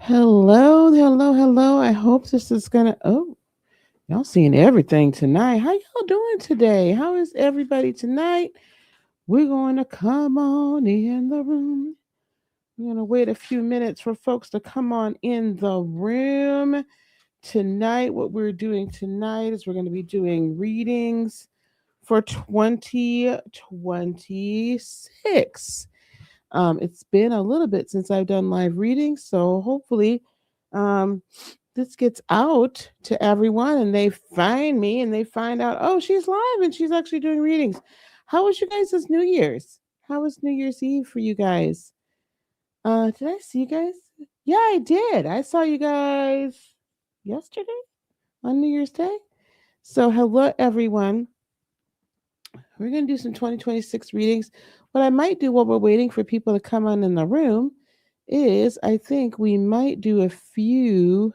Hello, hello, hello. I hope this is gonna. Oh, y'all seeing everything tonight. How y'all doing today? How is everybody tonight? We're going to come on in the room. We're going to wait a few minutes for folks to come on in the room. Tonight, what we're doing tonight is we're going to be doing readings for 2026. It's been a little bit since I've done live readings, so hopefully, um, this gets out to everyone and they find me and they find out, oh, she's live and she's actually doing readings. How was you guys' New Year's? How was New Year's Eve for you guys? Did I see you guys? Yeah, I did. I saw you guys yesterday on New Year's Day. So, hello, everyone. We're going to do some 2026 readings. What I might do while we're waiting for people to come on in the room is I think we might do a few.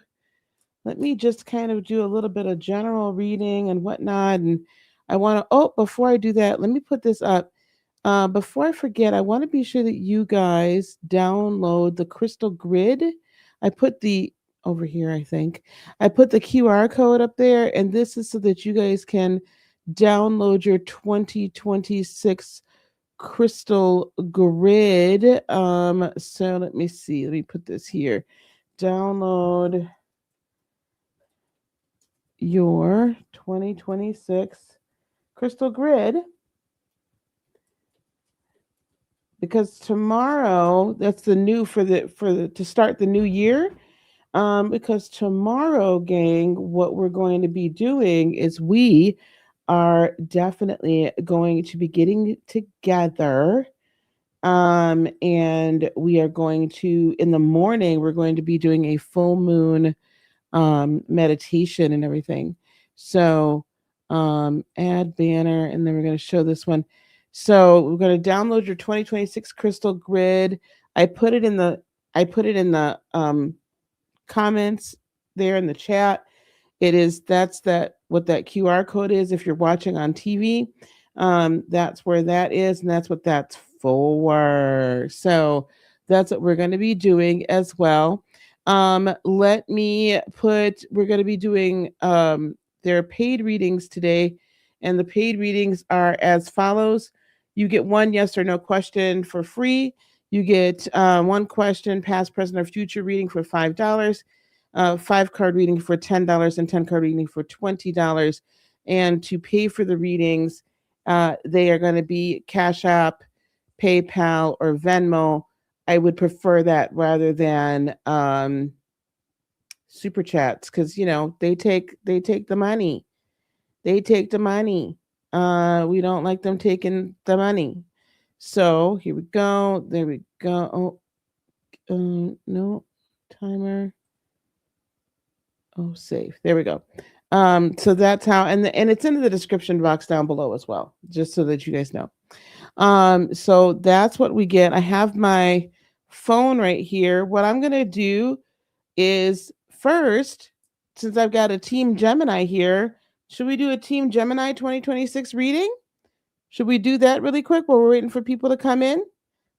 Let me just kind of do a little bit of general reading and whatnot. And I want to, oh, before I do that, let me put this up. Before I forget, I want to be sure that you guys download the crystal grid. I put the, over here, I think, I put the QR code up there. And this is so that you guys can download your 2026 crystal grid. So let me see. Let me put this here. Download your 2026 crystal grid, because tomorrow, that's the new for the to start the new year. Because tomorrow, gang, what we're going to be doing is we are definitely going to be getting together. And we are going to, in the morning, we're going to be doing a full moon meditation and everything. So, add banner, and then we're going to show this one. So we're going to download your 2026 crystal grid. I put it in the comments there in the chat. It is, that's that what that QR code is. If you're watching on TV, that's where that is, and that's what that's for. So that's what we're going to be doing as well. Let me put, we're going to be doing, there are paid readings today, and the paid readings are as follows. You get one yes or no question for free. You get one question, past, present, or future reading for $5, 5 card reading for $10, and 10 card reading for $20. And to pay for the readings, they are going to be Cash App, PayPal, or Venmo. I would prefer that rather than super chats, because they take the money. They take the money. We don't like them taking the money. So here we go. There we go. No timer. Oh, save. There we go. So that's how, and it's in the description box down below as well, just so that you guys know. So that's what we get. I have my phone right here. What I'm gonna do is first, since I've got a Team Gemini here, should we do a Team Gemini 2026 reading? Should we do that really quick while we're waiting for people to come in?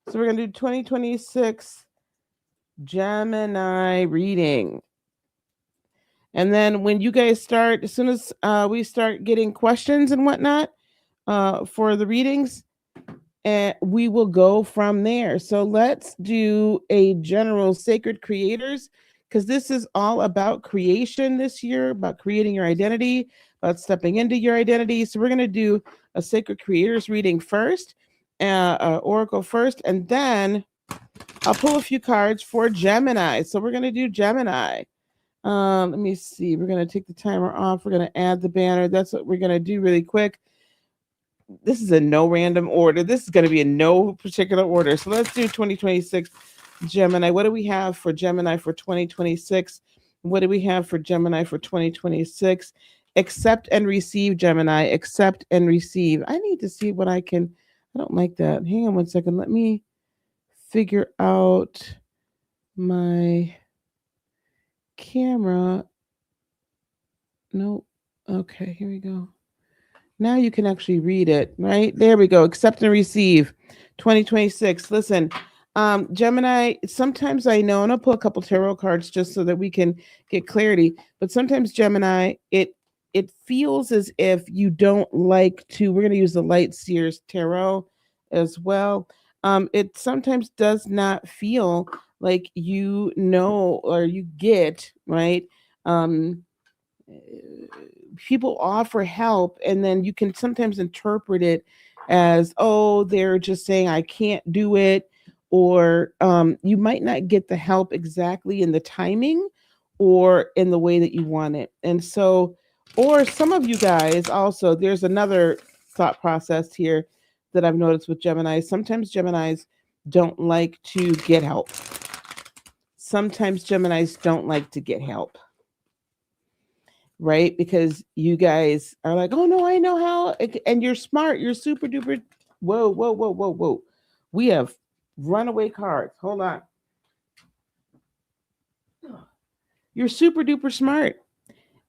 So we're gonna do 2026 Gemini reading. And then when you guys start, as soon as we start getting questions and whatnot for the readings, and we will go from there. So let's do a general sacred creators, because this is all about creation this year, about creating your identity, about stepping into your identity. So we're going to do a sacred creators reading first, oracle first, and then I'll pull a few cards for Gemini. So we're going to do Gemini. Let me see. We're going to take the timer off. We're going to add the banner. That's what we're going to do really quick. This is a no random order. This is going to be in no particular order. So let's do 2026 Gemini. What do we have for Gemini for 2026? What do we have for Gemini for 2026? Accept and receive, Gemini. Accept and receive. I need to see what I can. I don't like that. Hang on one second. Let me figure out my camera. Nope. Okay, here we go. Now you can actually read it, right? There we go. Accept and receive 2026. Listen, Gemini, sometimes I know, and I'll pull a couple tarot cards just so that we can get clarity. But sometimes Gemini, it feels as if you don't like to. We're going to use the Light Seers tarot as well. It sometimes does not feel like you know or you get right. Um, People offer help and then you can sometimes interpret it as, oh, they're just saying I can't do it, or you might not get the help exactly in the timing or in the way that you want it. And so, or some of you guys also, there's another thought process here that I've noticed with Gemini. Sometimes Geminis don't like to get help. Sometimes Geminis don't like to get help, right? Because you guys are like, oh no, I know how, and you're smart, you're super duper. Whoa, whoa, whoa, whoa, whoa. We have runaway cards. Hold on. You're super duper smart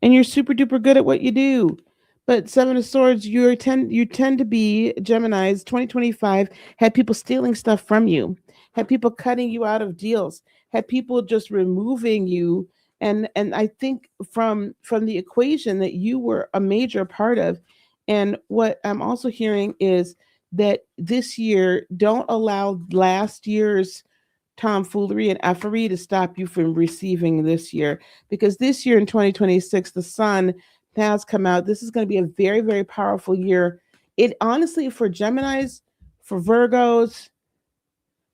and you're super duper good at what you do. But Seven of Swords, you tend to be Gemini's 2025 had people stealing stuff from you, had people cutting you out of deals, had people just removing you. And I think from the equation that you were a major part of. And what I'm also hearing is that this year, don't allow last year's tomfoolery and effery to stop you from receiving this year. Because this year in 2026, the sun has come out. This is going to be a very, very powerful year. It honestly, for Geminis, for Virgos,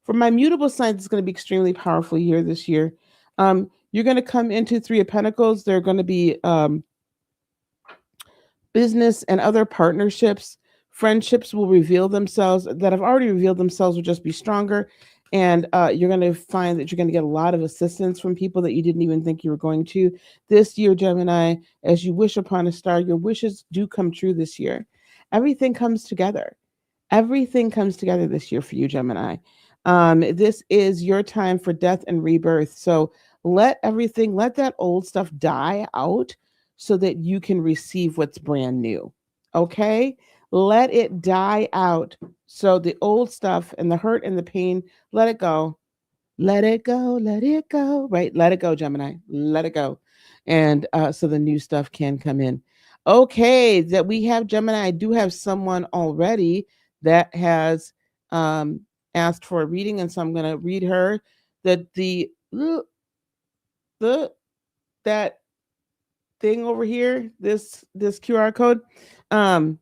for my mutable signs, it's going to be extremely powerful year this year. You're going to come into Three of Pentacles. There are going to be business and other partnerships. Friendships will reveal themselves that have already revealed themselves, will just be stronger. And you're going to find that you're going to get a lot of assistance from people that you didn't even think you were going to. This year, Gemini, as you wish upon a star, your wishes do come true this year. Everything comes together. Everything comes together this year for you, Gemini. This is your time for death and rebirth. So let that old stuff die out so that you can receive what's brand new. Okay? Let it die out. So the old stuff and the hurt and the pain, let it go. Let it go. Let it go. Right? Let it go, Gemini. Let it go. And so the new stuff can come in. Okay, that we have Gemini. I do have someone already that has um, asked for a reading, and so I'm going to read her that the that thing over here, this QR code. Um,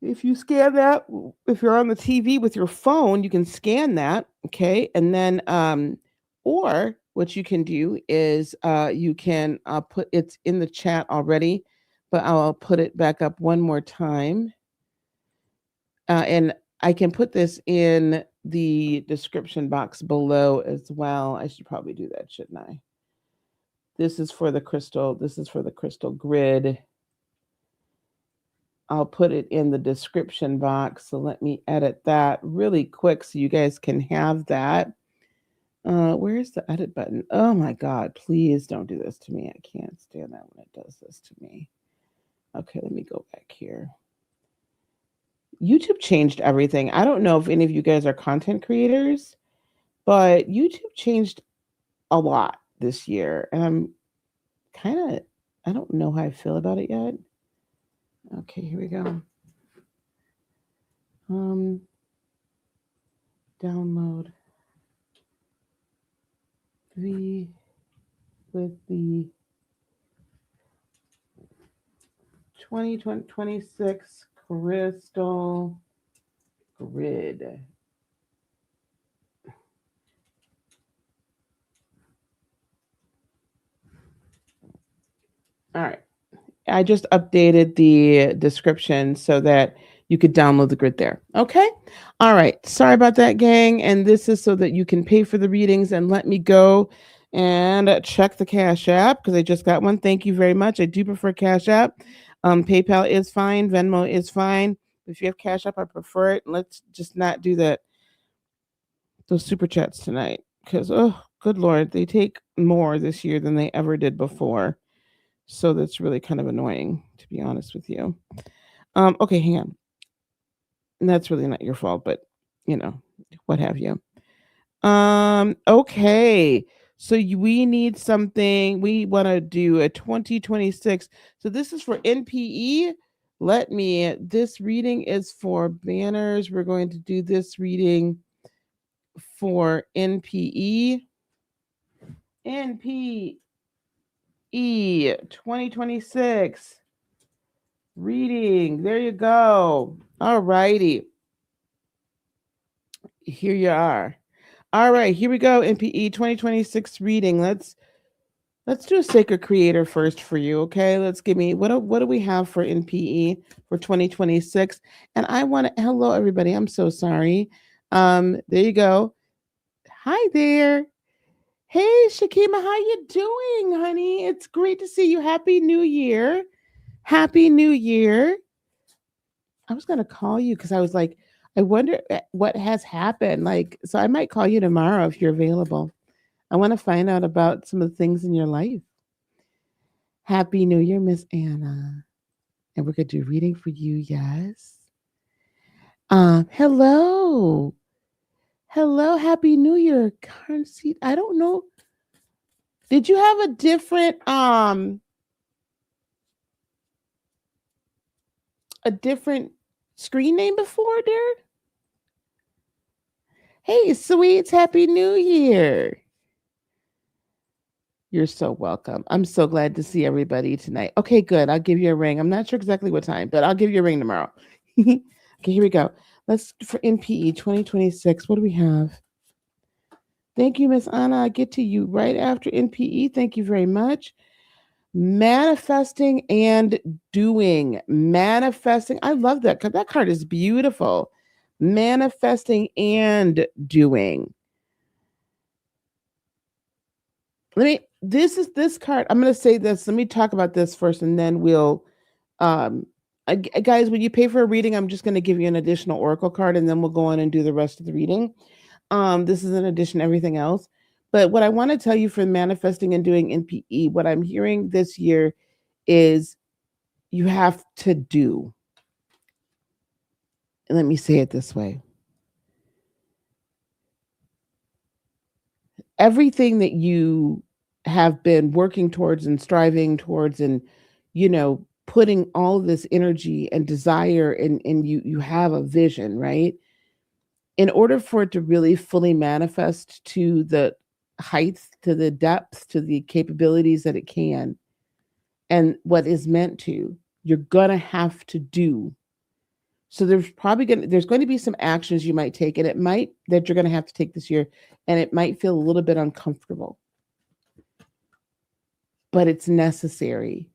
if you scan that, if you're on the TV with your phone, you can scan that, okay, and then or what you can do is you can put it's in the chat already, but I'll put it back up one more time, and I can put this in the description box below as well. I should probably do that, shouldn't I? This is for the crystal. This is for the crystal grid. I'll put it in the description box. So let me edit that really quick so you guys can have that. Where's the edit button? Oh my God, please don't do this to me. I can't stand that when it does this to me. Okay, let me go back here. YouTube changed everything. I don't know if any of you guys are content creators, but YouTube changed a lot this year. And I'm kind of, I don't know how I feel about it yet. Okay, here we go. Download the with the 2026 crystal grid. All right. I just updated the description so that you could download the grid there. Okay. All right. Sorry about that, gang. And this is so that you can pay for the readings and let me go and check the Cash App because I just got one. Thank you very much. I do prefer Cash App. PayPal is fine. Venmo is fine. If you have Cash App, I prefer it. Let's just not do that. Those super chats tonight because, oh, good Lord, they take more this year than they ever did before. So that's really kind of annoying, to be honest with you. Okay, hang on. And that's really not your fault, but you know, what have you. Okay. So we need something. We want to do a 2026. So this is for NPE. This reading is for banners. We're going to do this reading for NPE. NPE 2026 reading. There you go. All righty. Here you are. All right, here we go. NPE 2026 reading. Let's do a sacred creator first for you, okay? Let's give me what do we have for NPE for 2026? And I want to hello everybody. I'm so sorry. There you go. Hi there. Hey Shakima, how you doing, honey? It's great to see you. Happy New Year. Happy New Year. I was gonna call you because I was like, I wonder what has happened. Like, so I might call you tomorrow if you're available. I want to find out about some of the things in your life. Happy New Year, Miss Anna. And we're going to do reading for you, yes. Hello. Hello, Happy New Year. Currency. I don't know. Did you have a different screen name before, dear? Hey, sweets, Happy New Year. You're so welcome. I'm so glad to see everybody tonight. Okay, good. I'll give you a ring. I'm not sure exactly what time, but I'll give you a ring tomorrow. Okay, here we go. Let's for NPE 2026. What do we have? Thank you, Miss Anna. I get to you right after NPE. Thank you very much. Manifesting and doing. Manifesting. I love that because that card is beautiful. Manifesting and doing. This is this card. I'm going to say this. Let me talk about this first and then we'll um guys, when you pay for a reading, I'm just going to give you an additional oracle card and then we'll go on and do the rest of the reading. This is in addition to everything else. But what I want to tell you for manifesting and doing NPE, what I'm hearing this year is you have to do. And let me say it this way. Everything that you have been working towards and striving towards and, putting all this energy and desire and you have a vision, right? In order for it to really fully manifest to the heights, to the depth, to the capabilities that it can, and what is meant to, you're gonna have to do. So there's going to be some actions you might take, and it might that you're gonna have to take this year, and it might feel a little bit uncomfortable, but it's necessary.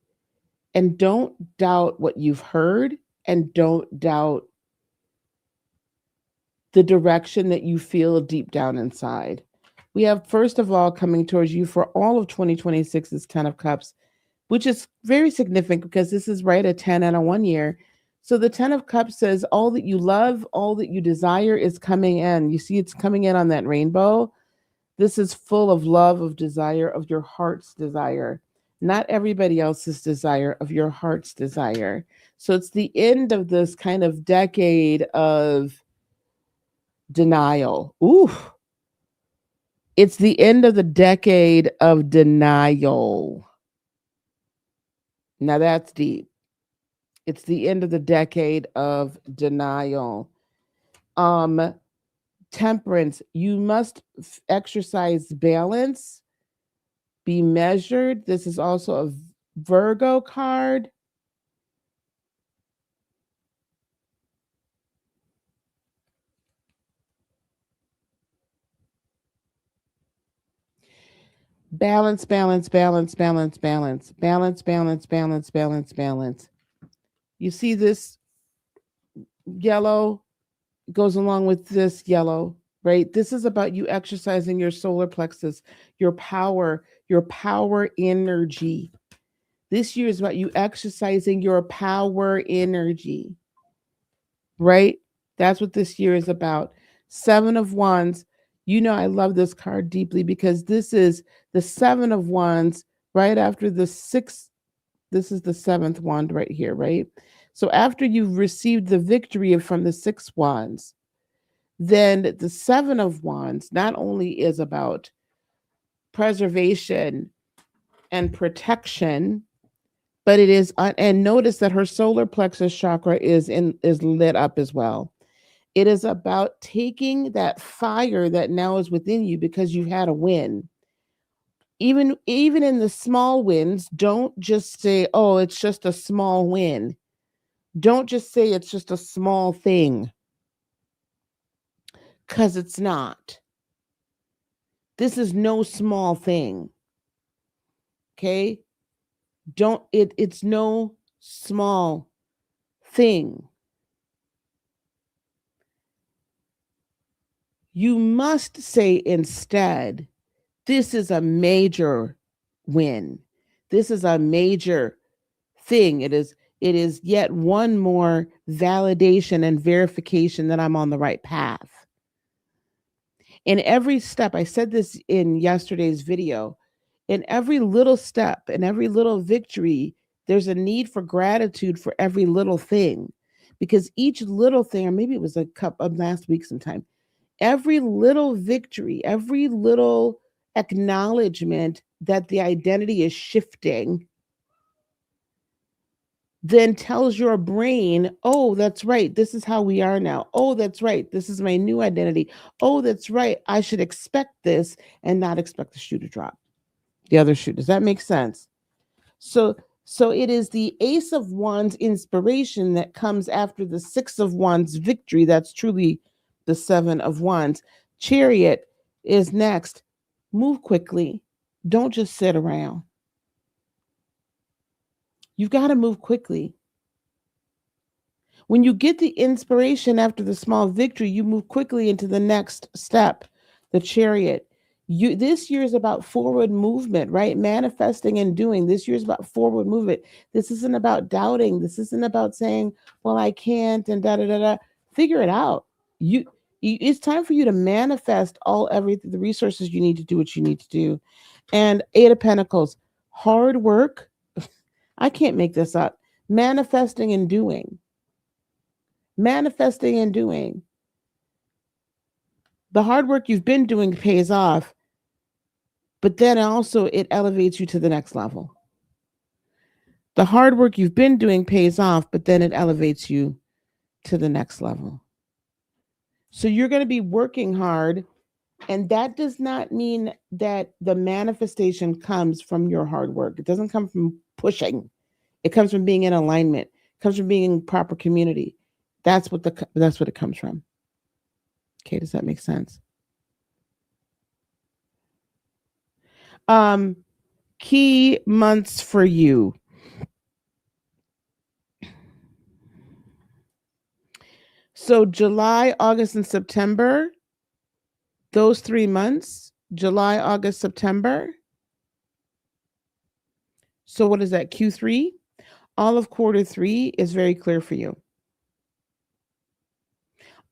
And don't doubt what you've heard, and don't doubt the direction that you feel deep down inside. We have, first of all, coming towards you for all of 2026 is 10 of Cups, which is very significant because this is right a 10 and a 1 year. So the 10 of Cups says all that you love, all that you desire is coming in. You see, it's coming in on that rainbow. This is full of love, of desire, of your heart's desire, not everybody else's desire, of your heart's desire. So it's the end of this kind of decade of denial. Ooh, it's the end of the decade of denial. Now that's deep. It's the end of the decade of denial. Temperance, you must exercise balance, be measured. This is also a Virgo card. Balance, balance, balance, balance, balance, balance, balance, balance, balance, balance. You see this yellow goes along with this yellow, right? This is about you exercising your solar plexus, your power energy. This year is about you exercising your power energy, right? That's what this year is about. 7 of Wands. I love this card deeply because this is the 7 of Wands right after the 6th. This is the 7th wand right here, right? So after you've received the victory from the 6 wands, then the Seven of Wands not only is about preservation and protection, but it is and notice that her solar plexus chakra is lit up as well. It is about taking that fire that now is within you because you've had a win. Even in the small wins, don't just say, "Oh, it's just a small win." Don't just say it's just a small thing, cuz it's not. This is no small thing. Okay? Don't it's no small thing. You must say instead, this is a major win. This is a major thing. It is yet one more validation and verification that I'm on the right path. In every step, I said this in yesterday's video, in every little step, in every little victory, there's a need for gratitude for every little thing. Because each little thing, or maybe it was a cup of last week sometime, every little victory, every little acknowledgement that the identity is shifting then tells your brain, oh, that's right. This is how we are now. Oh, that's right. This is my new identity. Oh, that's right. I should expect this and not expect the shoe to drop. The other shoe. Does that make sense? So so it is the Ace of Wands inspiration that comes after the Six of Wands victory. That's truly the Seven of Wands. Chariot is next. Move quickly. Don't just sit around. You've got to move quickly. When you get the inspiration after the small victory, you move quickly into the next step, the Chariot. You this year is about forward movement, right? Manifesting and doing. This year is about forward movement. This isn't about doubting. This isn't about saying, "Well, I can't," and da da da da. Figure it out. You, it's time for you to manifest all everything, the resources you need to do what you need to do. And Eight of Pentacles, hard work. I can't make this up. Manifesting and doing. Manifesting and doing. The hard work you've been doing pays off, but then also it elevates you to the next level. The hard work you've been doing pays off, but then it elevates you to the next level. So you're going to be working hard, and that does not mean that the manifestation comes from your hard work. It doesn't come from pushing. It comes from being in alignment. It comes from being in proper community. That's what it comes from. Okay, does that make sense? Um, Key months for you. So July, August, and September, those 3 months, July, August, September. So what is that? Q3? All of quarter three is very clear for you.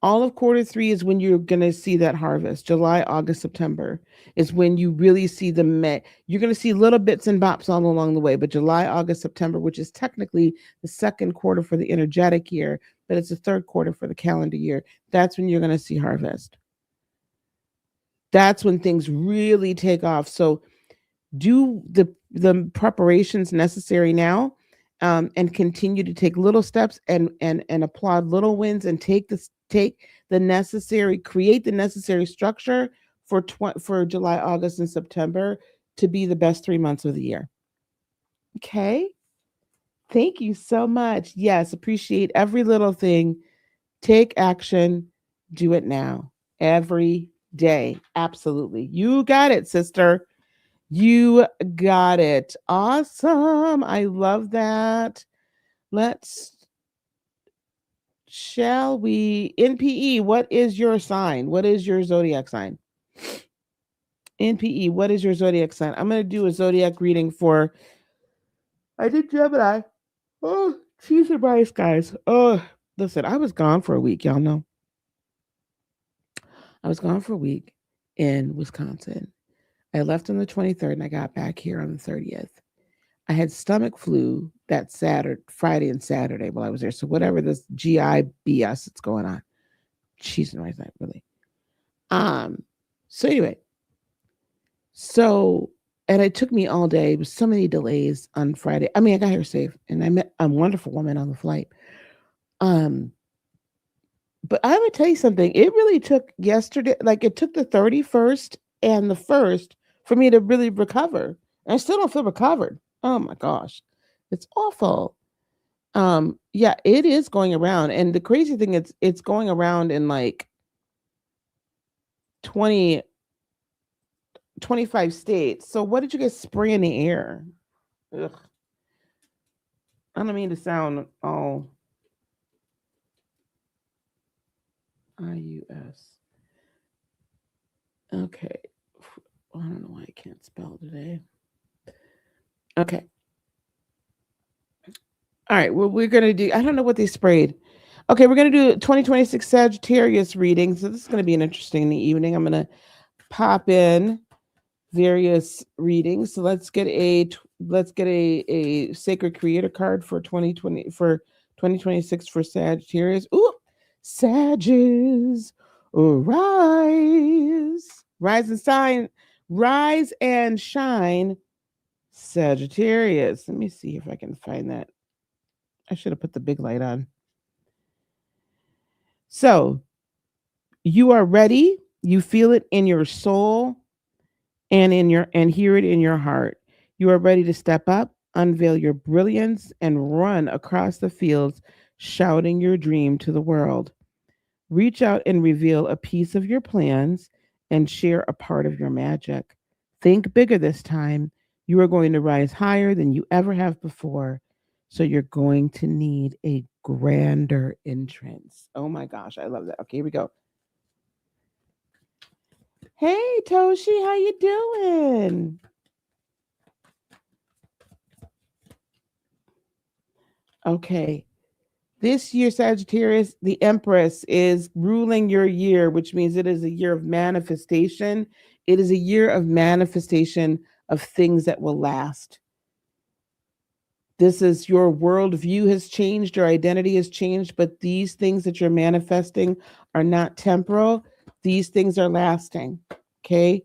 All of quarter three is when you're going to see that harvest. July, August, September is when you really see you're going to see little bits and bops all along the way, but July, August, September, which is technically the second quarter for the energetic year, but it's the third quarter for the calendar year. That's when you're going to see harvest. That's when things really take off. So do the preparations necessary now, and continue to take little steps and applaud little wins and take the necessary create the necessary structure for July, August, and September to be the best 3 months of the year. Okay. Thank you so much. Yes, appreciate every little thing. Take action. Do it now. Every day. Absolutely. You got it, sister. You got it. Awesome. I love that. Shall we? NPE, what is your sign? What is your zodiac sign? NPE, what is your zodiac sign? I'm going to do a zodiac reading for. I did Gemini. Oh, she's surprised, guys. Oh, listen, I was gone for a week. Y'all know. I was gone for a week in Wisconsin. I left on the 23rd and I got back here on the 30th. I had stomach flu that Friday and Saturday while I was there. So whatever this GI BS that's going on. Cheese and rice, not really. Um, so anyway, so and it took me all day. It was so many delays on Friday. I mean, I got here safe, and I met a wonderful woman on the flight. Um, but I would tell you something. It really took yesterday, like it took the 31st and the first for me to really recover. And I still don't feel recovered. Oh my gosh, it's awful. Yeah, it is going around, and the crazy thing is, it's going around in like 20 25 states. So what did you guys spray in the air? Ugh, I don't mean to sound all IUS. Okay. I don't know why I can't spell today. Okay. All right. Well, we're going to do, I don't know what they sprayed. Okay. We're going to do 2026 Sagittarius reading. So this is going to be an interesting evening. I'm going to pop in various readings. So let's get a sacred creator card for 2026 for Sagittarius. Ooh, Sages, rise and shine, rise and shine, Sagittarius. Let me see if I can find that. I should have put the big light on. So you are ready. You feel it in your soul and hear it in your heart. You are ready to step up, unveil your brilliance, and run across the fields, shouting your dream to the world. Reach out and reveal a piece of your plans and share a part of your magic. Think bigger this time. You are going to rise higher than you ever have before. So you're going to need a grander entrance. Oh my gosh, I love that. Okay, here we go. Hey Toshi, how you doing? Okay. This year, Sagittarius, the Empress is ruling your year, which means it is a year of manifestation. It is a year of manifestation of things that will last. This is your worldview has changed, your identity has changed, but these things that you're manifesting are not temporal. These things are lasting. Okay.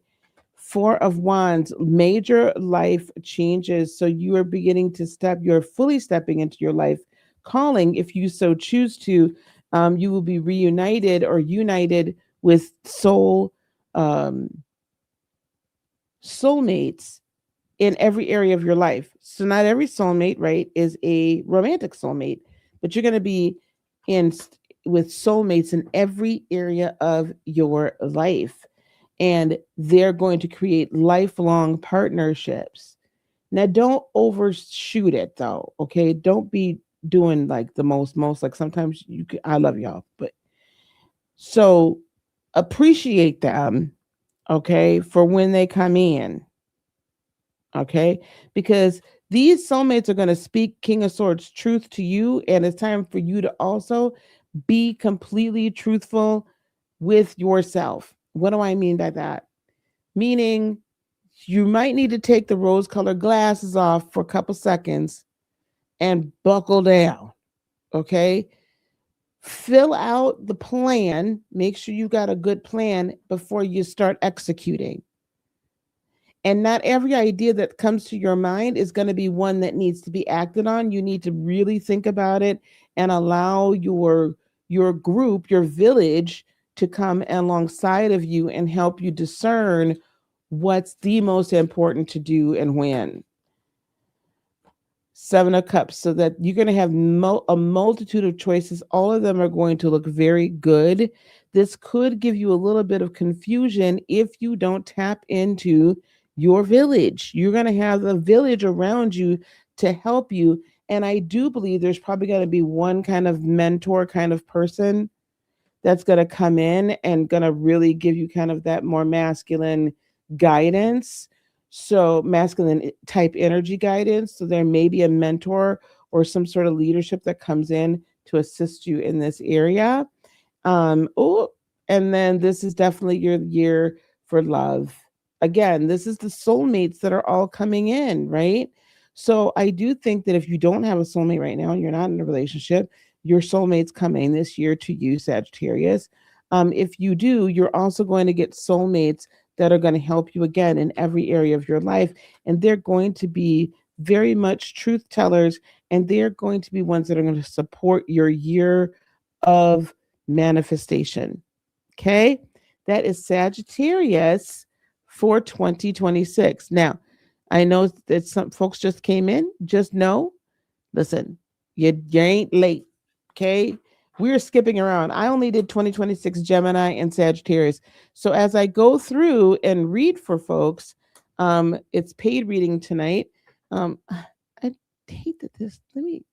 Four of Wands, major life changes. So you are beginning to you're fully stepping into your life calling. If you so choose to, you will be reunited or united with um, soulmates in every area of your life. So not every soulmate, right, is a romantic soulmate, but you're going to be in with soulmates in every area of your life, and they're going to create lifelong partnerships. Now, don't overshoot it though. Okay, don't be doing like the most like sometimes you can, I love y'all, but so appreciate them, okay, for when they come in, okay, because these soulmates are going to speak King of Swords truth to you, and it's time for you to also be completely truthful with yourself. What do I mean by that? Meaning you might need to take the rose colored glasses off for a couple seconds and buckle down. Okay. Fill out the plan. Make sure you got a good plan before you start executing. And not every idea that comes to your mind is going to be one that needs to be acted on. You need to really think about it and allow your group, your village to come alongside of you and help you discern what's the most important to do and when. Seven of Cups, so that you're going to have a multitude of choices. All of them are going to look very good. This could give you a little bit of confusion if you don't tap into your village. You're going to have a village around you to help you. And I do believe there's probably going to be one kind of mentor kind of person that's going to come in and going to really give you kind of that more masculine guidance. So, masculine type energy guidance. So, there may be a mentor or some sort of leadership that comes in to assist you in this area. Oh, and then this is definitely your year for love. Again, this is the soulmates that are all coming in, right? So I do think that if you don't have a soulmate right now and you're not in a relationship, your soulmate's coming this year to you, Sagittarius. If you do, you're also going to get soulmates that are going to help you again in every area of your life. And they're going to be very much truth tellers, and they're going to be ones that are going to support your year of manifestation. Okay. That is Sagittarius for 2026. Now, I know that some folks just came in. Just know, listen, you ain't late. Okay. We're skipping around. I only did 2026 Gemini and Sagittarius. So as I go through and read for folks, it's paid reading tonight. I hate that this, let me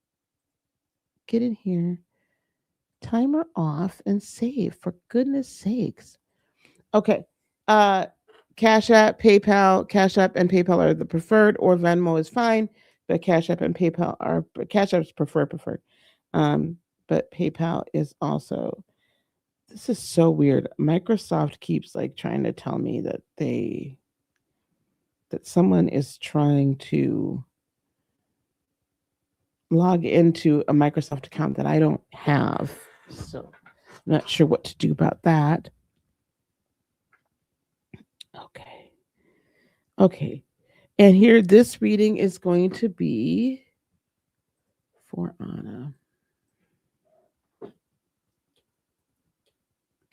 get in here, timer off and save for goodness sakes. Okay. Uh, Cash App, PayPal, Cash App and PayPal are the preferred, or Venmo is fine, but Cash App and PayPal are, Cash App is preferred. Um, but PayPal is also, this is so weird. Microsoft keeps like trying to tell me that that someone is trying to log into a Microsoft account that I don't have. So I'm not sure what to do about that. Okay. Okay. And here, this reading is going to be for Anna.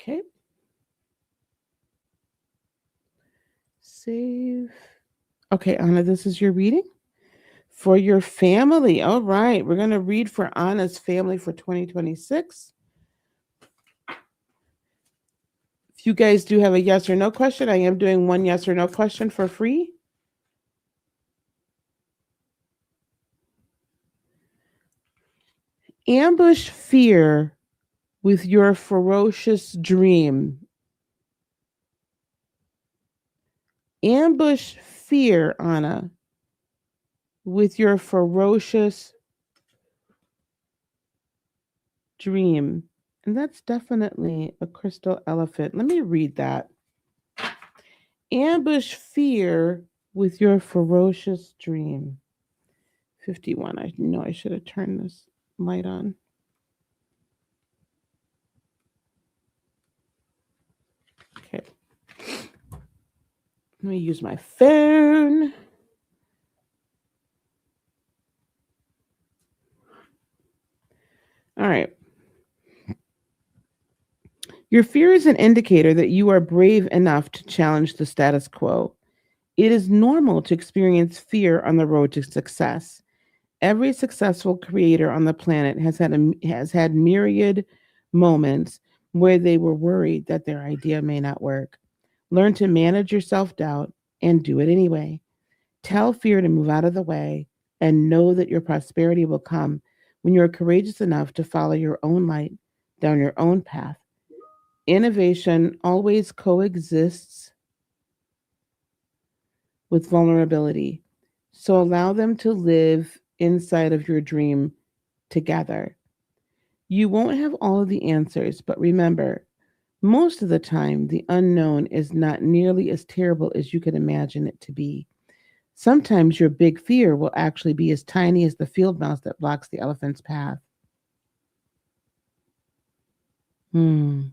Okay. Save. Okay, Anna, this is your reading for your family. All right. We're going to read for Anna's family for 2026. If you guys do have a yes or no question, I am doing one yes or no question for free. Ambush fear with your ferocious dream. Ambush fear, Anna, with your ferocious dream. And that's definitely a crystal elephant. Let me read that. Ambush fear with your ferocious dream. 51. I know I should have turned this light on. Okay. Let me use my phone. All right. Your fear is an indicator that you are brave enough to challenge the status quo. It is normal to experience fear on the road to success. Every successful creator on the planet has had myriad moments where they were worried that their idea may not work. Learn to manage your self-doubt and do it anyway. Tell fear to move out of the way and know that your prosperity will come when you are courageous enough to follow your own light down your own path. Innovation always coexists with vulnerability. So allow them to live inside of your dream together. You won't have all of the answers, but remember, most of the time, the unknown is not nearly as terrible as you can imagine it to be. Sometimes your big fear will actually be as tiny as the field mouse that blocks the elephant's path. Hmm.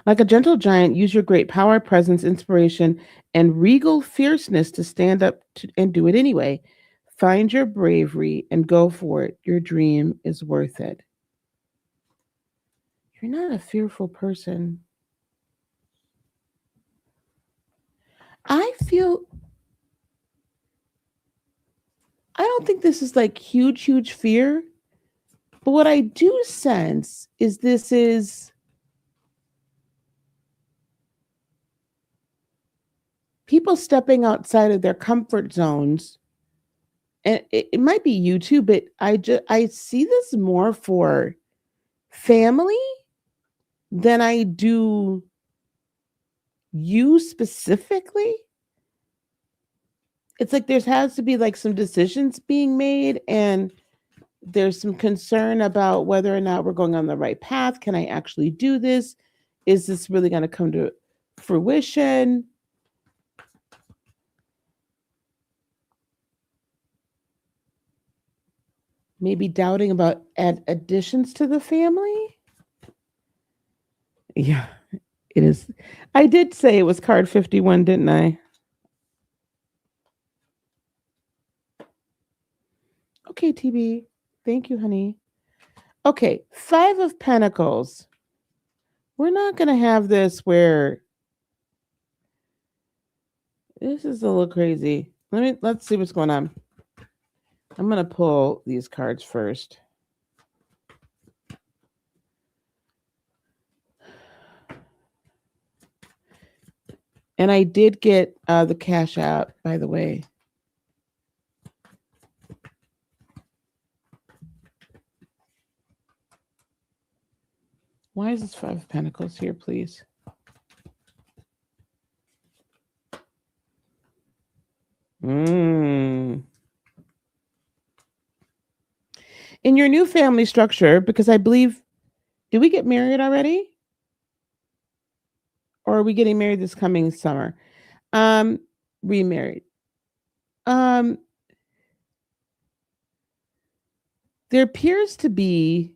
Like a gentle giant, use your great power, presence, inspiration, and regal fierceness to stand up and do it anyway. Find your bravery and go for it. Your dream is worth it. You're not a fearful person. I feel, I don't think this is like huge fear, but what I do sense is this is people stepping outside of their comfort zones. And it might be you too, but I see this more for family than I do you specifically. It's like there has to be like some decisions being made, and there's some concern about whether or not we're going on the right path. Can I actually do this? Is this really going to come to fruition? Maybe doubting about additions to the family. Yeah, it is. I did say it was card 51, didn't I? Okay, TB. Thank you, honey. Okay, 5 of Pentacles. We're not going to have this where this is a little crazy. Let's see what's going on. I'm going to pull these cards first. And I did get the Cash App, by the way. Why is this 5 of Pentacles here, please? In your new family structure, because I believe, did we get married already? Or are we getting married this coming summer? Remarried. There appears to be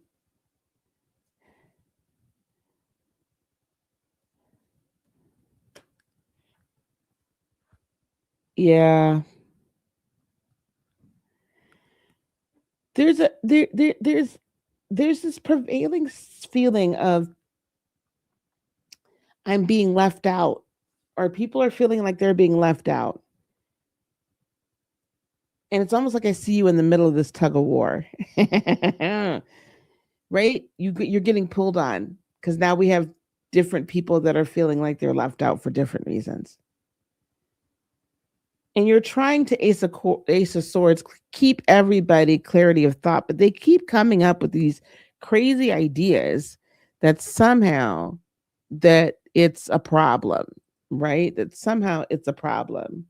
yeah. There's this prevailing feeling of I'm being left out, or people are feeling like they're being left out. And it's almost like I see you in the middle of this tug of war. Right? You're getting pulled on because now we have different people that are feeling like they're left out for different reasons. And you're trying to Ace of Swords, keep everybody clarity of thought, but they keep coming up with these crazy ideas that somehow that it's a problem, right? That somehow it's a problem.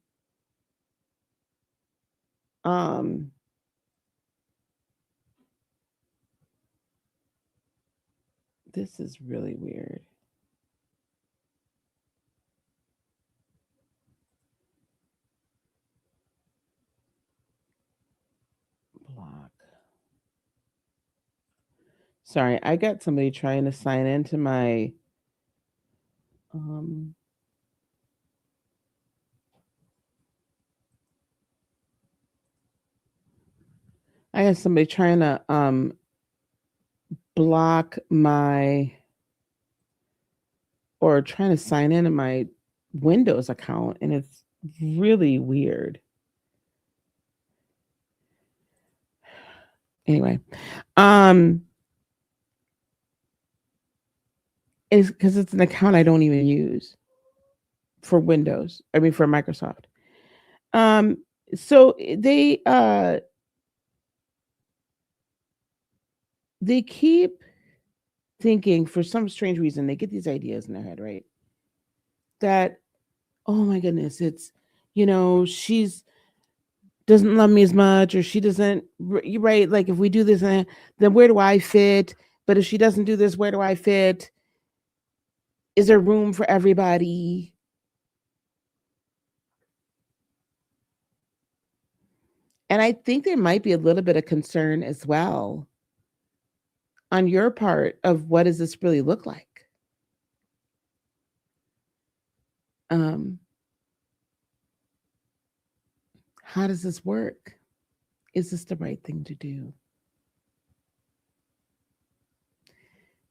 This is really weird. Block. Sorry, I got somebody trying to sign into my I have somebody trying to block my or trying to sign into my Windows account, and it's really weird. Anyway, it's because it's an account I don't even use for Windows. I mean, for Microsoft. So they keep thinking, for some strange reason, they get these ideas in their head, right? That, oh my goodness, it's, she's doesn't love me as much, or she doesn't, right? Like if we do this, then where do I fit? But if she doesn't do this, where do I fit? Is there room for everybody? And I think there might be a little bit of concern as well on your part of what does this really look like? How does this work? Is this the right thing to do?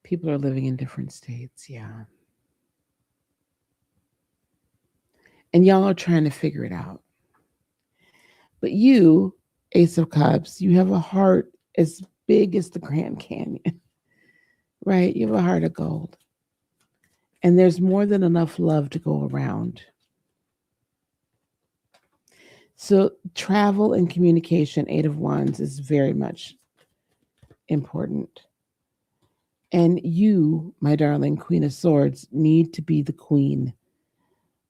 People are living in different states, yeah. And y'all are trying to figure it out. But you, Ace of Cups, you have a heart as big as the Grand Canyon, right? You have a heart of gold. And there's more than enough love to go around. So travel and communication, 8 of Wands, is very much important. And you, my darling Queen of Swords, need to be the queen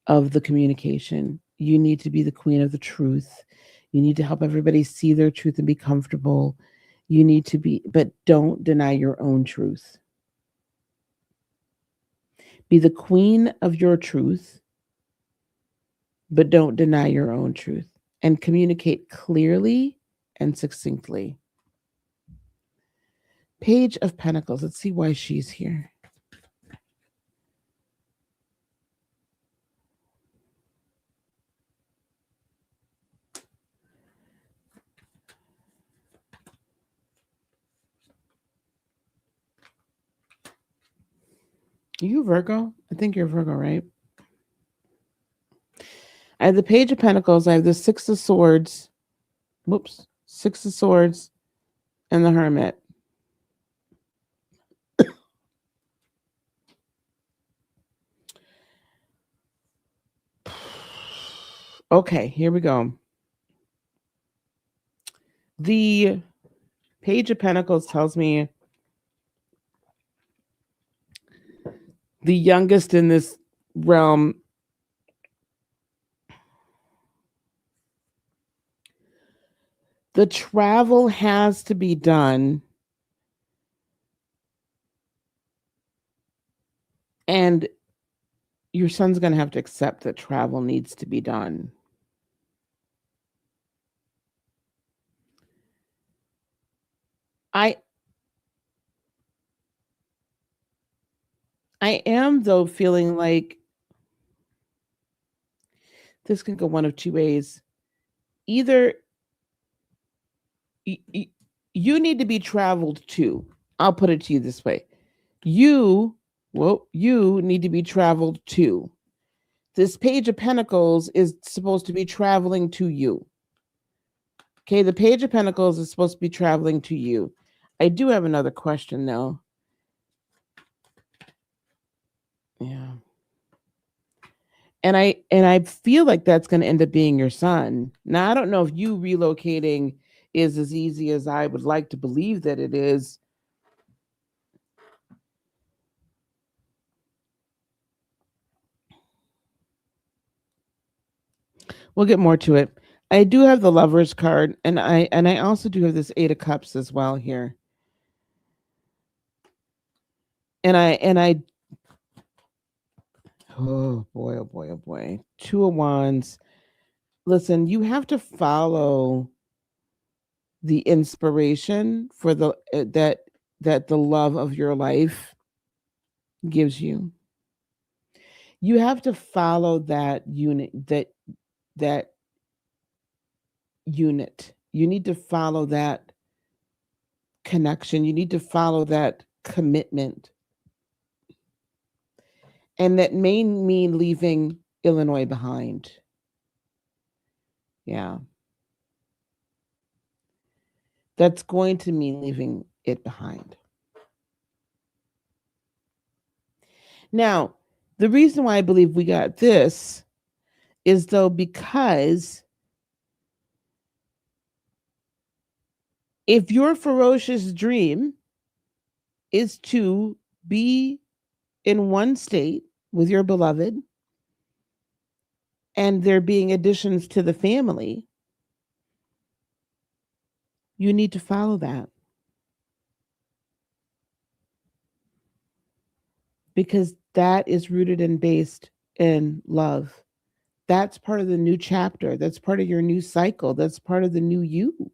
of the communication. You need to be the queen of the truth. You need to help everybody see their truth and be comfortable. You need to be, but don't deny your own truth. Be the queen of your truth, but don't deny your own truth, and communicate clearly and succinctly. Page of Pentacles. Let's see why she's here. You Virgo? I think you're Virgo, right? I have the Page of Pentacles. I have the Six of Swords. Whoops. Six of Swords and the Hermit. Okay, here we go. The Page of Pentacles tells me the youngest in this realm, the travel has to be done, and your son's going to have to accept that travel needs to be done. I I am though feeling like this can go one of two ways. Either you need to be traveled to. I'll put it to you this way. You, you need to be traveled to. This Page of Pentacles is supposed to be traveling to you. Okay, the Page of Pentacles is supposed to be traveling to you. I do have another question though. Yeah. And I feel like that's going to end up being your son. Now I don't know if you relocating is as easy as I would like to believe that it is. We'll get more to it. I do have the Lovers card, and I also do have this Eight of Cups as well here. And I oh boy, oh boy, oh boy. Two of Wands. Listen, you have to follow the inspiration for the that the love of your life gives you. You have to follow that unit that unit. You need to follow that connection. You need to follow that commitment. And that may mean leaving Illinois behind. Yeah. That's going to mean leaving it behind. Now, the reason why I believe we got this is though because if your ferocious dream is to be in one state with your beloved and there being additions to the family, you need to follow that. Because that is rooted and based in love. That's part of the new chapter. That's part of your new cycle. That's part of the new you.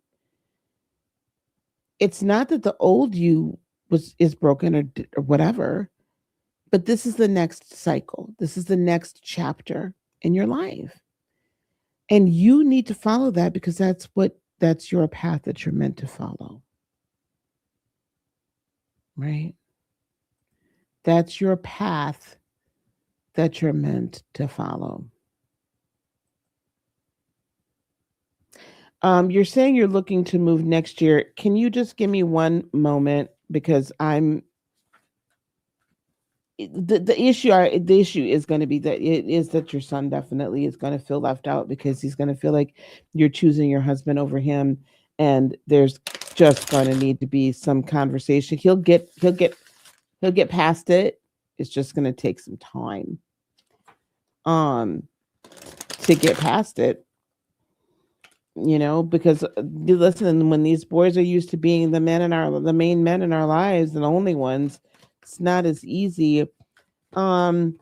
It's not that the old you is broken or whatever, but this is the next cycle. This is the next chapter in your life. And you need to follow that because that's your path that you're meant to follow. Right? That's your path that you're meant to follow. You're saying you're looking to move next year. Can you just give me one moment because I'm the issue is going to be that it is that your son definitely is going to feel left out because he's going to feel like you're choosing your husband over him, and there's just going to need to be some conversation. He'll get past it. It's just going to take some time um to get past it, because listen, when these boys are used to being the main men in our lives and the only ones, it's not as easy. um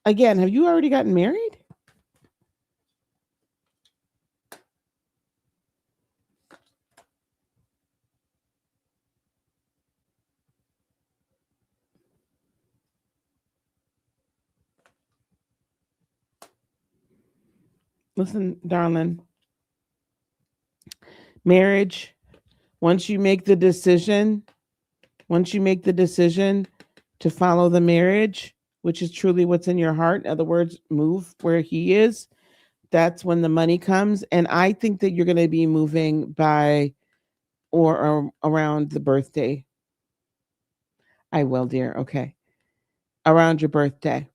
Again, have you already gotten married? Listen, darling, marriage, once you make the decision, Once you make the decision to follow the marriage, which is truly what's in your heart, in other words, move where he is, that's when the money comes. And I think that you're going to be moving by or around the birthday. I will, dear. Okay. Around your birthday.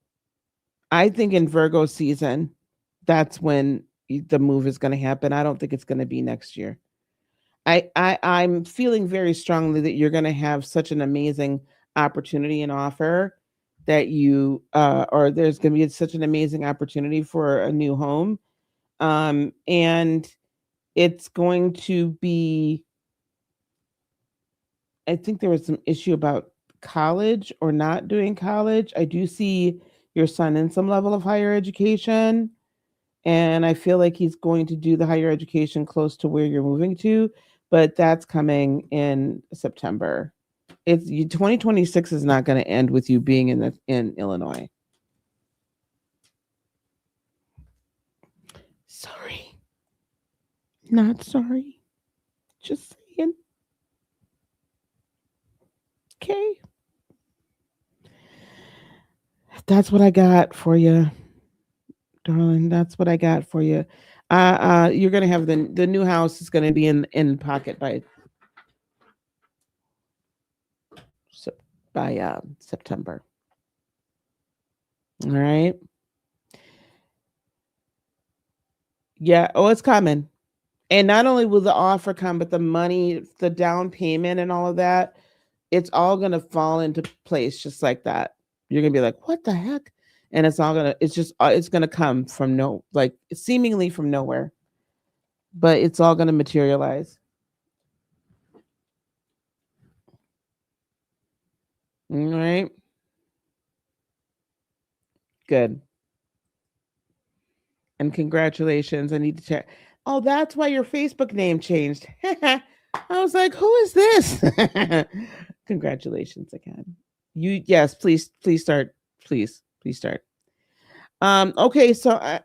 I think in Virgo season, that's when the move is going to happen. I don't think it's going to be next year. I'm feeling very strongly that you're going to have such an amazing opportunity and offer that or there's going to be such an amazing opportunity for a new home. And it's going to be, I think there was some issue about college or not doing college. I do see your son in some level of higher education, and I feel like he's going to do the higher education close to where you're moving to, but that's coming in September. 2026 is not going to end with you being in Illinois. Sorry. Not sorry. Just saying. Okay. That's what I got for you, darling. That's what I got for you. You're gonna have the new house is gonna be in pocket by September. All right. Yeah. Oh, it's coming. And not only will the offer come, but the money, the down payment, and all of that, it's all gonna fall into place just like that. You're gonna be like, "What the heck?" And it's gonna come from like seemingly from nowhere, but it's all gonna materialize. All right. Good. And congratulations. I need to check. Oh, that's why your Facebook name changed. I was like, who is this? Congratulations again. Yes, please start. Please start. Okay, so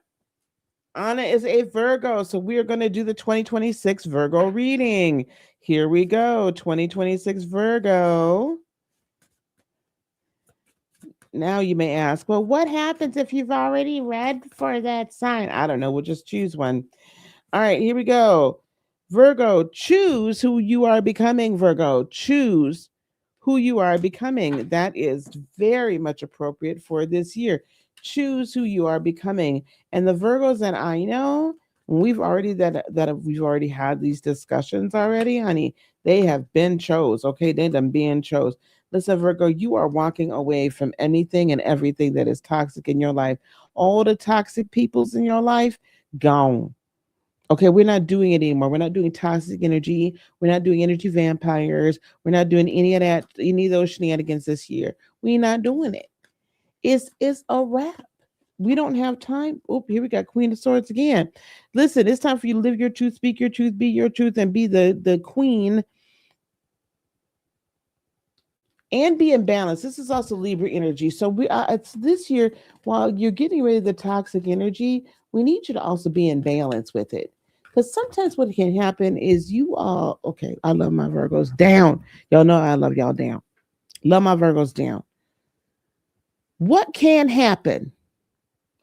Anna is a Virgo, so we are going to do the 2026 Virgo reading. Here we go, 2026 Virgo. Now you may ask, well, what happens if you've already read for that sign? I don't know. We'll just choose one. All right, here we go. Virgo, choose who you are becoming, Virgo. Choose who you are becoming. That is very much appropriate for this year. Choose who you are becoming. And the Virgos that I know, we've already had these discussions already, honey. They have been chose. Okay, they done been chose. Listen, Virgo, you are walking away from anything and everything that is toxic in your life. All the toxic peoples in your life, gone. Okay, we're not doing it anymore. We're not doing toxic energy. We're not doing energy vampires. We're not doing any of that, any of those shenanigans this year. We're not doing it. It's a wrap. We don't have time. Oh, here we got Queen of Swords again. Listen, it's time for you to live your truth, speak your truth, be your truth, and be the queen and be in balance. This is also Libra energy. So it's this year, while you're getting rid of the toxic energy, we need you to also be in balance with it. Because sometimes what can happen is you all, okay, I love my Virgos down. Y'all know I love y'all down. Love my Virgos down. What can happen,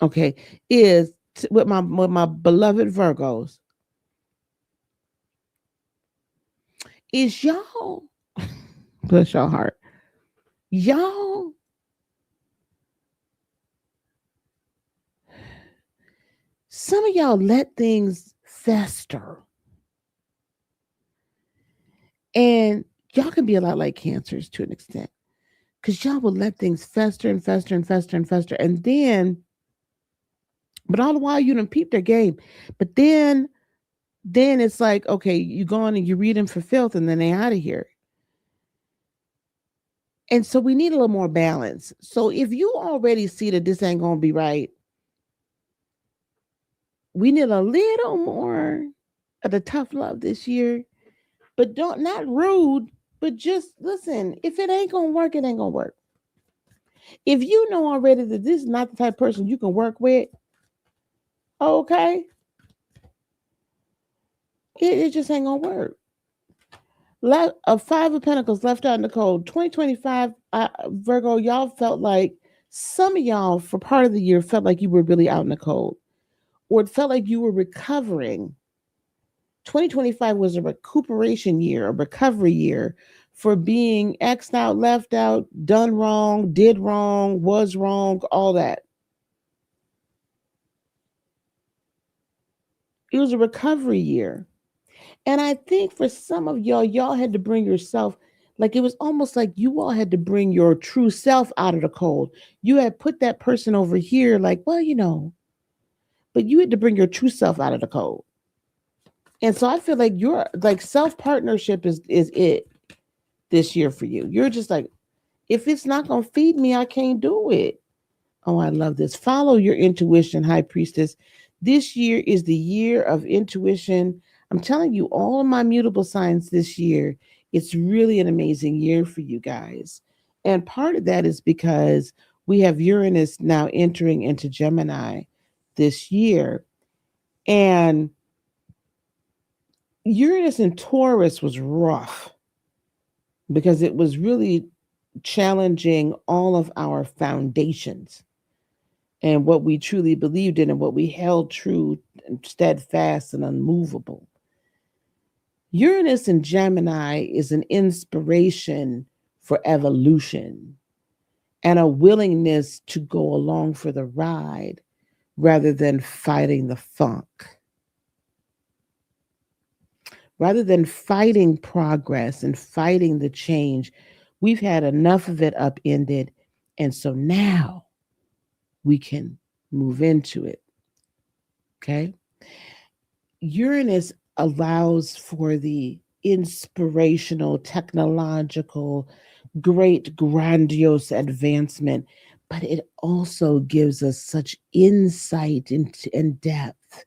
okay, is with my beloved Virgos, is y'all, bless your heart, y'all some of y'all let things fester. And y'all can be a lot like cancers to an extent. Because y'all will let things fester and fester and fester and fester. And then, but all the while you don't peep their game. But then it's like, okay, you go on and you read them for filth and then they out of here. And so we need a little more balance. So if you already see that this ain't gonna be right, we need a little more of the tough love this year. But don't not rude, but just listen. If it ain't gonna work, it ain't gonna work. If you know already that this is not the type of person you can work with, okay, it just ain't gonna work. A five of pentacles left out in the cold. 2025, Virgo, y'all felt like, some of y'all for part of the year felt like you were really out in the cold, or it felt like you were recovering. 2025 was a recuperation year, a recovery year for being X'd out, left out, done wrong, did wrong, was wrong, all that. It was a recovery year. And I think for some of y'all had to bring yourself, like it was almost like you all had to bring your true self out of the cold. You had put that person over here, like, well, but you had to bring your true self out of the cold. And so I feel like your like self partnership is it this year for you. You're just like, if it's not gonna feed me, I can't do it. Oh, I love this. Follow your intuition, High Priestess. This year is the year of intuition. I'm telling you, all of my mutable signs this year, it's really an amazing year for you guys. And part of that is because we have Uranus now entering into Gemini this year. And Uranus in Taurus was rough because it was really challenging all of our foundations and what we truly believed in and what we held true and steadfast and unmovable. Uranus in Gemini is an inspiration for evolution and a willingness to go along for the ride rather than fighting the funk. Rather than fighting progress and fighting the change, we've had enough of it upended. And so now we can move into it. Okay. Uranus allows for the inspirational, technological, great, grandiose advancement, but it also gives us such insight and depth.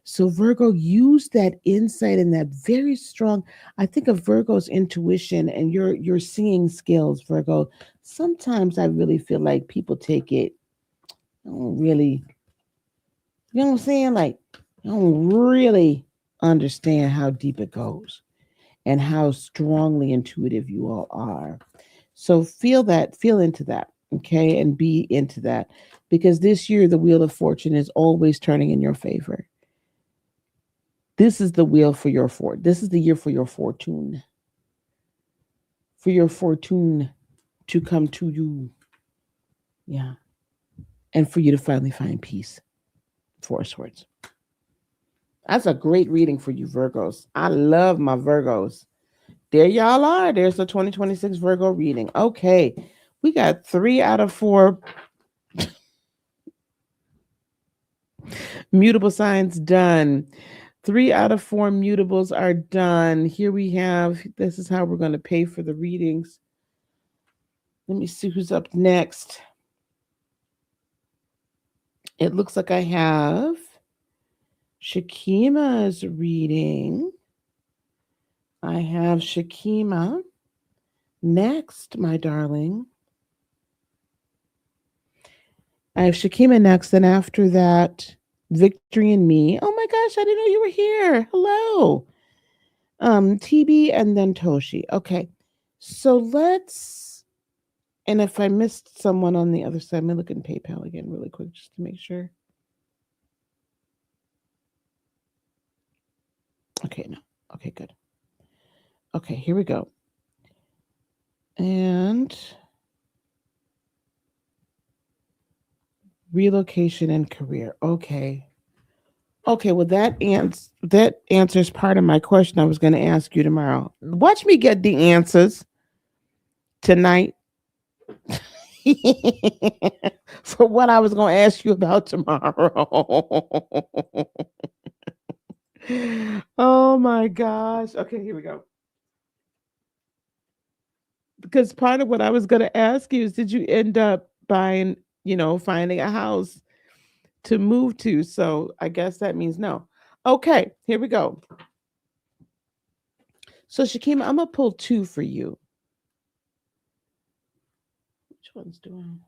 So Virgo, use that insight and that very strong. I think of Virgo's intuition and your singing skills, Virgo. Sometimes I really feel like people take it, don't really, you know what I'm saying? Like, I don't really understand how deep it goes and how strongly intuitive you all are. So feel into that, okay, and be into that because this year the wheel of fortune is always turning in your favor. This is the wheel for your fort. This is the year for your fortune to come to you. Yeah, and for you to finally find peace. Four swords. That's a great reading for you, Virgos. I love my Virgos. There y'all are. There's the 2026 Virgo reading. Okay. We got 3 out of 4 mutable signs done. 3 out of 4 mutables are done. Here we have, this is how we're going to pay for the readings. Let me see who's up next. It looks like I have Shakima's reading. I have Shakima next, my darling. I have Shakima next, and after that, Victory and me. Oh my gosh, I didn't know you were here. Hello. TB and then Toshi. Okay. So let's, and if I missed someone on the other side, let me look in PayPal again really quick just to make sure. Okay, no. Okay, good. Okay, here we go. And relocation and career. Okay. Okay, well that answers part of my question I was going to ask you tomorrow. Watch me get the answers tonight for what I was going to ask you about tomorrow. Oh my gosh. Okay, here we go. Because part of what I was going to ask you is did you end up buying, finding a house to move to? So I guess that means no. Okay, here we go. So Shakima, I'm going to pull 2 for you. Which one's doing?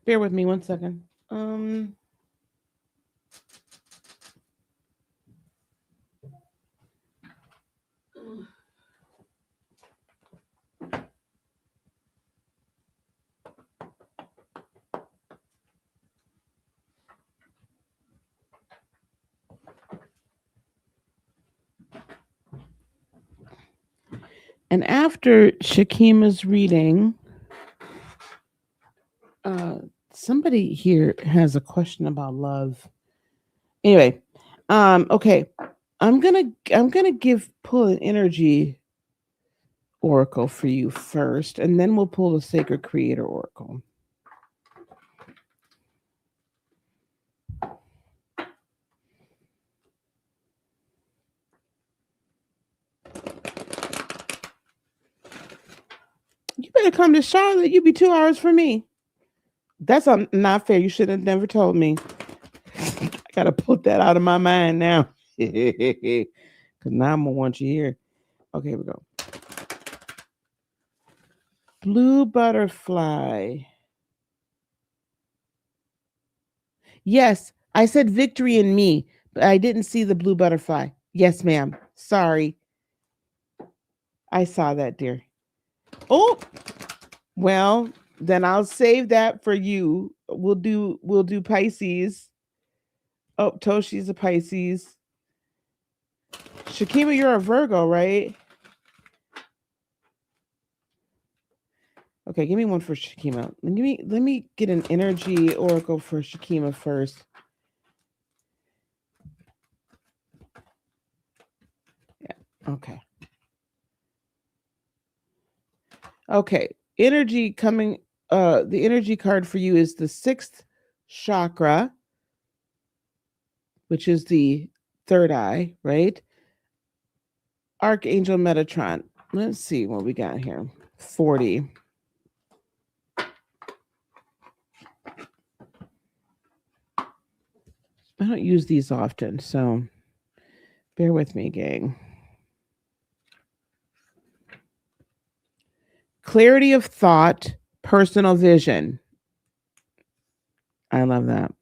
Bear with me 1 second. Um, and after Shakima's reading, uh, somebody here has a question about love. Anyway, okay, I'm gonna give pull an energy oracle for you first, and then we'll pull the sacred creator oracle. You better come to Charlotte. You be 2 hours from me. That's not fair. You should have never told me. I gotta put that out of my mind now. Cause now I'm gonna want you here. Okay, here we go. Blue butterfly. Yes, I said victory in me, but I didn't see the blue butterfly. Yes, ma'am. Sorry. I saw that, dear. Oh, well, then I'll save that for you. We'll do Pisces. Oh, Toshi's a Pisces. Shakima, you're a Virgo, right? Okay, give me one for Shakima. Let me get an energy oracle for Shakima first. Yeah. Okay. Okay. Energy coming the energy card for you is the 6th chakra, which is the third eye, right? Archangel Metatron. Let's see what we got here. 40. I don't use these often, so bear with me, gang. Clarity of thought, personal vision. I love that.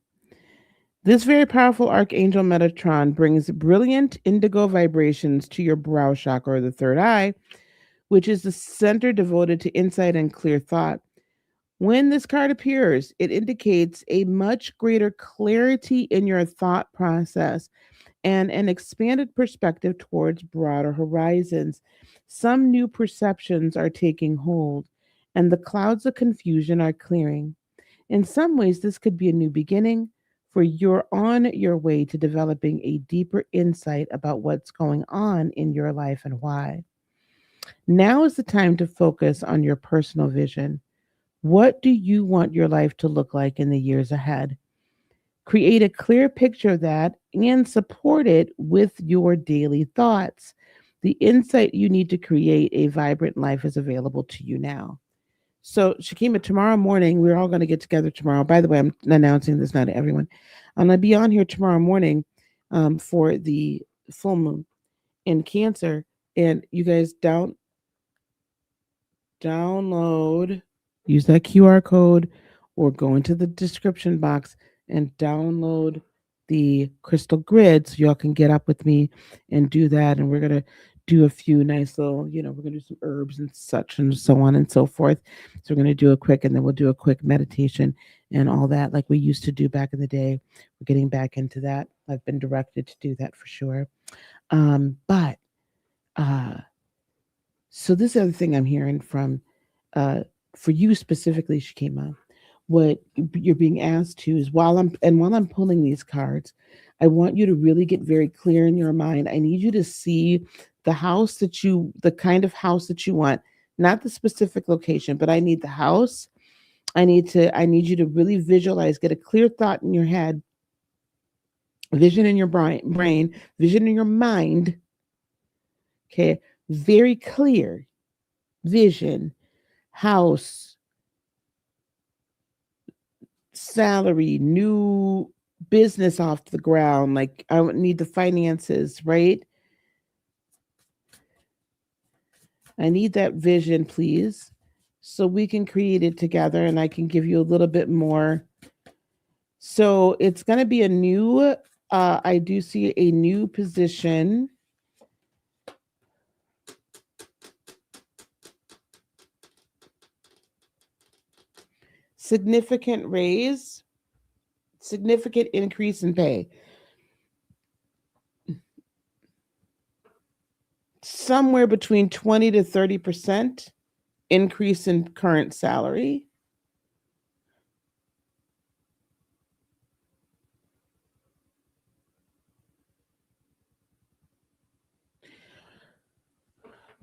This very powerful Archangel Metatron brings brilliant indigo vibrations to your brow chakra, or the third eye, which is the center devoted to insight and clear thought. When this card appears, it indicates a much greater clarity in your thought process and an expanded perspective towards broader horizons. Some new perceptions are taking hold, and the clouds of confusion are clearing. In some ways, this could be a new beginning, for you're on your way to developing a deeper insight about what's going on in your life and why. Now is the time to focus on your personal vision. What do you want your life to look like in the years ahead? Create a clear picture of that and support it with your daily thoughts. The insight you need to create a vibrant life is available to you now. So, Shakima, tomorrow morning, we're all going to get together tomorrow. By the way, I'm announcing this now to everyone. I'm going to be on here tomorrow morning for the full moon in Cancer. And you guys download, use that QR code or go into the description box and download the crystal grid so y'all can get up with me and do that. And we're going to do a few nice little, we're going to do some herbs and such and so on and so forth. So we're going to do a quick, and then we'll do a quick meditation and all that like we used to do back in the day. We're getting back into that. I've been directed to do that for sure. But uh, so this other thing I'm hearing from, uh, for you specifically, Shakima, what you're being asked to is while I'm pulling these cards, I want you to really get very clear in your mind. I need you to see the kind of house that you want, not the specific location, but I need the house. I need you to really visualize, get a clear thought in your head, vision in your brain, vision in your mind. Okay, very clear vision, house, salary, new business off the ground. Like I would need the finances, right? I need that vision, please, so we can create it together and I can give you a little bit more So it's going to be a new, I do see a new position, significant raise, significant increase in pay, somewhere between 20 to 30% increase in current salary.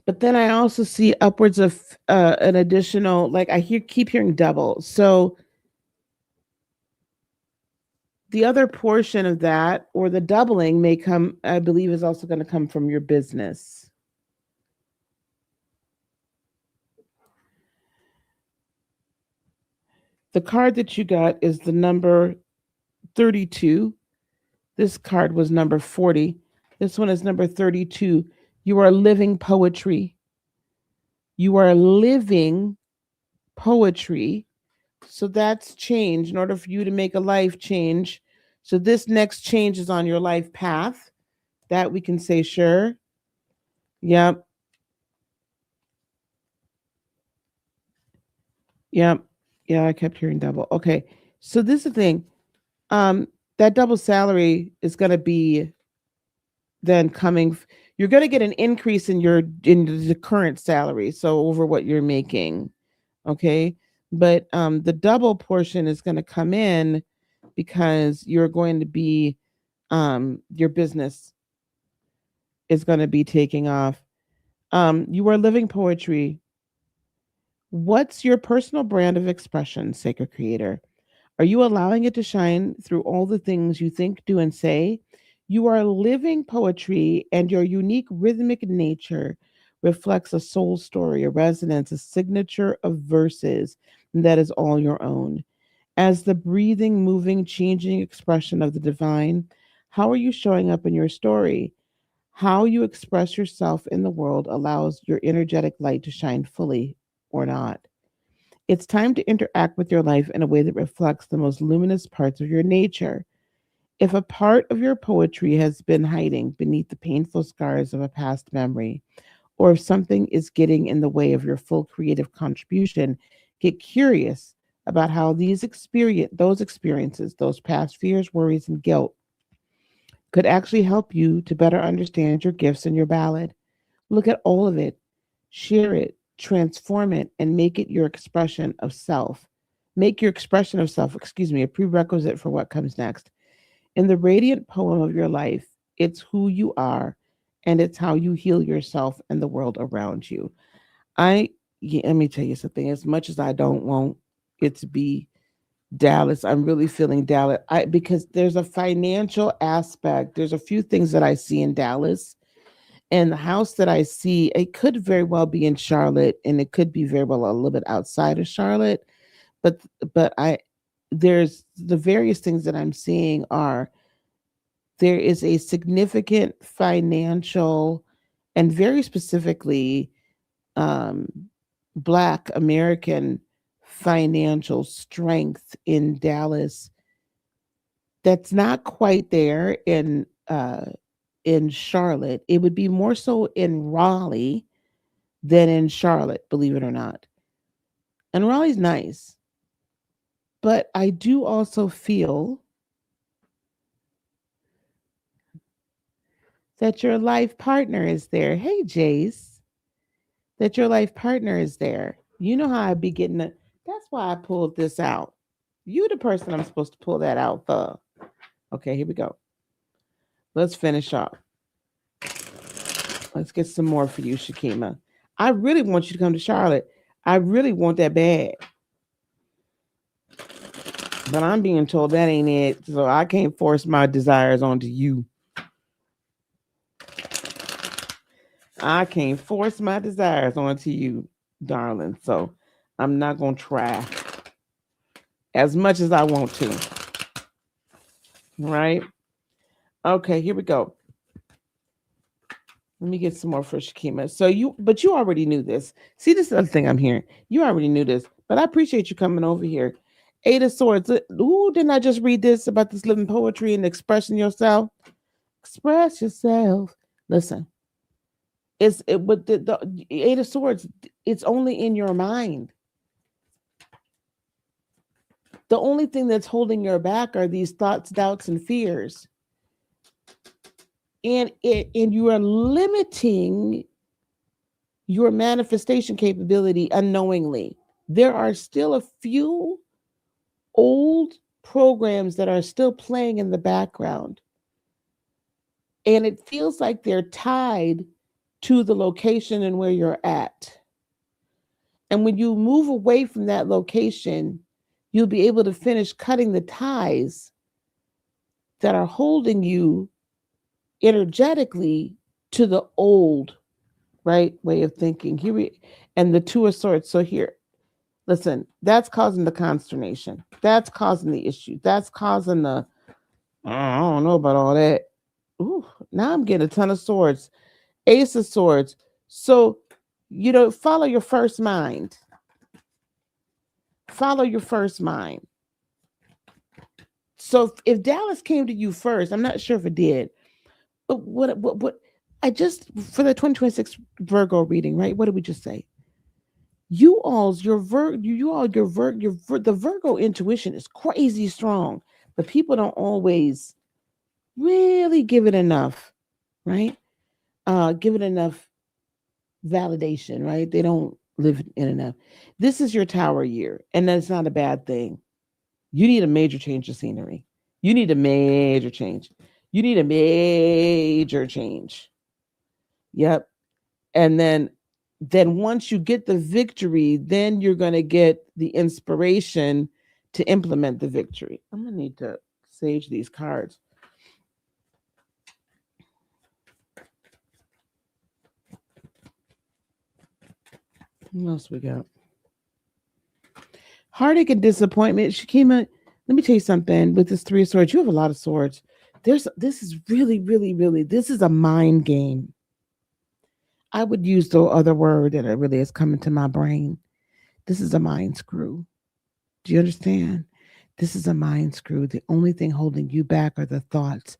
But then I also see upwards of an additional, like keep hearing double. So the other portion of that or the doubling may come, I believe, is also going to come from your business. The card that you got is the number 32. This card was number 40. This one is number 32. You are living poetry. You are living poetry. So that's change in order for you to make a life change. So this next change is on your life path. That we can say, sure. Yep. Yep. Yeah, I kept hearing double. Okay. So this is the thing. Um, that double salary is gonna be then you're gonna get an increase in the current salary, so over what you're making. Okay. But the double portion is gonna come in because you're going to be your business is going to be taking off. You are living poetry. What's your personal brand of expression, sacred creator? Are you allowing it to shine through all the things you think, do, and say? You are living poetry, and your unique rhythmic nature reflects a soul story, a resonance, a signature of verses that is all your own. As the breathing, moving, changing expression of the divine, how are you showing up in your story? How you express yourself in the world allows your energetic light to shine fully or not. It's time to interact with your life in a way that reflects the most luminous parts of your nature. If a part of your poetry has been hiding beneath the painful scars of a past memory, or if something is getting in the way of your full creative contribution, get curious about how those experiences, those past fears, worries, and guilt could actually help you to better understand your gifts and your ballad. Look at all of it, share it, transform it, and make it your expression of self. Make your expression of self, a prerequisite for what comes next. In the radiant poem of your life, it's who you are and it's how you heal yourself and the world around you. Let me tell you something. As much as I don't want it to be Dallas, I'm really feeling Dallas. Because there's a financial aspect. There's a few things that I see in Dallas, and the house that I see, it could very well be in Charlotte, and it could be very well a little bit outside of Charlotte. But but I there's the various things that I'm seeing are there is a significant financial and very specifically um, Black American financial strength in Dallas that's not quite there in Charlotte. It would be more so in Raleigh than in Charlotte, believe it or not. And Raleigh's nice, but I do also feel that your life partner is there. Hey, Jace, that your life partner is there. You know how I be getting it. That's why I pulled this out. You the person I'm supposed to pull that out for. Okay, here we go. Let's finish off. Let's get some more for you, Shakima. I really want you to come to Charlotte. I really want that bad. But I'm being told that ain't it. So I can't force my desires onto you. I can't force my desires onto you, darling. So I'm not going to try as much as I want to. Right? Okay, here we go. Let me get some more for Shakima. But you already knew this. See, this is the other thing I'm hearing. You already knew this, but I appreciate you coming over here. Eight of Swords. Ooh, didn't I just read this about this living poetry and expressing yourself? Express yourself. Listen, but the Eight of Swords, it's only in your mind. The only thing that's holding your back are these thoughts, doubts, and fears. And you are limiting your manifestation capability unknowingly. There are still a few old programs that are still playing in the background. And it feels like they're tied to the location and where you're at. And when you move away from that location, you'll be able to finish cutting the ties that are holding you energetically to the old right way of thinking. And the Two of Swords. So here, listen, that's causing the consternation. That's causing the issue. That's causing the I don't know about all that. Ooh, now I'm getting a ton of swords. Ace of Swords. So, follow your first mind. Follow your first mind. So if Dallas came to you first, I'm not sure if it did, but what I just for the 2026 Virgo reading, right? What did we just say? You all's your Vir you all your Vir your Vir, the Virgo intuition is crazy strong, but people don't always really give it enough, right? Give it enough validation, right? They don't live in enough. This is your Tower year, and that's not a bad thing. You need a major change of scenery. You need a major change. You need a major change. Yep. And then once you get the victory, then you're going to get the inspiration to implement the victory. I'm going to need to sage these cards. What else we got? Heartache and disappointment. Shakima, let me tell you something. With this Three of Swords, you have a lot of swords. This is really, really, really, this is a mind game. I would use the other word that it really is coming to my brain. This is a mind screw. Do you understand? This is a mind screw. The only thing holding you back are the thoughts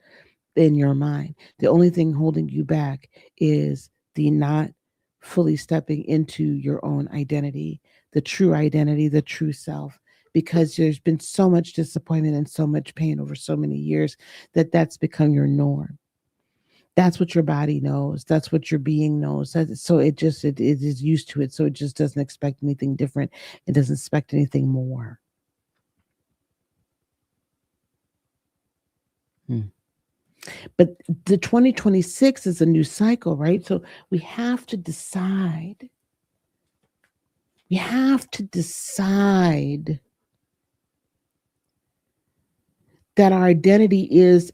in your mind. The only thing holding you back is the not fully stepping into your own identity, the true self, because there's been so much disappointment and so much pain over so many years that that's become your norm. That's what your body knows. That's what your being knows. So it is used to it. So it just doesn't expect anything different. It doesn't expect anything more. Hmm. But the 2026 is a new cycle, right? So we have to decide. We have to decide that our identity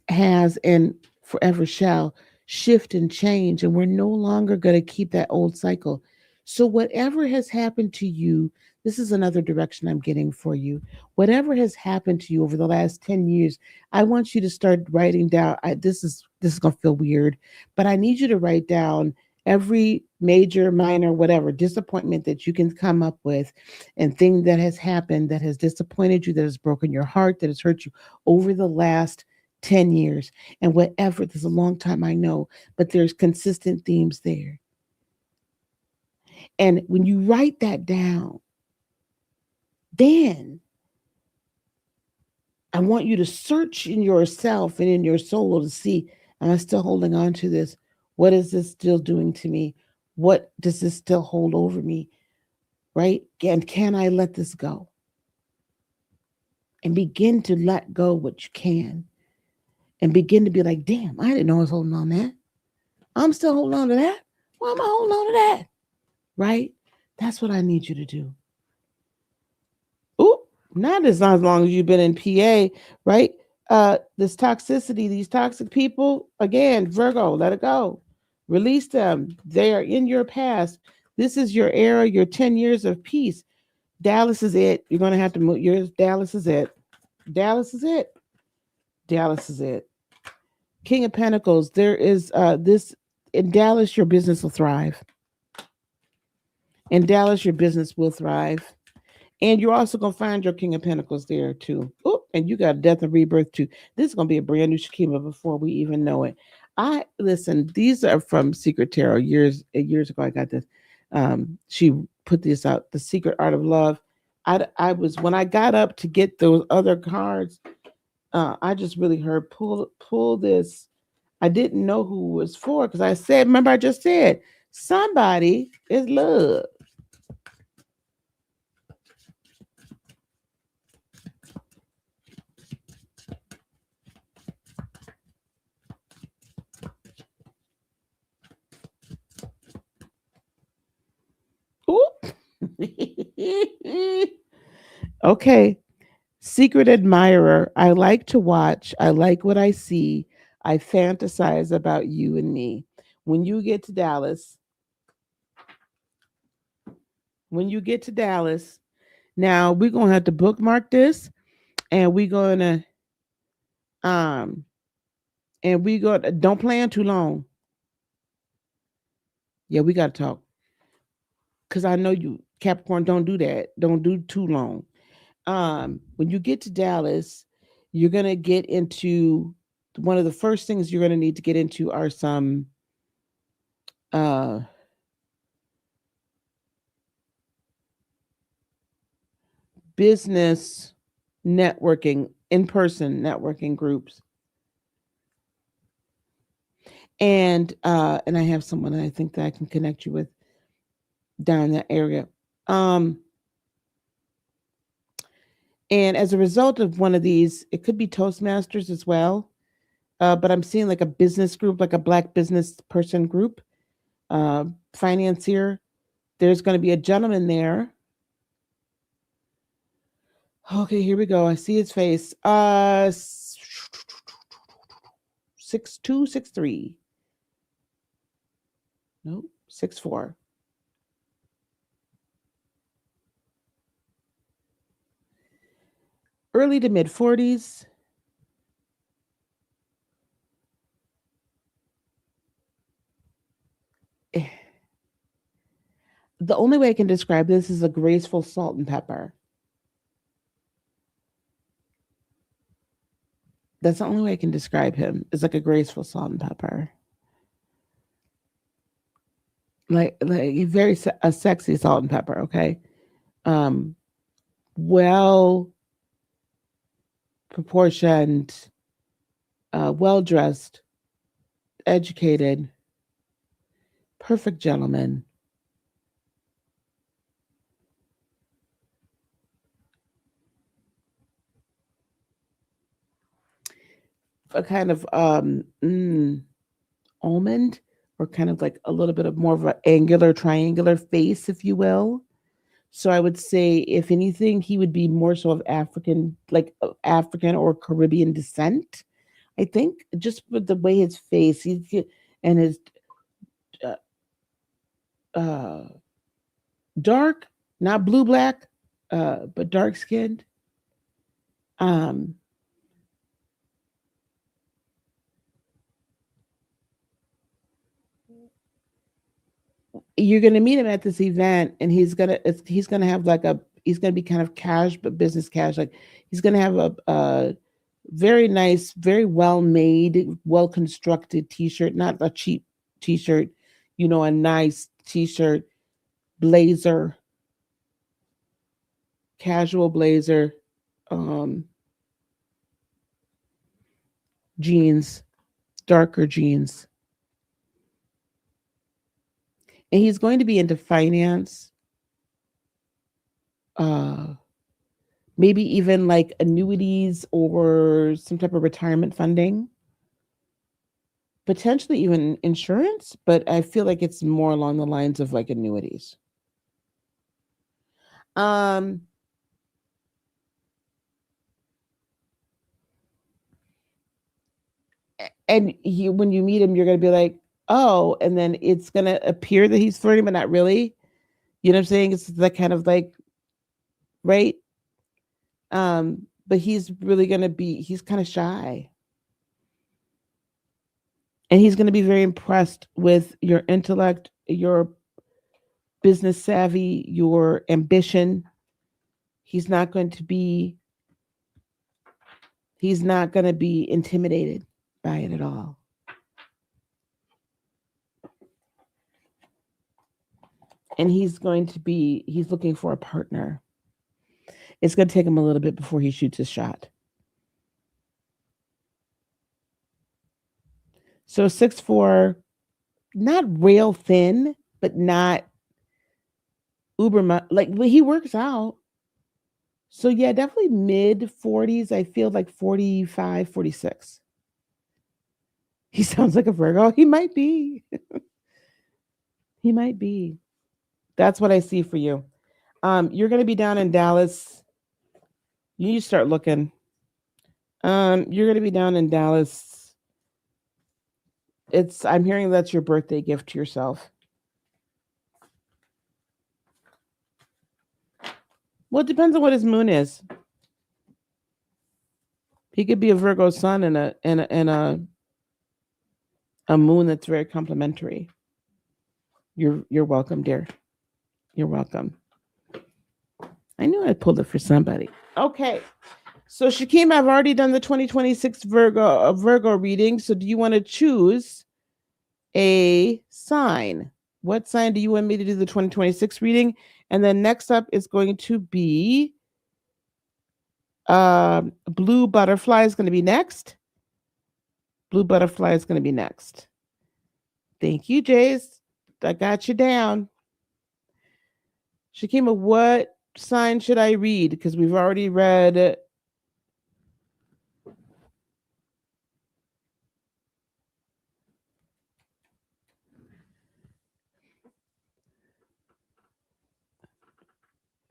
has, and forever shall shift and change. And we're no longer going to keep that old cycle. So, whatever has happened to you, this is another direction I'm getting for you. Whatever has happened to you over the last 10 years, I want you to start writing down. This is going to feel weird, but I need you to write down every major, minor, whatever disappointment that you can come up with and thing that has happened that has disappointed you, that has broken your heart, that has hurt you over the last 10 years. And whatever, this is a long time, I know, but there's consistent themes there. And when you write that down, then I want you to search in yourself and in your soul to see, am I still holding on to this? What is this still doing to me? What does this still hold over me? Right? And can I let this go? And begin to let go what you can. And begin to be like, damn, I didn't know I was holding on to that. I'm still holding on to that. Why am I holding on to that? Right? That's what I need you to do. Ooh, not as long as you've been in PA, right? This toxicity, these toxic people, again, Virgo, let it go. Release them. They are in your past. This is your era, your 10 years of peace. Dallas is it. You're going to have to move. Dallas is it. Dallas is it. Dallas is it. King of Pentacles. There is this in Dallas, your business will thrive. In Dallas, your business will thrive. And you're also gonna find your King of Pentacles there too. Oh, and you got Death and Rebirth too. This is gonna be a brand new Shakima before we even know it. I listen. These are from Secret Tarot years ago. I got this. She put this out, The Secret Art of Love. I was when I got up to get those other cards. I just really heard pull this. I didn't know who it was for because I said, remember I just said somebody is love. Oop. Okay. Secret admirer. I like to watch. I like what I see. I fantasize about you and me. When you get to Dallas, when you get to Dallas, now we're gonna have to bookmark this, and we're gonna um and we go don't plan too long. Yeah, we gotta talk. Cause I know you Capricorn don't do that. Don't do too long. When you get to Dallas, you're gonna get into one of the first things you're gonna need to get into are some uh business networking, in-person networking groups. And I have someone that I think that I can connect you with down in that area. Um and as a result of one of these, it could be Toastmasters as well. But I'm seeing like a business group, like a black business person group, uh, financier. There's going to be a gentleman there. Okay, here we go. I see his face. 6263. Nope, 64. Early to mid 40s. Eh, The only way I can describe this is a graceful salt and pepper. That's the only way I can describe him. Is like a graceful salt and pepper. Like a sexy salt and pepper. Okay. Um, well proportioned, well dressed, educated, perfect gentleman. A kind of almond, or kind of like a little bit of more of an angular, triangular face, if you will. So I would say, if anything, he would be more so of African, like African or Caribbean descent. I think just with the way his face, and his uh, uh, dark, not blue black, but dark skinned. Um, you're gonna meet him at this event, and he's gonna have like a he's gonna be kind of cash, but business cash. Like he's gonna have a very nice, very well made, well constructed T-shirt, not a cheap T-shirt. A nice T-shirt, blazer, casual blazer, um, jeans, darker jeans, and he's going to be into finance. Uh, Maybe even like annuities or some type of retirement funding, potentially even insurance, but I feel like it's more along the lines of like annuities. Um, and when you meet him, you're gonna be like, oh, and then it's gonna appear that he's flirting, but not really. You know what I'm saying? It's that kind of like, right. But he's really gonna be. He's kind of shy, and he's gonna be very impressed with your intellect, your business savvy, your ambition, He's not going to be intimidated by it at all. And he's looking for a partner. It's going to take him a little bit before he shoots his shot. So 6'4", not rail thin, but not uber like he works out. So yeah, definitely mid 40s. I feel like 45, 46. He sounds like a Virgo. He might be. He might be. That's what I see for you. You're going to be down in Dallas. You need to start looking. You're going to be down in Dallas. I'm hearing that's your birthday gift to yourself. Well, it depends on what his moon is. He could be a Virgo sun and a moon that's very complementary. You're welcome, dear. You're welcome. I knew I pulled it for somebody. Okay. So Shakim, I've already done the 2026 Virgo reading. So do you want to choose a sign? What sign do you want me to do the 2026 reading? And then next up is going to be Blue Butterfly is going to be next. Blue Butterfly is going to be next. Thank you, Jace. I got you down. Shakima, what sign should I read? Because we've already read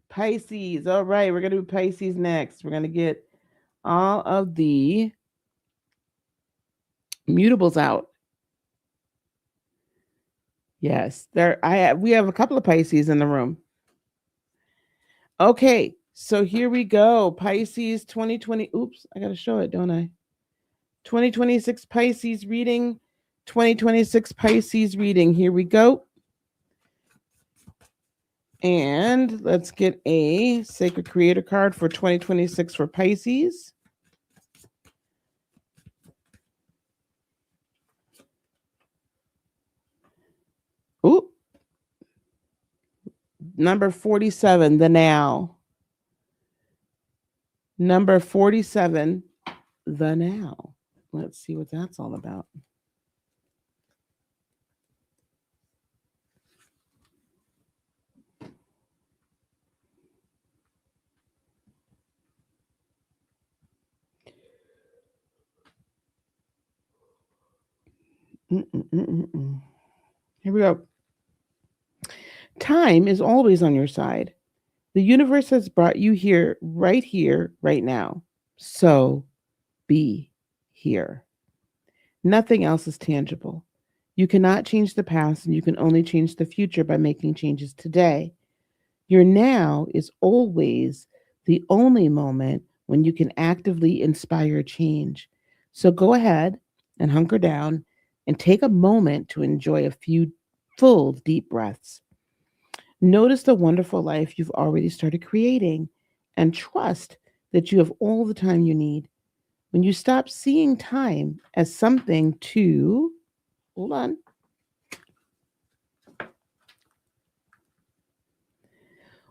Pisces. All right, we're going to do Pisces next. We're going to get all of the mutables out. Yes, we have a couple of Pisces in the room. Okay, so here we go. Pisces 2020. Oops, I got to show it, don't I? 2026 Pisces reading. 2026 Pisces reading. Here we go. And let's get a Sacred Creator card for 2026 for Pisces. Ooh. Number 47, the now. Number 47, the now. Let's see what that's all about. Here we go. Time is always on your side. The universe has brought you here, right now. So be here. Nothing else is tangible. You cannot change the past, and you can only change the future by making changes today. Your now is always the only moment when you can actively inspire change. So go ahead and hunker down and take a moment to enjoy a few full, deep breaths. Notice the wonderful life you've already started creating and trust that you have all the time you need. When you stop seeing time as something to, hold on,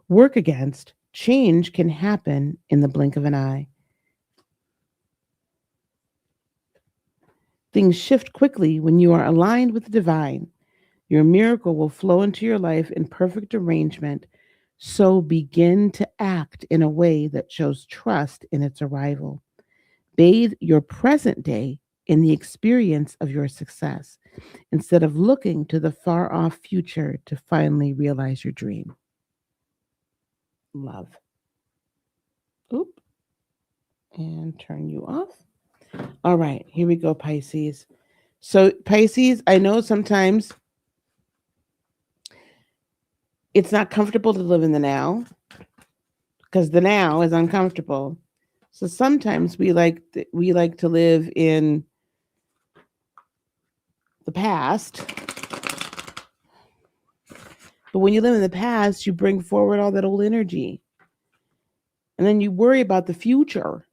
work against, change can happen in the blink of an eye. Things shift quickly when you are aligned with the divine. Your miracle will flow into your life in perfect arrangement. So begin to act in a way that shows trust in its arrival. Bathe your present day in the experience of your success instead of looking to the far off future to finally realize your dream. Love. Oop. And turn you off. All right, here we go, Pisces. So, Pisces, I know sometimes it's not comfortable to live in the now because the now is uncomfortable. So sometimes we like to live in the past. But when you live in the past, you bring forward all that old energy. And then you worry about the future.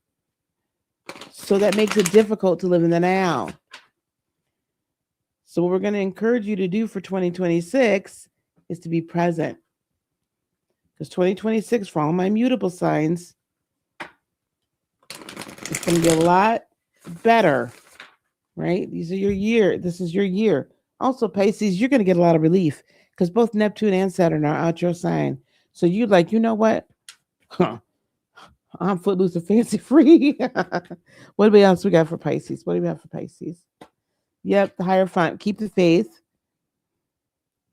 So that makes it difficult to live in the now. So, what we're going to encourage you to do for 2026 is to be present. Because 2026, for all my mutable signs, it's going to be a lot better, right? These are your year. This is your year. Also, Pisces, you're going to get a lot of relief because both Neptune and Saturn are out your sign. So you like, you know what? Huh, I'm footloose and fancy free. What else we got for Pisces? What do we have for Pisces? Yep, the higher font. Keep the faith.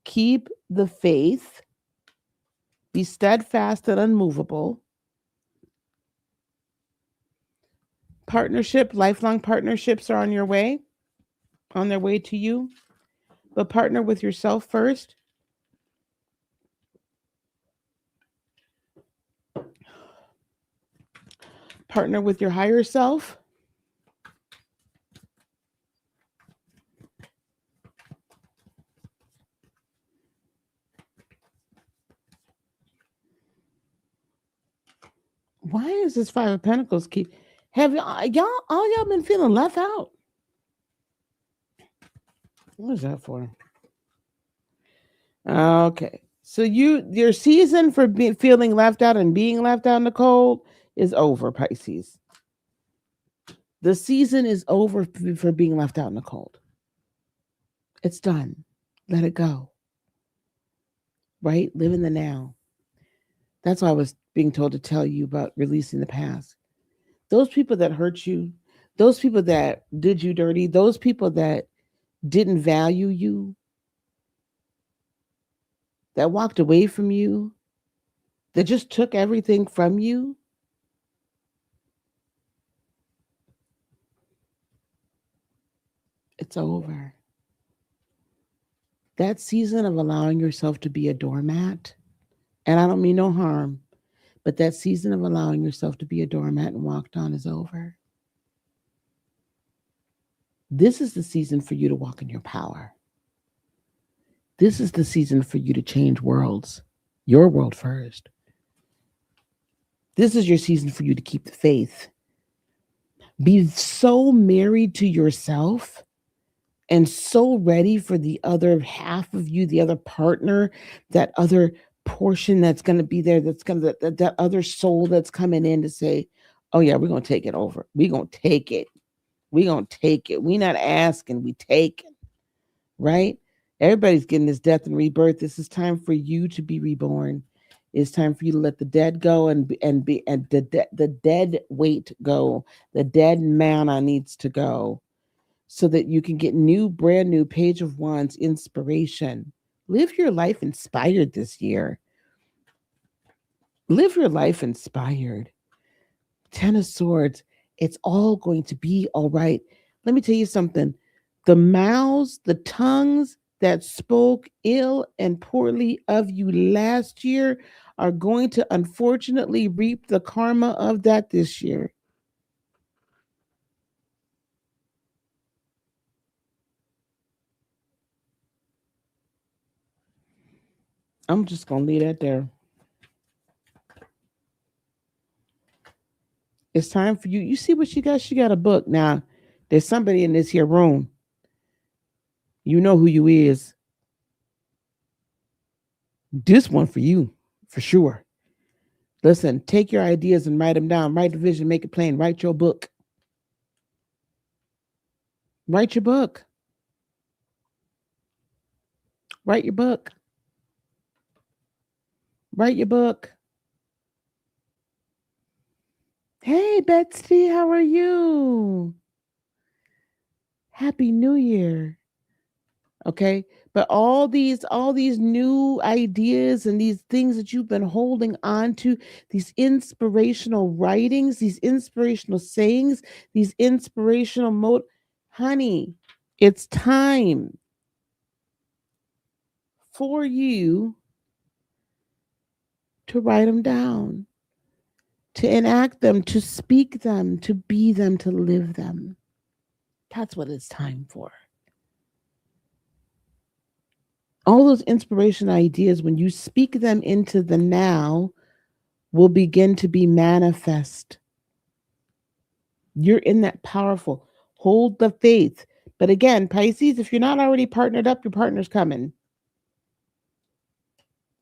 Keep the faith. Be steadfast and unmovable. Partnership, lifelong partnerships are on your way, on their way to you. But partner with yourself first. Partner with your higher self. Why is this Five of Pentacles keep? Have y'all been feeling left out? What is that for? Okay, so your season for feeling left out and being left out in the cold is over, Pisces. The season is over for being left out in the cold. It's done. Let it go. Right? Live in the now. That's why I was being told to tell you about releasing the past. Those people that hurt you, those people that did you dirty, those people that didn't value you, that walked away from you, that just took everything from you. It's over. That season of allowing yourself to be a doormat, and I don't mean no harm, but that season of allowing yourself to be a doormat and walked on is over. This is the season for you to walk in your power. This is the season for you to change worlds, your world first. This is your season for you to keep the faith. Be so married to yourself and so ready for the other half of you, the other partner, that other portion that's going to be there, that's going to, that other soul that's coming in to say, oh yeah, we're going to take it over. We're going to take it. We're going to take it. We're not asking, we take it. Right? Everybody's getting this death and rebirth. This is time for you to be reborn. It's time for you to let the dead go and the dead weight go. The dead manna needs to go so that you can get new, brand new Page of Wands inspiration. Live your life inspired this year. Live your life inspired. Ten of Swords. It's all going to be all right. Let me tell you something. The mouths, the tongues that spoke ill and poorly of you last year are going to unfortunately reap the karma of that this year. I'm just going to leave that there. It's time for you. You see what she got? She got a book. Now, there's somebody in this here room. You know who you is. This one for you, for sure. Listen, take your ideas and write them down. Write the vision, make it plain. Write your book. Write your book. Write your book. Write your book. Hey, Betsy, how are you? Happy New Year. Okay? But all these new ideas and these things that you've been holding on to, these inspirational writings, these inspirational sayings, these inspirational honey, it's time for you to write them down, to enact them, to speak them, to be them, to live them. That's what it's time for. All those inspiration ideas, when you speak them into the now, will begin to be manifest. You're in that powerful. Hold the faith. But again, Pisces, if you're not already partnered up, your partner's coming.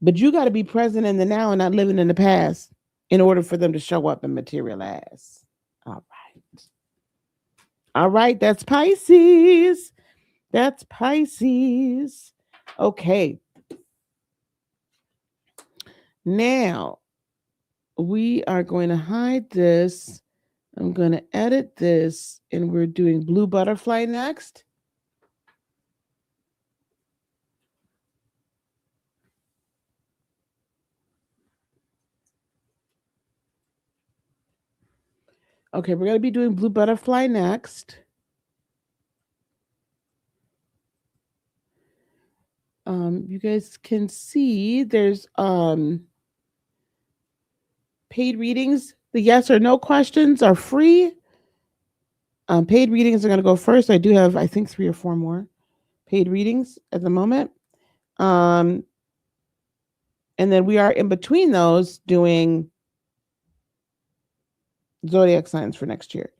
But you got to be present in the now and not living in the past in order for them to show up and materialize. All right. All right. That's Pisces. That's Pisces. Okay. Now we are going to hide this. I'm going to edit this, and we're doing blue butterfly next. Okay, we're going to be doing blue butterfly next. You guys can see there's paid readings. The yes or no questions are free. Paid readings are going to go first. I do have, I think, 3 or 4 more paid readings at the moment. And then we are in between those doing zodiac signs for next year.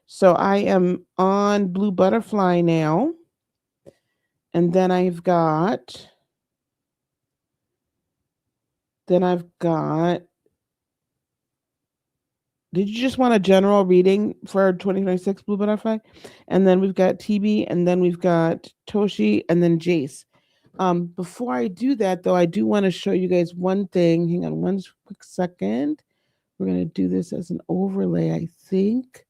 So I am on blue butterfly now. And then I've got, did you just want a general reading for 2026 blue butterfly? And then we've got TB, and then we've got Toshi, and then Jace. Before I do that, though, I do want to show you guys one thing. Hang on one quick second. We're going to do this as an overlay, I think.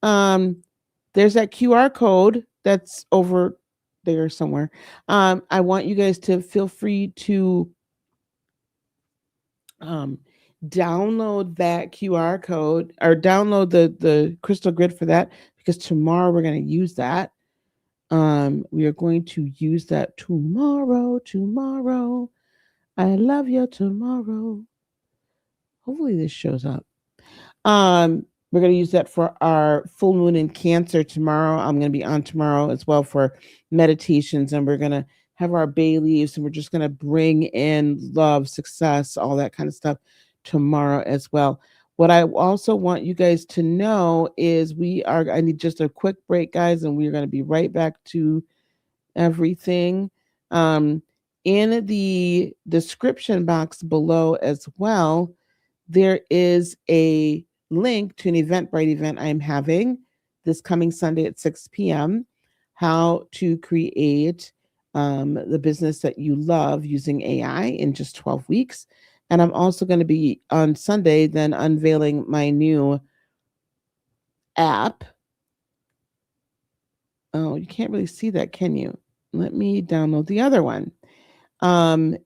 There's that QR code that's over there somewhere. I want you guys to feel free to download that QR code or download the crystal grid for that, because tomorrow we're going to use that. We are going to use that tomorrow. I love you tomorrow. Hopefully this shows up. We're going to use that for our full moon in Cancer tomorrow. I'm going to be on tomorrow as well for meditations, and we're going to have our bay leaves, and we're just going to bring in love, success, all that kind of stuff tomorrow as well. What I also want you guys to know is I need just a quick break, guys, and we're going to be right back to everything. In the description box below as well, there is a link to an Eventbrite event I'm having this coming Sunday at 6 p.m. How to create the business that you love using AI in just 12 weeks. And I'm also going to be on Sunday then unveiling my new app. Oh, you can't really see that, can you? Let me download the other one.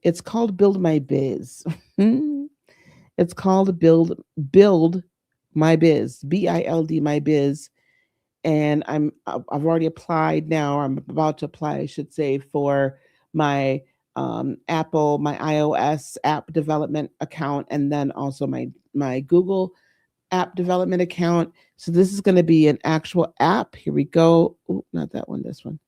It's called Build My Biz. It's called Build My Biz, BILD My Biz. And I've already applied now. I'm about to apply, I should say, for my Apple, my iOS app development account, and then also my Google app development account. So this is going to be an actual app. Here we go. Ooh, not that one, this one.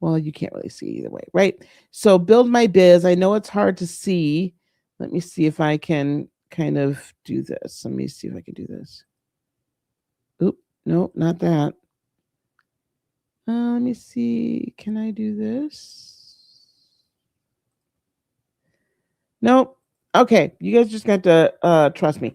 Well, you can't really see either way, right? So Build My Biz. I know it's hard to see. Let me see if I can kind of do this. Let me see if I can do this. Oop, no, not that. Let me see. Can I do this? Nope. Okay, you guys just got to trust me.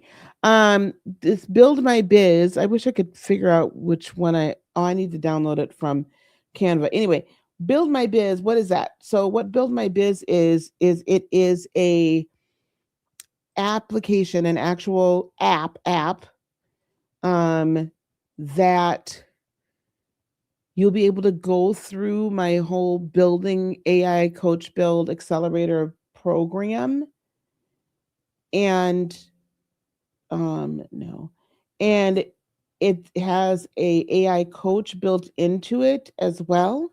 This Build My Biz. I wish I could figure out which one I need to download it from Canva. Anyway, Build My Biz. What is that? So what Build My Biz is it is a application, an actual app that you'll be able to go through my whole building AI coach build accelerator program. And no. And it has a AI coach built into it as well.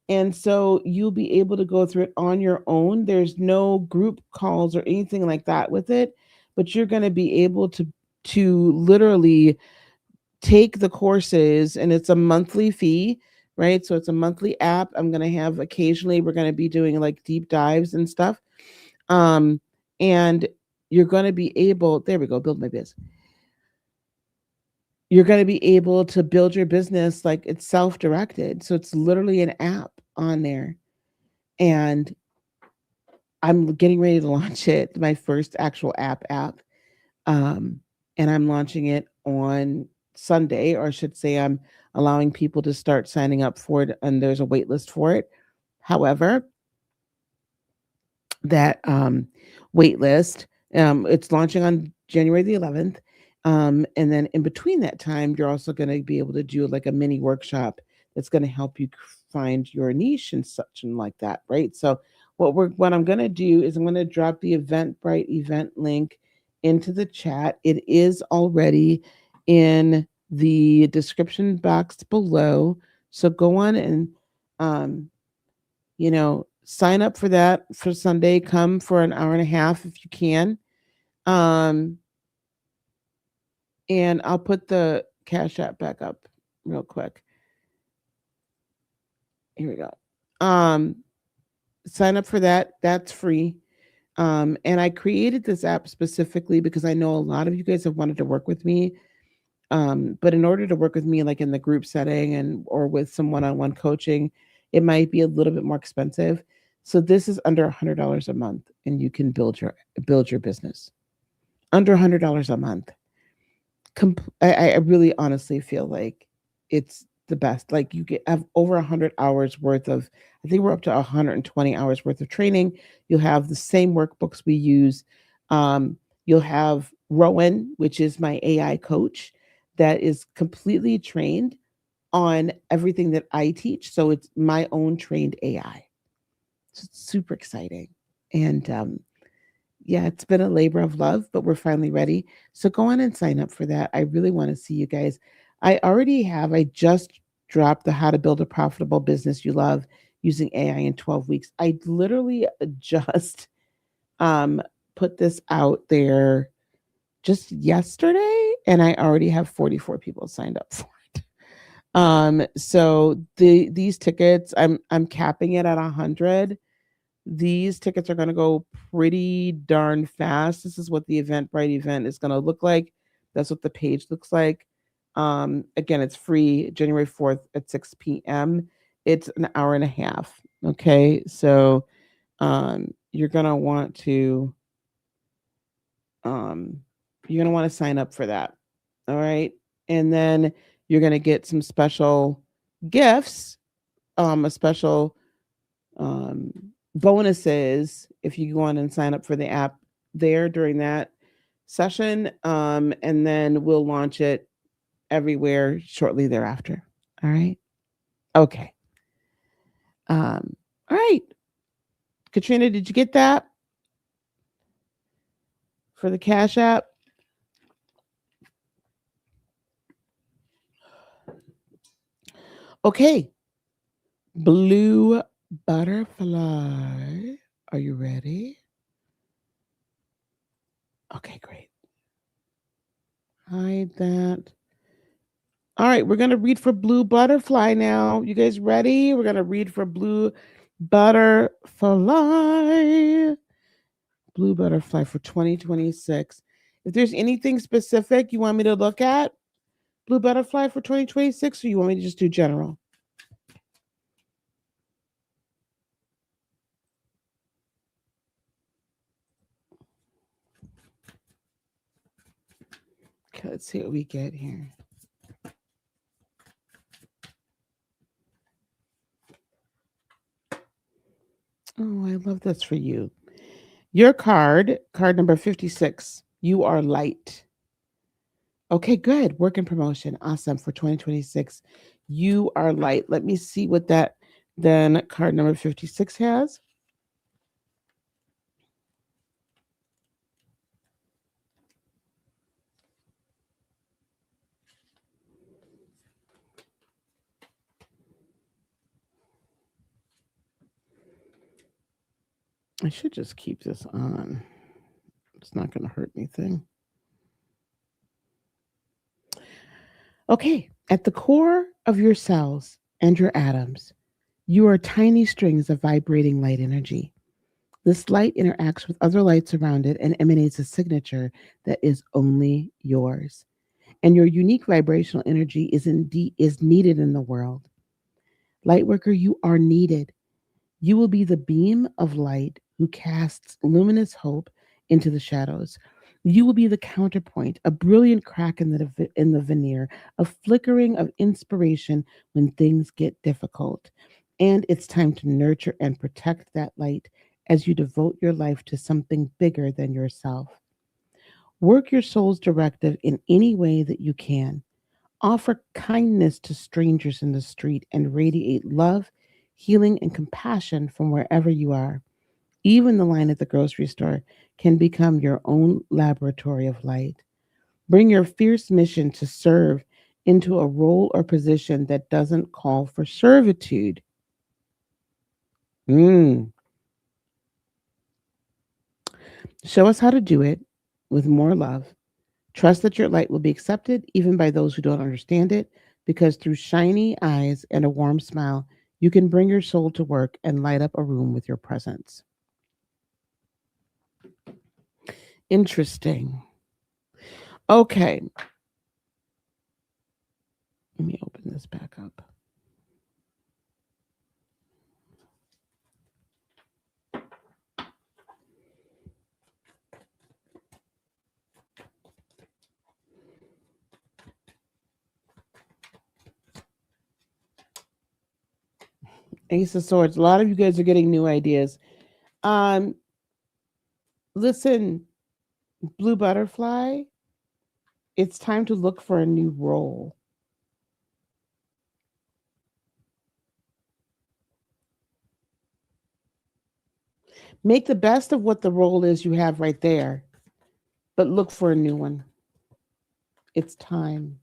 And so you'll be able to go through it on your own. There's no group calls or anything like that with it, but you're going to be able to literally take the courses, and it's a monthly fee, right? So it's a monthly app. I'm going to have occasionally we're going to be doing like deep dives and stuff. And you're going to be able, there we go, build my biz. You're going to be able to build your business like it's self directed. So it's literally an app on there. And I'm getting ready to launch it, my first actual app. Um, and I'm launching it on Sunday, or I should say, I'm allowing people to start signing up for it, and there's a wait list for it. However, that wait list, it's launching on January the 11th. And then in between that time, you're also going to be able to do like a mini workshop that's going to help you find your niche and such and like that, right? So what I'm going to do is I'm going to drop the Eventbrite event link into the chat. It is already in the description box below. So go on and um, sign up for that for Sunday. Come for an hour and a half if you can. Um, and I'll put the Cash App back up real quick. Here we go. Sign up for that. That's free. And I created this app specifically because I know a lot of you guys have wanted to work with me. But in order to work with me, like in the group setting and or with some one-on-one coaching, it might be a little bit more expensive. So this is under $100 a month, and you can build your business under $100 a month. I really honestly feel like it's the best. Like you get have over 100 hours worth of. I think we're up to 120 hours worth of training. You'll have the same workbooks we use. You'll have Rowan, which is my AI coach, that is completely trained on everything that I teach. So it's my own trained AI. So it's super exciting. And yeah, it's been a labor of love, but we're finally ready. So go on and sign up for that. I really want to see you guys. I just dropped the How to Build a Profitable Business You Love using AI in 12 weeks. I literally just um, put this out there just yesterday, and I already have 44 people signed up for it. So these tickets, I'm capping it at 100. These tickets are going to go pretty darn fast. This is what the Eventbrite event is going to look like. That's what the page looks like. Again, it's free January 4th at 6 p.m. It's an hour and a half. Okay. So you're going to want to um, sign up for that. All right. And then you're going to get some special gifts, a special um, bonuses if you go on and sign up for the app there during that session. And then we'll launch it everywhere shortly thereafter. All right. Okay. All right. Katrina, did you get that for the Cash App? Okay. Blue butterfly. Are you ready? Okay, great. Hide that. All right, we're going to read for blue butterfly now. You guys ready? We're going to read for blue butterfly. Blue butterfly for 2026. If there's anything specific you want me to look at, blue butterfly for 2026, or you want me to just do general? Okay, let's see what we get here. Oh, I love this for you. Your card number 56. You are light. Okay, good. Work and promotion. Awesome for 2026. You are light. Let me see what that then card number 56 has. I should just keep this on. It's not going to hurt anything. Okay, at the core of your cells and your atoms, you are tiny strings of vibrating light energy. This light interacts with other lights around it and emanates a signature that is only yours. And your unique vibrational energy is needed in the world. Lightworker, you are needed. You will be the beam of light who casts luminous hope into the shadows. You will be the counterpoint, a brilliant crack in the veneer, a flickering of inspiration when things get difficult. And it's time to nurture and protect that light as you devote your life to something bigger than yourself. Work your soul's directive in any way that you can. Offer kindness to strangers in the street and radiate love, healing, and compassion from wherever you are. Even the line at the grocery store can become your own laboratory of light. Bring your fierce mission to serve into a role or position that doesn't call for servitude. Mm. Show us how to do it with more love. Trust that your light will be accepted even by those who don't understand it, because through shiny eyes and a warm smile, you can bring your soul to work and light up a room with your presence. Interesting. Okay, let me open this back up. Ace of Swords. A lot of you guys are getting new ideas. Um, Listen, Blue Butterfly, it's time to look for a new role. Make the best of what the role is you have right there, but look for a new one. It's time.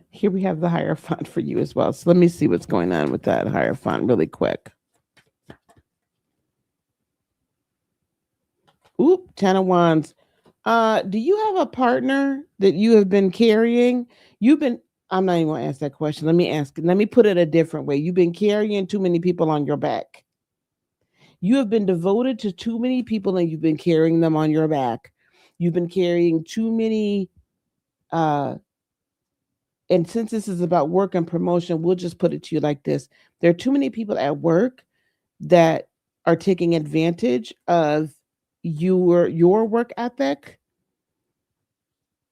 Here we have the higher font for you as well. So let me see what's going on with that higher font really quick. Oop, 10 of Wands. Do you have a partner that you have been carrying? You've been, I'm not even going to ask that question. Let me put it a different way. You've been carrying too many people on your back. You have been devoted to too many people and you've been carrying them on your back. You've been carrying too many, uh, and since this is about work and promotion, we'll just put it to you like this. There are too many people at work that are taking advantage of your work ethic.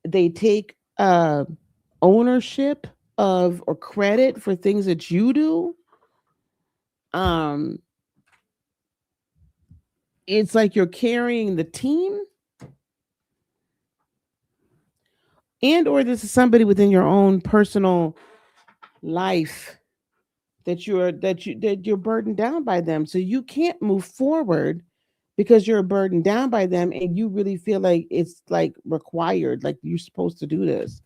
They take ownership of or credit for things that you do. Um, it's like you're carrying the team, and or this is somebody within your own personal life that you're burdened down by them, so you can't move forward because you're burdened down by them, and you really feel like it's like required, like you're supposed to do this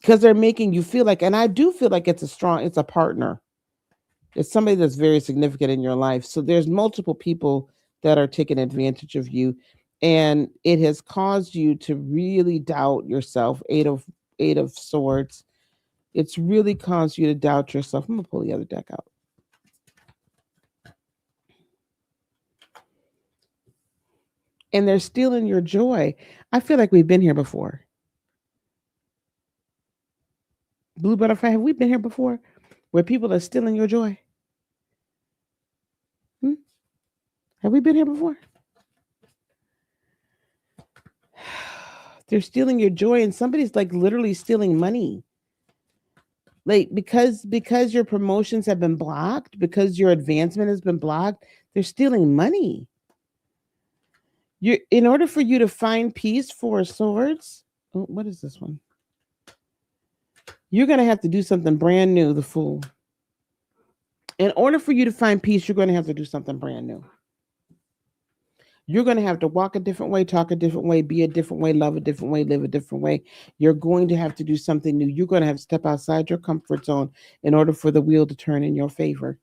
because they're making you feel like, and I do feel like it's a partner. It's somebody that's very significant in your life. So there's multiple people that are taking advantage of you, and it has caused you to really doubt yourself. Eight of Swords. It's really caused you to doubt yourself. I'm gonna pull the other deck out. And they're stealing your joy. I feel like we've been here before. Blue Butterfly, have we been here before? Where people are stealing your joy? Hmm? Have we been here before? They're stealing your joy, and somebody's like literally stealing money. Like because your promotions have been blocked, because your advancement has been blocked, they're stealing money. You in order for you to find peace, for swords. Oh, what is this one? You're gonna have to do something brand new, the Fool. In order for you to find peace, you're gonna have to do something brand new. You're going to have to walk a different way, talk a different way, be a different way, love a different way, live a different way. You're going to have to do something new. You're going to have to step outside your comfort zone in order for the wheel to turn in your favor.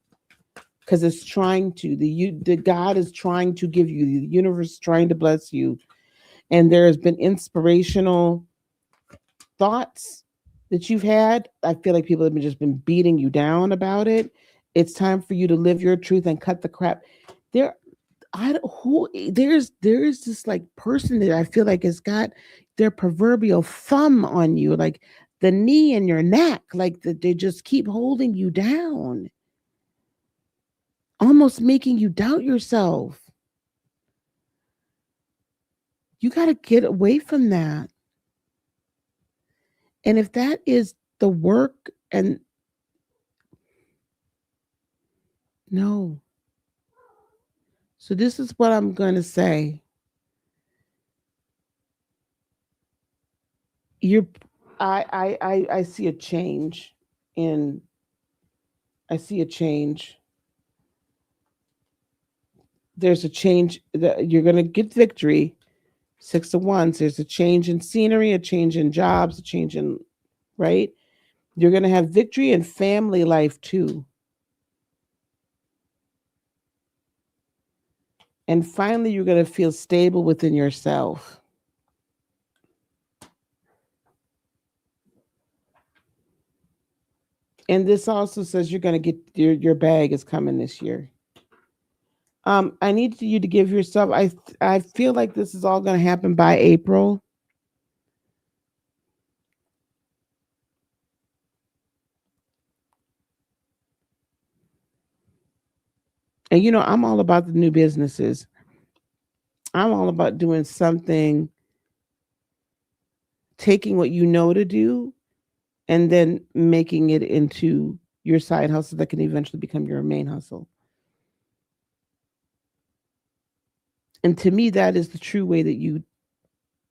Because it's trying to, the God is trying to give you, the universe is trying to bless you. And there has been inspirational thoughts that you've had. I feel like people have just been beating you down about it. It's time for you to live your truth and cut the crap. There, I don't, who there is this like person that I feel like has got their proverbial thumb on you, like the knee in your neck, like they just keep holding you down, almost making you doubt yourself. You got to get away from that. And if that is the work, and no, so this is what I'm going to say. You're, I see a change in, I see a change. There's a change that you're going to get victory. Six of Wands. There's a change in scenery, a change in jobs, a change in, right. You're going to have victory in family life too. And finally, you're going to feel stable within yourself. And this also says you're going to get your bag is coming this year. I need you to give yourself. I feel like this is all going to happen by April. And I'm all about the new businesses. I'm all about doing something, taking what you know to do, and then making it into your side hustle that can eventually become your main hustle. And to me, that is the true way that you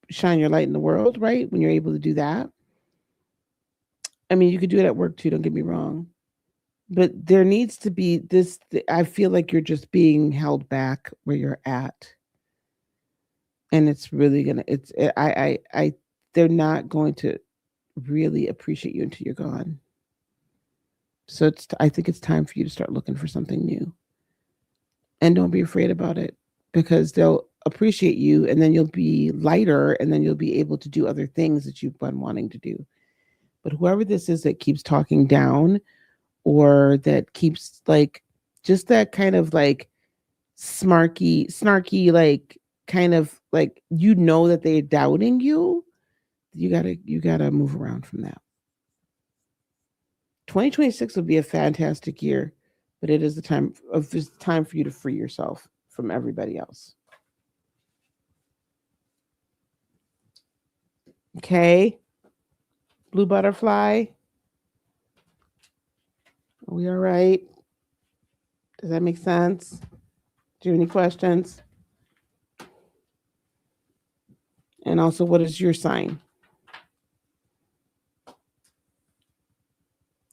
shine your light in the world, right? When you're able to do that. I mean, you could do it at work too, don't get me wrong. But there needs to be this. I feel like you're just being held back where you're at. And it's really gonna, they're not going to really appreciate you until you're gone. So I think it's time for you to start looking for something new. And don't be afraid about it, because they'll appreciate you, and then you'll be lighter, and then you'll be able to do other things that you've been wanting to do. But whoever this is that keeps talking down, or that keeps like just that kind of like snarky, like kind of like, that they're doubting you, you gotta move around from that. 2026 will be a fantastic year, but it's time for you to free yourself from everybody else. Okay, blue butterfly. Are we all right? Does that make sense? Do you have any questions? And also, what is your sign?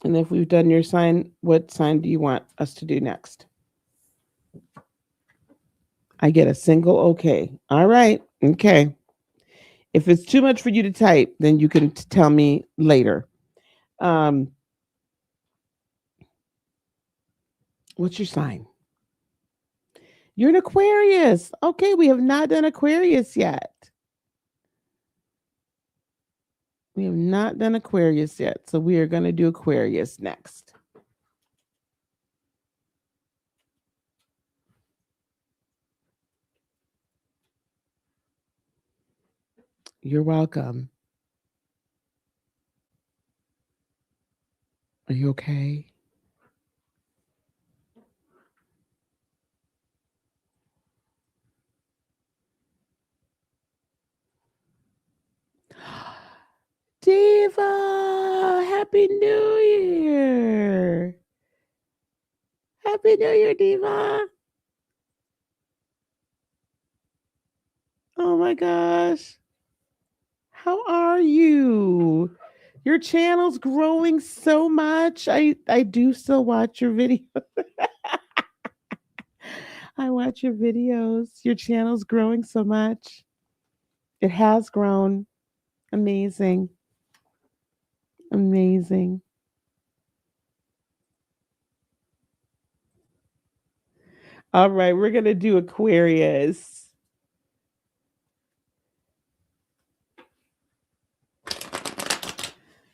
And if we've done your sign, what sign do you want us to do next? I get a single okay. All right. Okay. If it's too much for you to type, then you can tell me later. Um, what's your sign? You're an Aquarius. Okay, we have not done Aquarius yet. We have not done Aquarius yet. So we are going to do Aquarius next. You're welcome. Are you okay? Diva, Happy New Year. Happy New Year, Diva. Oh my gosh. How are you? Your channel's growing so much. I do still watch your video. I watch your videos. Your channel's growing so much. It has grown. Amazing. Amazing. All right, we're going to do Aquarius.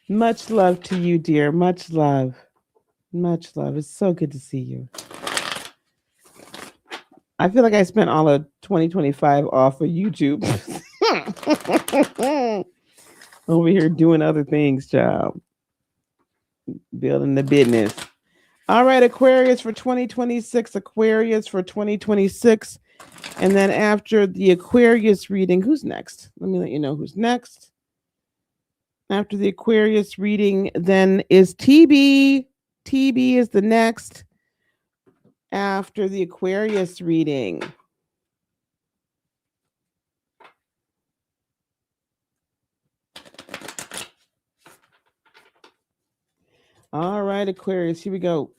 Much love to you, dear. Much love. Much love. It's so good to see you. I feel like I spent all of 2025 off of YouTube. Over here doing other things, child. Building the business. All right, Aquarius for 2026. Aquarius for 2026. And then after the Aquarius reading, who's next? Let me let you know who's next. After the Aquarius reading, then is TB. TB is the next after the Aquarius reading. All right, Aquarius, here we go.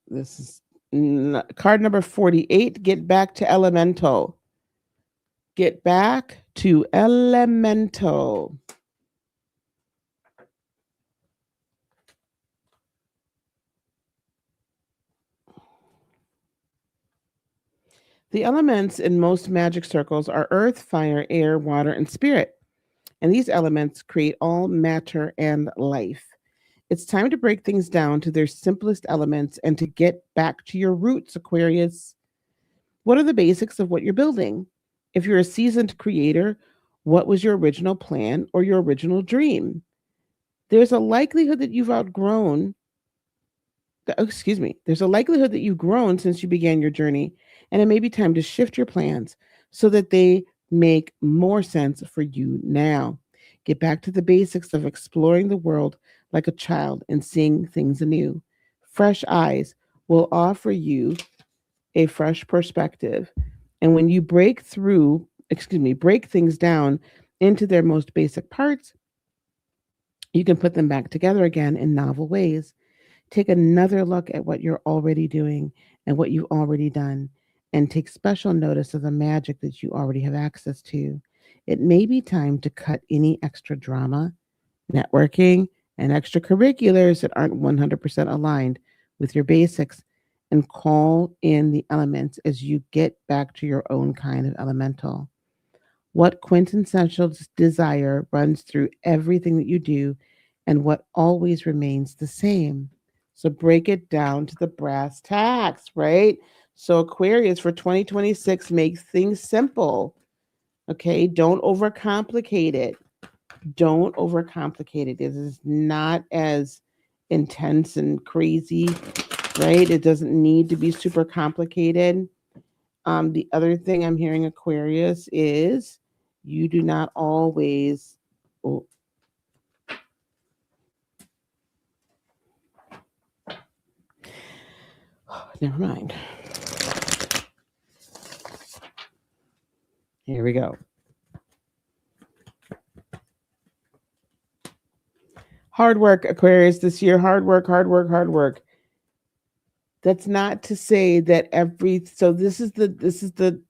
This is card number 48. Get back to elemental. Get back to elemental. The elements in most magic circles are earth, fire, air, water, and spirit. And these elements create all matter and life. It's time to break things down to their simplest elements and to get back to your roots, Aquarius. What are the basics of what you're building? If you're a seasoned creator, what was your original plan or your original dream? There's a likelihood that you've outgrown, there's a likelihood that you've grown since you began your journey, and it may be time to shift your plans so that they make more sense for you now. Get back to the basics of exploring the world like a child and seeing things anew. Fresh eyes will offer you a fresh perspective. And when you break things down into their most basic parts, you can put them back together again in novel ways. Take another look at what you're already doing and what you've already done, and take special notice of the magic that you already have access to. It may be time to cut any extra drama, networking, and extracurriculars that aren't 100% aligned with your basics, and call in the elements as you get back to your own kind of elemental. What quintessential desire runs through everything that you do, and what always remains the same? So break it down to the brass tacks, right? So Aquarius for 2026, make things simple. Okay, don't overcomplicate it. Don't overcomplicate it. It is not as intense and crazy, right? It doesn't need to be super complicated. The other thing I'm hearing, Aquarius, is you do not always. Oh, never mind. Here we go. Hard work, Aquarius, this year. Hard work, hard work, hard work. That's not to say that so this is the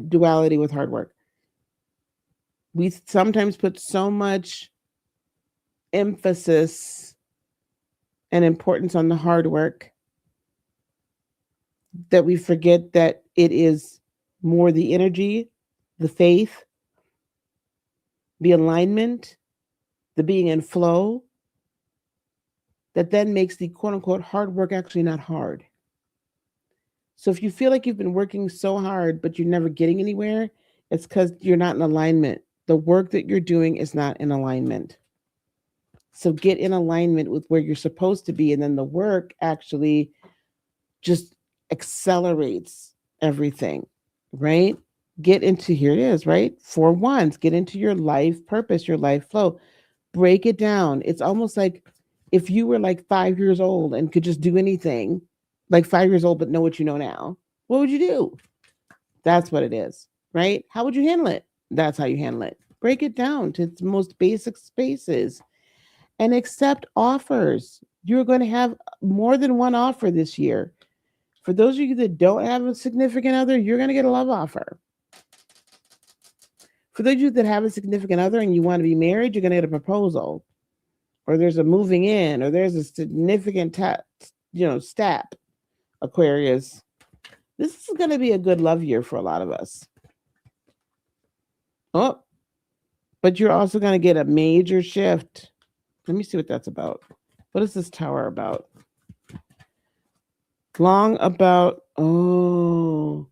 duality with hard work. We sometimes put so much emphasis and importance on the hard work that we forget that it is more the energy, the faith, the alignment, the being in flow that then makes the quote unquote hard work actually not hard. So if you feel like you've been working so hard, but you're never getting anywhere, it's because you're not in alignment. The work that you're doing is not in alignment. So get in alignment with where you're supposed to be. And then the work actually just accelerates everything, right? Get into, here it is, right? 4 ones, get into your life purpose, your life flow. Break it down. It's almost like if you were like 5 years old and could just do anything, like 5 years old, but know what you know now, what would you do? That's what it is, right? How would you handle it? That's how you handle it. Break it down to its most basic spaces and accept offers. You're going to have more than one offer this year. For those of you that don't have a significant other, you're going to get a love offer. For those of you that have a significant other and you want to be married, you're going to get a proposal, or there's a moving in, or there's a significant step. Aquarius, this is going to be a good love year for a lot of us. Oh, but you're also going to get a major shift. Let me see what that's about. What is this tower about? Long about, oh.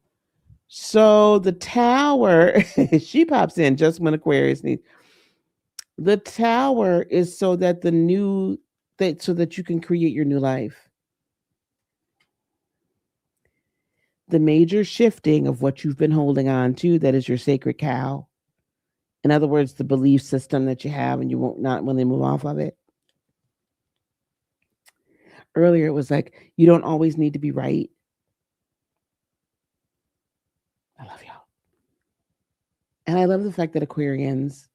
So the tower, she pops in just when Aquarius needs. The tower is so that so that you can create your new life. The major shifting of what you've been holding on to, that is your sacred cow. In other words, the belief system that you have and you won't not when they move off of it. Earlier it was like you don't always need to be right. I love y'all. And I love the fact that Aquarians,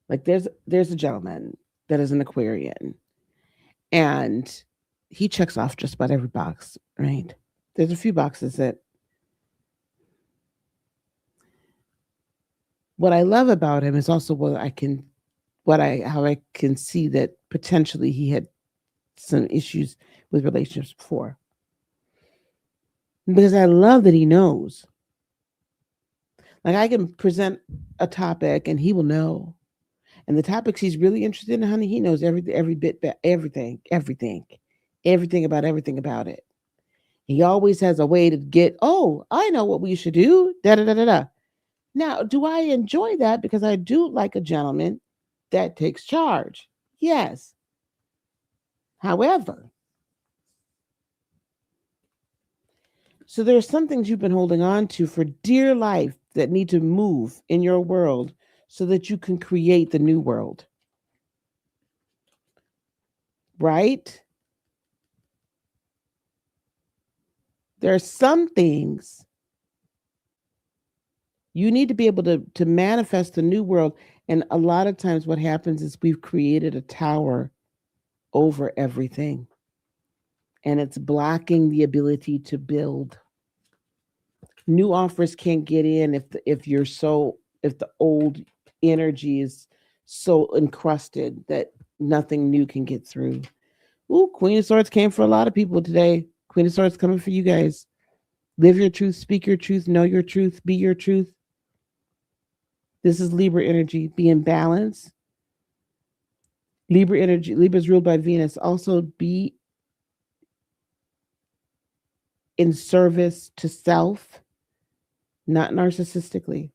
like there's a gentleman that is an Aquarian and he checks off just about every box, right? There's a few boxes that what I love about him is also how I can see that potentially he had some issues with relationships before. Because I love that he knows. Like I can present a topic and he will know. And the topics he's really interested in, honey, he knows every bit, everything about it. He always has a way to get, oh, I know what we should do. Da da da da da. Now, do I enjoy that? Because I do like a gentleman that takes charge. Yes. However, so there's some things you've been holding on to for dear life that need to move in your world so that you can create the new world. Right? There are some things you need to be able to manifest the new world. And a lot of times what happens is we've created a tower over everything. And it's blocking the ability to build. New offers can't get in if the old energy is so encrusted that nothing new can get through. Ooh, Queen of Swords came for a lot of people today. Queen of Swords coming for you guys. Live your truth, speak your truth, know your truth, be your truth. This is Libra energy. Be in balance. Libra energy. Libra is ruled by Venus. Also be in service to self, not narcissistically,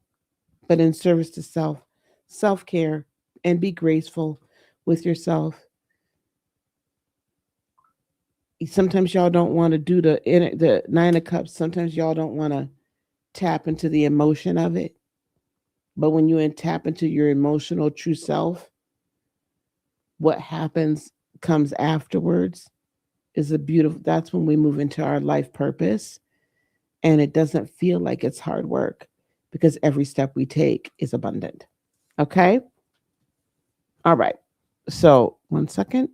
but in service to self. Self care and be graceful with yourself. Sometimes y'all don't want to do the Nine of Cups. Sometimes y'all don't want to tap into the emotion of it. But when you tap into your emotional true self, what happens comes afterwards is a beautiful, that's when we move into our life purpose. And it doesn't feel like it's hard work because every step we take is abundant. Okay. All right. So 1 second.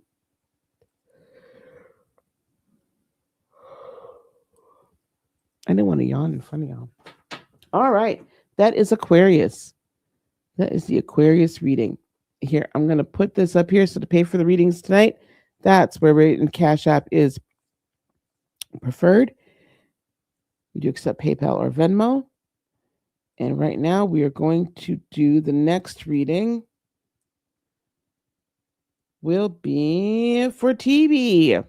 I didn't want to yawn in front of y'all. All right. That is Aquarius. That is the Aquarius reading. Here, I'm going to put this up here so to pay for the readings tonight. That's where rate and Cash App is preferred. We do accept PayPal or Venmo. And right now we are going to do the next reading will be for TB.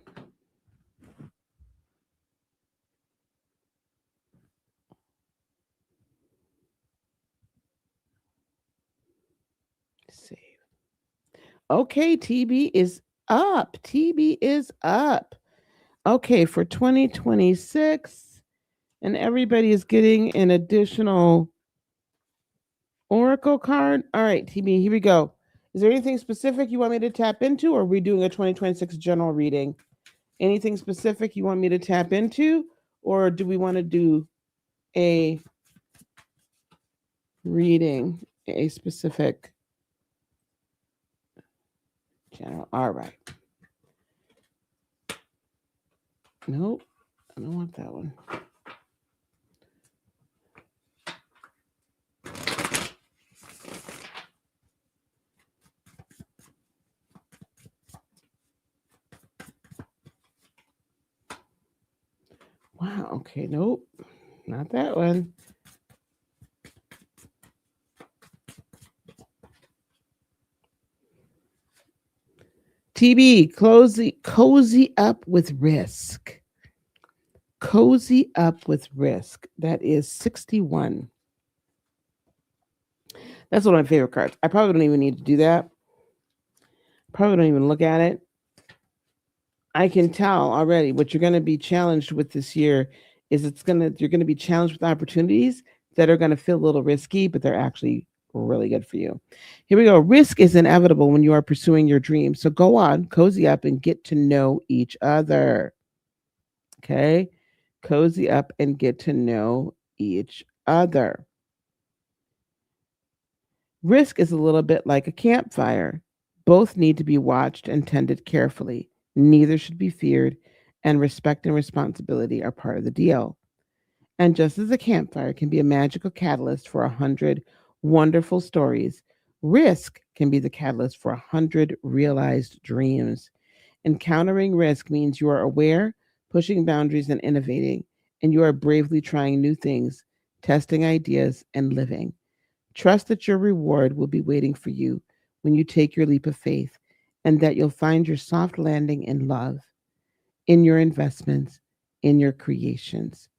Save. Okay, TB is up. TB is up. Okay, for 2026. And everybody is getting an additional Oracle card. All right, TB, here we go. Is there anything specific you want me to tap into, or are we doing a 2026 general reading? Anything specific you want me to tap into, or do we want to do a reading, a specific general? All right. Nope, I don't want that one. Wow, okay, nope, not that one. TB, cozy up with risk. Cozy up with risk. That is 61. That's one of my favorite cards. I probably don't even need to do that. Probably don't even look at it. I can tell already what you're going to be challenged with this year is you're going to be challenged with opportunities that are going to feel a little risky, but they're actually really good for you. Here we go. Risk is inevitable when you are pursuing your dreams. So go on, cozy up and get to know each other. Okay? Cozy up and get to know each other. Risk is a little bit like a campfire. Both need to be watched and tended carefully. Neither should be feared, and respect and responsibility are part of the deal. And just as a campfire can be a magical catalyst for 100 wonderful stories, risk can be the catalyst for 100 realized dreams. Encountering risk means you are aware, pushing boundaries, and innovating, and you are bravely trying new things, testing ideas, and living. Trust that your reward will be waiting for you when you take your leap of faith, and that you'll find your soft landing in love, in your investments, in your creations.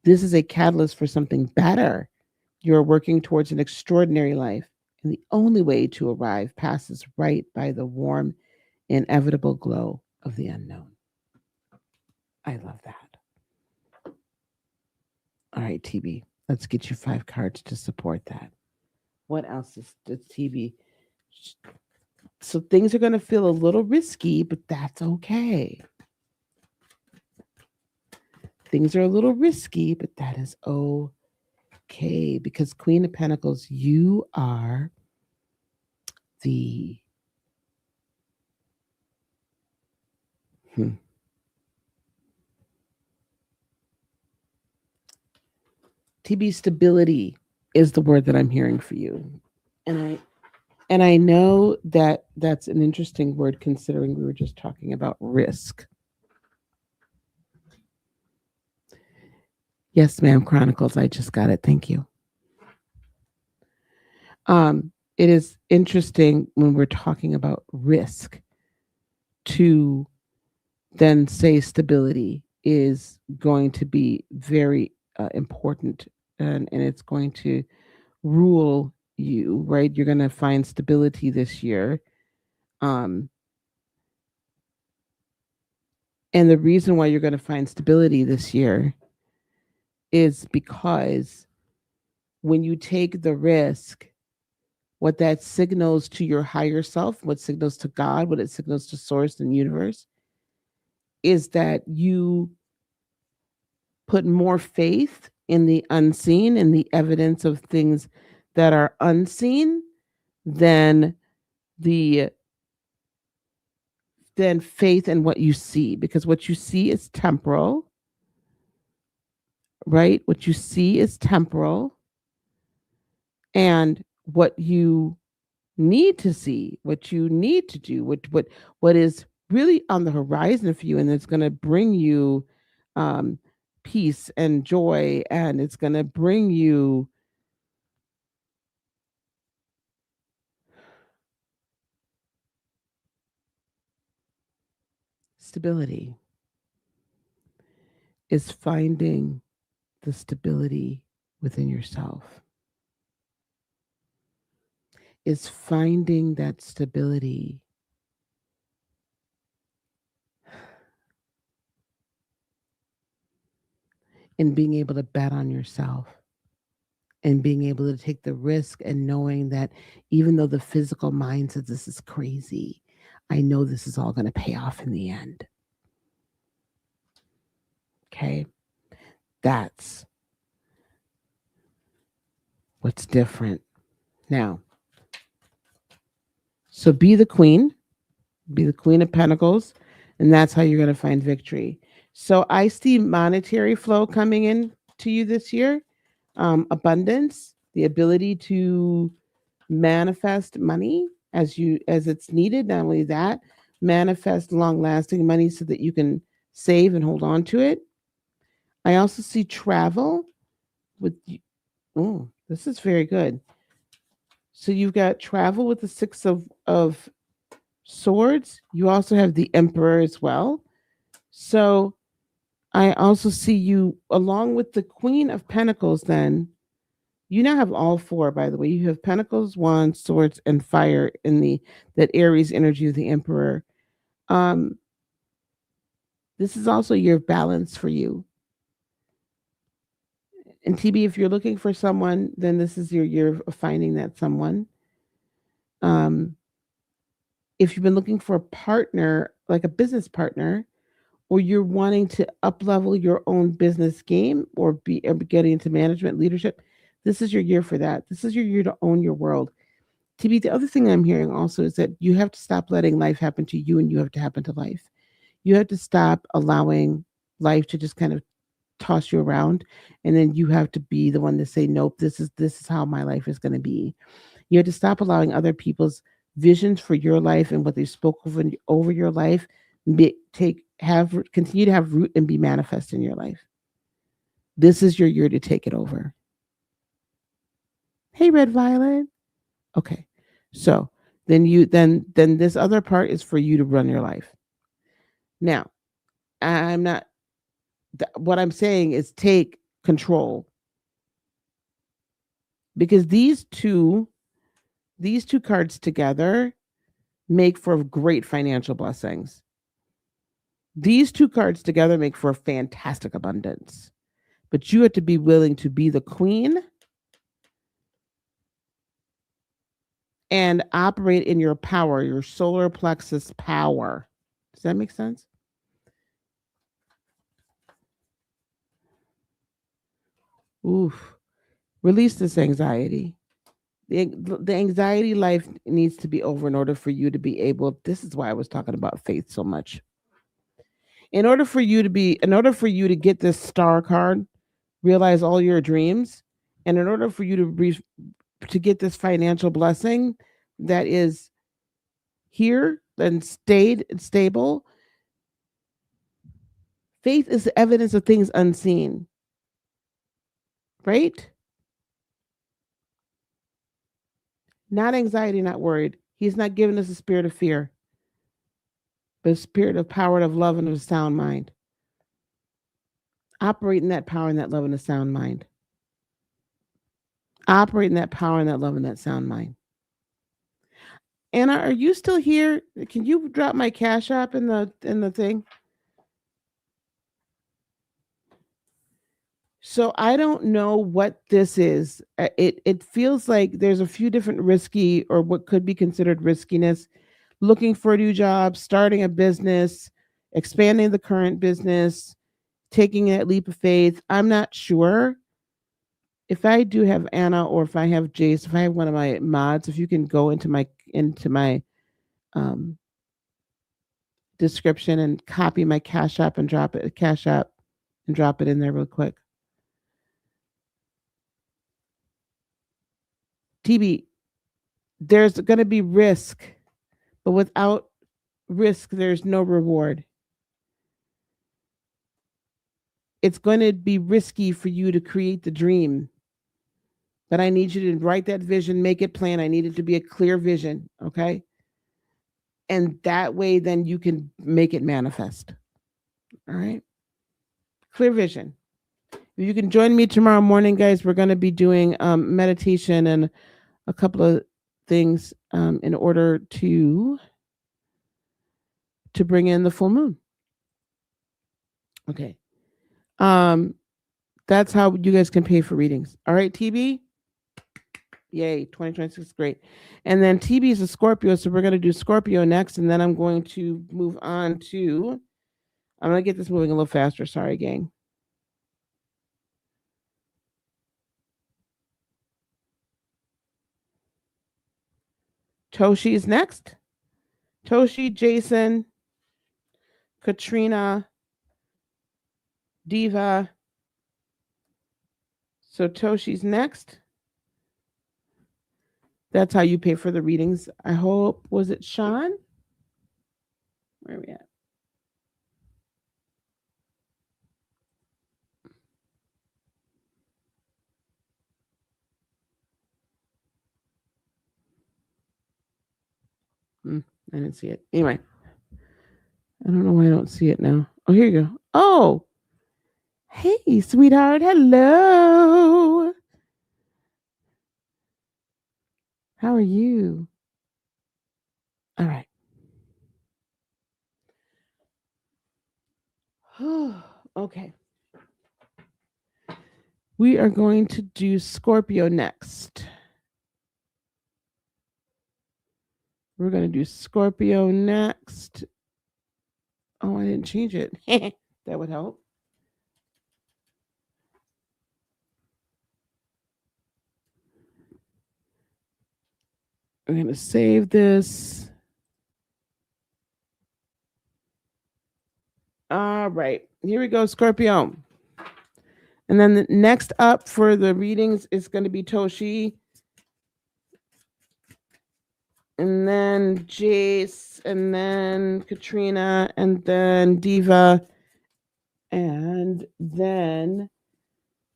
This is a catalyst for something better. You're working towards an extraordinary life, and the only way to arrive passes right by the warm, inevitable glow of the unknown. I love that. All right, TB, let's get you 5 cards to support that. What else is TB? So things are going to feel a little risky, but that's okay. Things are a little risky, but that is okay because Queen of Pentacles, you are the TB. Stability is the word that I'm hearing for you, and I know that that's an interesting word considering we were just talking about risk. Yes, ma'am. Chronicles. I just got it. Thank you. It is interesting when we're talking about risk to then say stability is going to be very important, and it's going to rule you, right? You're going to find stability this year. Um, and the reason why you're going to find stability this year is because when you take the risk, what that signals to your higher self, what signals to God, what it signals to source and universe, is that you put more faith in the unseen and the evidence of things that are unseen than the than faith in what you see, because what you see is temporal, right? What you see is temporal, and what you need to see, what you need to do, what is really on the horizon for you, and it's going to bring you um, peace and joy, and it's going to bring you stability. Is finding the stability within yourself. Is finding that stability and being able to bet on yourself and being able to take the risk and knowing that even though the physical mind says this is crazy, I know this is all going to pay off in the end. Okay? That's what's different. Now, so be the queen of pentacles, and that's how you're going to find victory. So I see monetary flow coming in to you this year, abundance, the ability to manifest money as it's needed. Not only that, manifest long lasting money so that you can save and hold on to it. I also see travel with. Oh, this is very good. So you've got travel with the 6 of Swords, you also have the Emperor as well. So I also see you along with the Queen of Pentacles. Then you now have all four, by the way. You have Pentacles, Wands, Swords, and Fire in the that Aries energy of the Emperor. Um, this is also your balance for you. And TB, if you're looking for someone, then this is your year of finding that someone. Um, if you've been looking for a partner, like a business partner, or you're wanting to up level your own business game or be getting into management leadership, this is your year for that. This is your year to own your world. TB, the other thing I'm hearing also is that you have to stop letting life happen to you and you have to happen to life. You have to stop allowing life to just kind of toss you around and then you have to be the one to say nope, this is how my life is going to be. You have to stop allowing other people's visions for your life and what they spoke over your life continue to have root and be manifest in your life. This is your year to take it over. Hey, Red Violet. Okay. So then this other part is for you to run your life. Now, I'm not what I'm saying is take control because these two cards together make for great financial blessings. These two cards together make for fantastic abundance. But you have to be willing to be the queen and operate in your power, your solar plexus power. Does that make sense? Oof. Release this anxiety. The anxiety life needs to be over in order for you to be able. This is why I was talking about faith so much. In order for you to get this star card, realize all your dreams, and in order for you to get this financial blessing that is here and stayed and stable, faith is the evidence of things unseen, right? Not anxiety, not worried. He's not giving us a spirit of fear, but a spirit of power, of love, and of a sound mind. Operate in that power and that love and a sound mind. Operate in that power and that love and that sound mind. Anna, are you still here? Can you drop my cash app in the thing? So I don't know what this is. It feels like there's a few different risky or what could be considered riskiness. Looking for a new job, starting a business, expanding the current business, taking that leap of faith. I'm not sure if I do have Anna or if I have Jace. If I have one of my mods, if you can go into my um, description and copy my Cash App and drop it Cash App and drop it in there real quick. TB, there's going to be risk, but without risk, there's no reward. It's going to be risky for you to create the dream, but I need you to write that vision, make it plain. I need it to be a clear vision, okay? And that way, then you can make it manifest. All right? Clear vision. You can join me tomorrow morning, guys. We're going to be doing meditation and a couple of things in order to bring in the full moon. Okay. Um, that's how you guys can pay for readings. All right, TB. Yay, 2026 is great. And then TB is a Scorpio, so we're going to do Scorpio next, and then I'm going to move on to. I'm going to get this moving a little faster. Sorry, gang. Toshi is next. Toshi, Jason, Katrina, Diva. So Toshi's next. That's how you pay for the readings. I hope. Was it Sean? Where are we at? Hmm, I didn't see it. Anyway, I don't know why I don't see it now. Oh, here you go. Oh, hey, sweetheart. Hello. How are you? All right. Okay. We are going to do Scorpio next. We're going to do Scorpio next. Oh, I didn't change it. That would help. I'm going to save this. All right. Here we go, Scorpio. And then the next up for the readings is going to be Toshi, and then Jace, and then Katrina, and then Diva, and then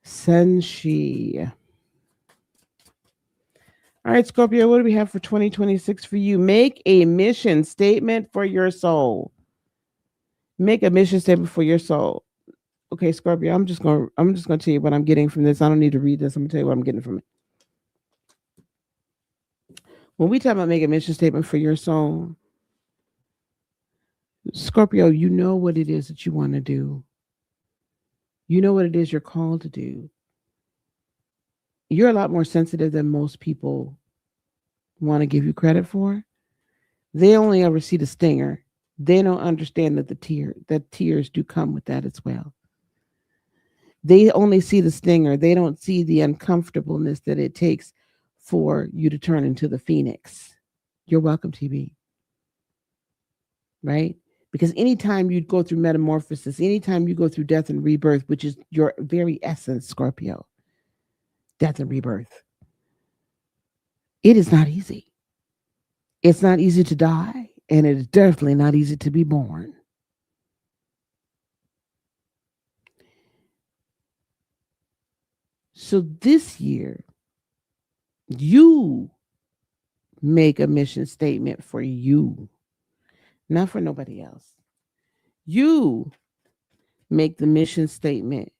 Senshi. All right, Scorpio, what do we have for 2026 for you? Make a mission statement for your soul. Make a mission statement for your soul. Okay, Scorpio, I'm just gonna tell you what I'm getting from this. I don't need to read this. I'm gonna tell you what I'm getting from it. When we talk about make a mission statement for your soul, Scorpio, you know what it is that you want to do. You know what it is you're called to do. You're a lot more sensitive than most people want to give you credit for. They only ever see the stinger. They don't understand that tears do come with that as well. They only see the stinger. They don't see the uncomfortableness that it takes for you to turn into the phoenix. You're welcome, TB, right? Because anytime you go through metamorphosis, anytime you go through death and rebirth, which is your very essence, Scorpio, death and rebirth, it is not easy. It's not easy to die, and it is definitely not easy to be born. So this year, you make a mission statement for you, not for nobody else. You make the mission statement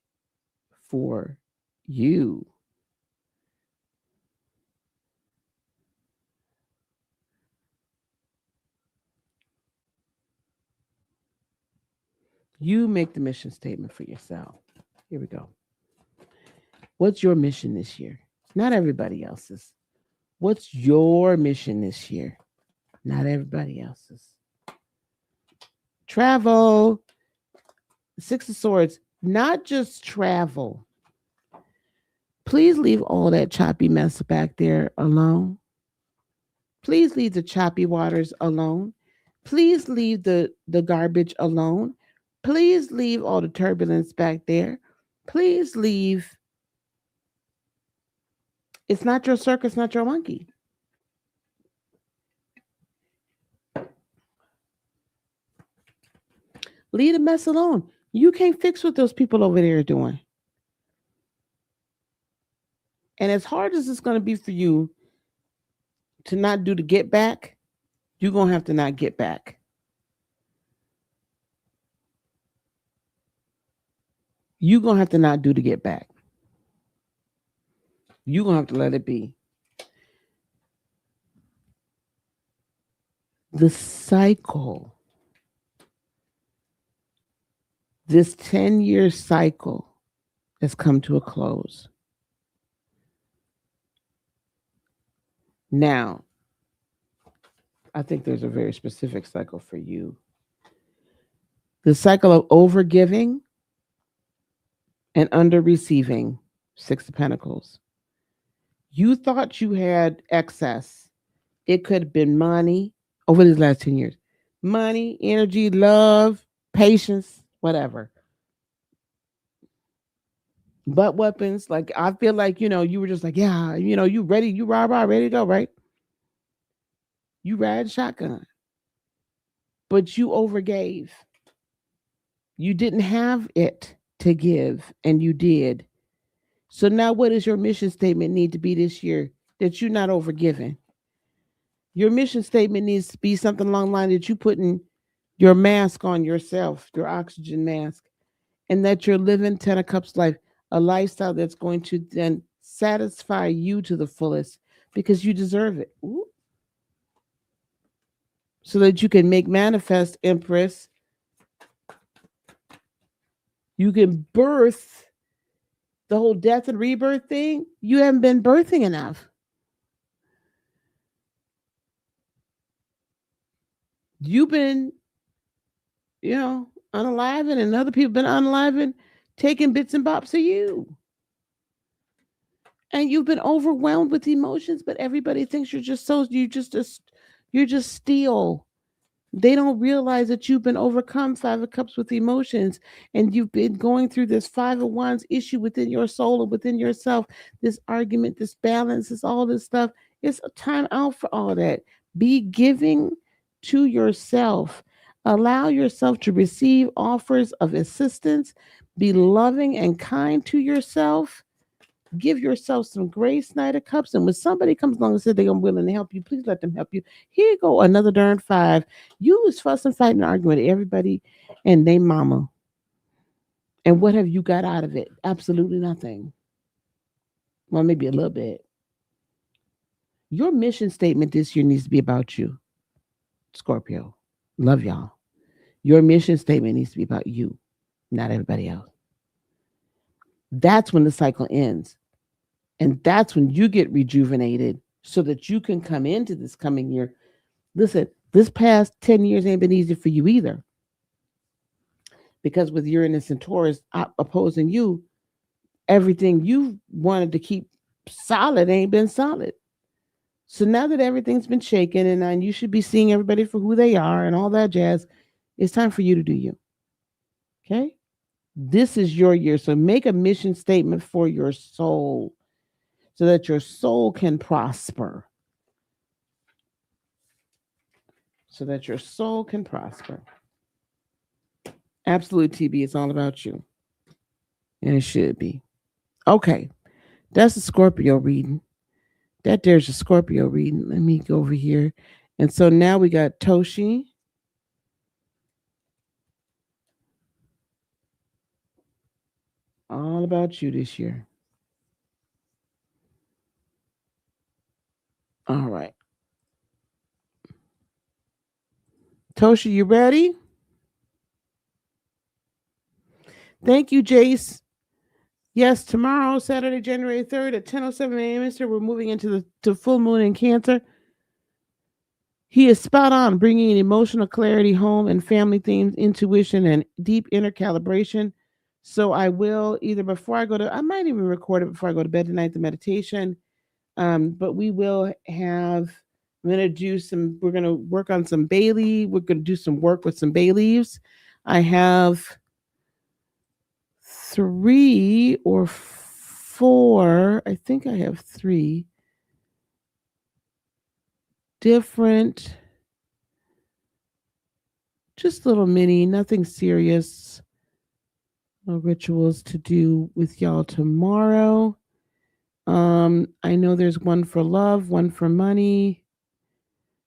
for you. You make the mission statement for yourself. Here we go. What's your mission this year? Not everybody else's. What's your mission this year? Not everybody else's. Travel. Six of Swords. Not just travel. Please leave all that choppy mess back there alone. Please leave the choppy waters alone. Please leave the garbage alone. Please leave all the turbulence back there. Please leave. It's not your circus, not your monkey. Leave the mess alone. You can't fix what those people over there are doing. And as hard as it's going to be for you to not do the get back, you're going to have to not get back. You're going to have to not do the get back. You're going to have to let it be. The cycle, this 10-year cycle has come to a close. Now, I think there's a very specific cycle for you. The cycle of overgiving and under receiving, Six of Pentacles. You thought you had excess. It could have been money over these last 10 years. Money, energy, love, patience, whatever. Butt weapons, like I feel like, you were just like, yeah, you ready, you rah, ready to go, right? You ride shotgun, but you overgave. You didn't have it to give, and you did. So now what does your mission statement need to be this year? That you're not overgiving. Your mission statement needs to be something along the line that you putting your mask on yourself, your oxygen mask, and that you're living Ten of Cups life, a lifestyle that's going to then satisfy you to the fullest because you deserve it. Ooh. So that you can make manifest, Empress. You can birth the whole death and rebirth thing. You haven't been birthing enough. You've been, you know, unaliving, and other people been unaliving, taking bits and bops of you. And you've been overwhelmed with emotions, but everybody thinks you're just so you're just steel. They don't realize that you've been overcome Five of Cups with emotions, and you've been going through this Five of Wands issue within your soul and within yourself. This argument, this balance, this all this stuff. It's a time out for all that. Be giving to yourself. Allow yourself to receive offers of assistance. Be loving and kind to yourself. Give yourself some grace, Knight of Cups. And when somebody comes along and says they're willing to help you, please let them help you. Here you go, another darn five. You was fussing, fighting, arguing with everybody and they mama. And what have you got out of it? Absolutely nothing. Well, maybe a little bit. Your mission statement this year needs to be about you, Scorpio. Love y'all. Your mission statement needs to be about you, not everybody else. That's when the cycle ends. And that's when you get rejuvenated so that you can come into this coming year. Listen, this past 10 years ain't been easy for you either. Because with Uranus and Taurus opposing you, everything you wanted to keep solid ain't been solid. So now that everything's been shaken and you should be seeing everybody for who they are and all that jazz, it's time for you to do you. Okay? This is your year. So make a mission statement for your soul so that your soul can prosper. So that your soul can prosper. Absolute TB, it's all about you. And it should be. Okay. That's a Scorpio reading. That there's a Scorpio reading. Let me go over here. And so now we got Toshi. All about you this year. All right. Toshi, you ready? Thank you, Jace. Yes, tomorrow, Saturday, January 3rd at 10:07 a.m. Eastern, we're moving into the full moon in Cancer. He is spot on, bringing emotional clarity home and family themes, intuition, and deep inner calibration. So I will either before I go to, I might even record it before I go to bed tonight, the meditation. But we will have, I'm going to do some, we're going to work on some bay leaf. We're going to do some work with some bay leaves. I have 3 or 4, I think I have 3 different, just little mini, nothing serious rituals to do with y'all tomorrow. I know there's one for love, one for money.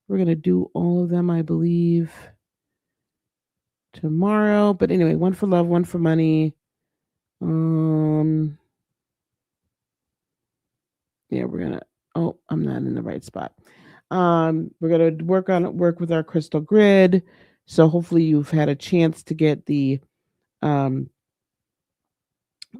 We're going to do all of them, I believe, tomorrow. But anyway, one for love, one for money. Yeah, we're gonna. Oh, I'm not in the right spot. We're gonna work with our crystal grid. So hopefully you've had a chance to get the um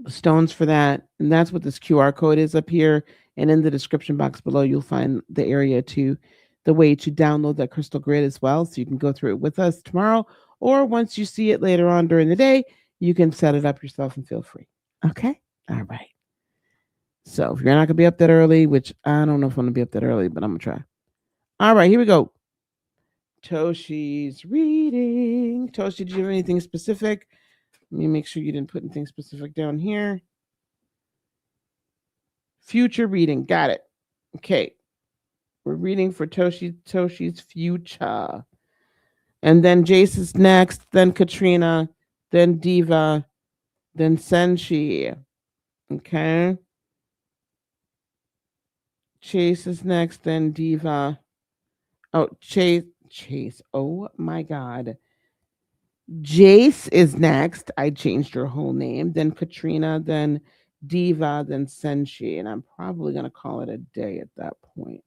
stones for that, and that's what this QR code is up here. And in the description box below, you'll find the area to the way to download that crystal grid as well, so you can go through it with us tomorrow, or once you see it later on during the day, you can set it up yourself and feel free. Okay, all right. So if you're not gonna be up that early, which I don't know if I'm gonna be up that early, but I'm gonna try. All right, here we go. Toshi's reading. Toshi, did you have anything specific? Let me make sure you didn't put anything specific down here. Future reading. Got it. Okay. We're reading for Toshi's future. And then Jace is next, then Katrina, then Diva, then Senshi. Okay. Chase is next, then Diva, Oh, Chase. Oh my God. Jace is next. I changed her whole name. Then Katrina, then Diva, then Senshi. And I'm probably going to call it a day at that point.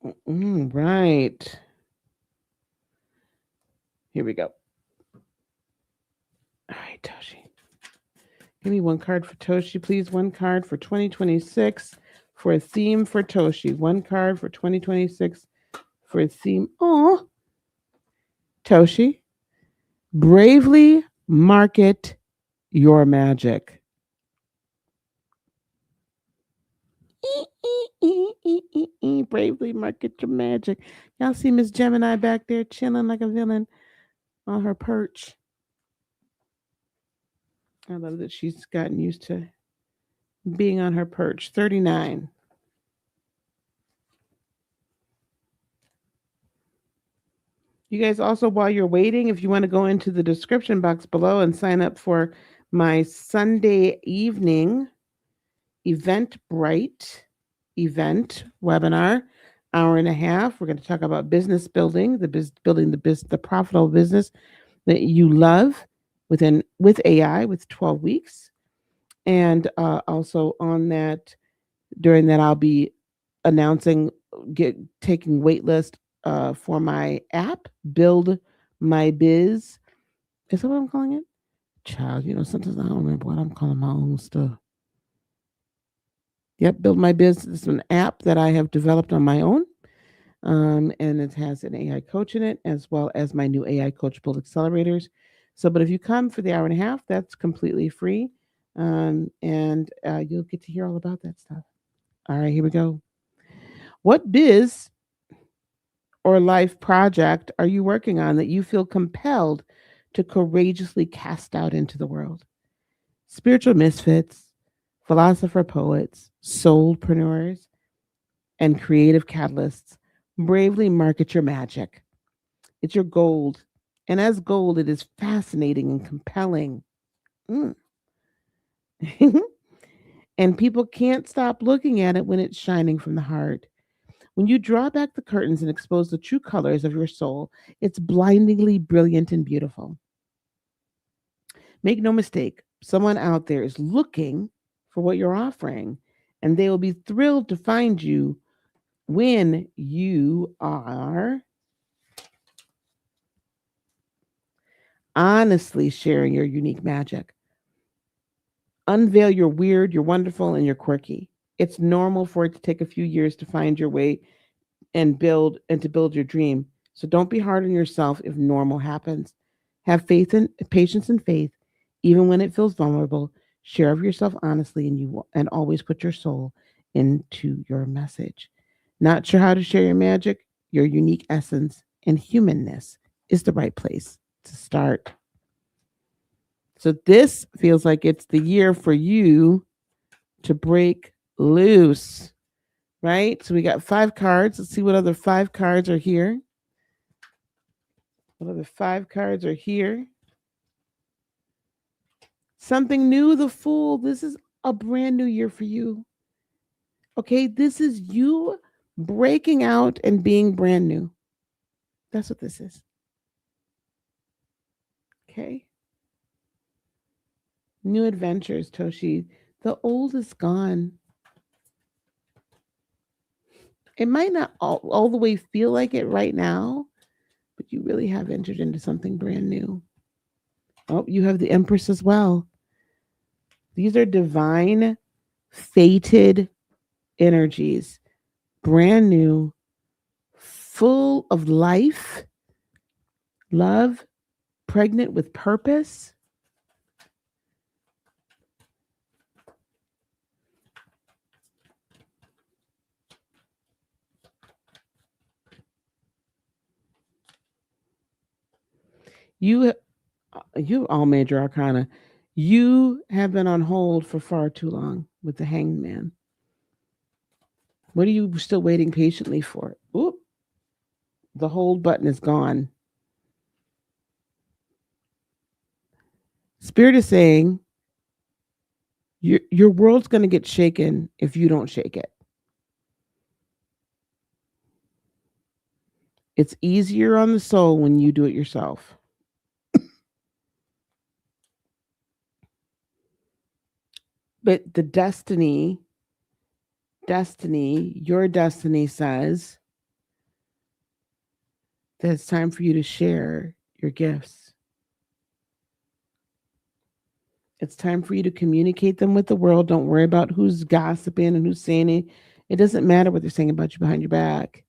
Okay. Right. Here we go. All right, Toshi. Give me one card for Toshi, please. One card for 2026 for a theme for Toshi. One card for 2026 for a theme. Oh, Toshi. Bravely market your magic. Bravely market your magic. Y'all see Miss Gemini back there chilling like a villain on her perch. I love that she's gotten used to being on her perch. 39. You guys also, while you're waiting, if you want to go into the description box below and sign up for my Sunday evening Eventbrite event webinar, hour and a half. We're going to talk about business building, building the profitable business that you love with AI with 12 weeks. And also on that, during that, I'll be announcing taking waitlist for my app, Build My Biz. Is that what I'm calling it? Child, sometimes I don't remember what I'm calling my own stuff. Yep, Build My Biz is an app that I have developed on my own. And it has an AI coach in it, as well as my new AI coach build accelerators. So, but if you come for the hour and a half, that's completely free. And you'll get to hear all about that stuff. All right, here we go. What biz or life project are you working on that you feel compelled to courageously cast out into the world? Spiritual misfits, philosopher poets, soulpreneurs, and creative catalysts bravely market your magic. It's your gold. And as gold, it is fascinating and compelling. Mm. And people can't stop looking at it when it's shining from the heart. When you draw back the curtains and expose the true colors of your soul, it's blindingly brilliant and beautiful. Make no mistake, someone out there is looking for what you're offering, and they will be thrilled to find you when you are honestly sharing your unique magic. Unveil your weird, you're wonderful, and you're quirky. It's normal for it to take a few years to find your way and to build your dream. So don't be hard on yourself if normal happens. Have faith and patience and faith, even when it feels vulnerable. Share of yourself honestly, and always put your soul into your message. Not sure how to share your magic, your unique essence and humanness is the right place to start. So this feels like it's the year for you to break loose, right? So we got 5 cards. Let's see what other 5 cards are here. What other 5 cards are here? Something new, the Fool. This is a brand new year for you. Okay, this is you breaking out and being brand new. That's what this is. Okay. New adventures, Toshi. The old is gone. It might not all the way feel like it right now, but you really have entered into something brand new. Oh, you have the Empress as well. These are divine, fated energies, brand new, full of life, love, pregnant with purpose. You, you all major arcana. You have been on hold for far too long with the Hanged Man. What are you still waiting patiently for? Oop, the hold button is gone. Spirit is saying your world's going to get shaken if you don't shake it. It's easier on the soul when you do it yourself. But the your destiny says that it's time for you to share your gifts. It's time for you to communicate them with the world. Don't worry about who's gossiping and who's saying it. It doesn't matter what they're saying about you behind your back.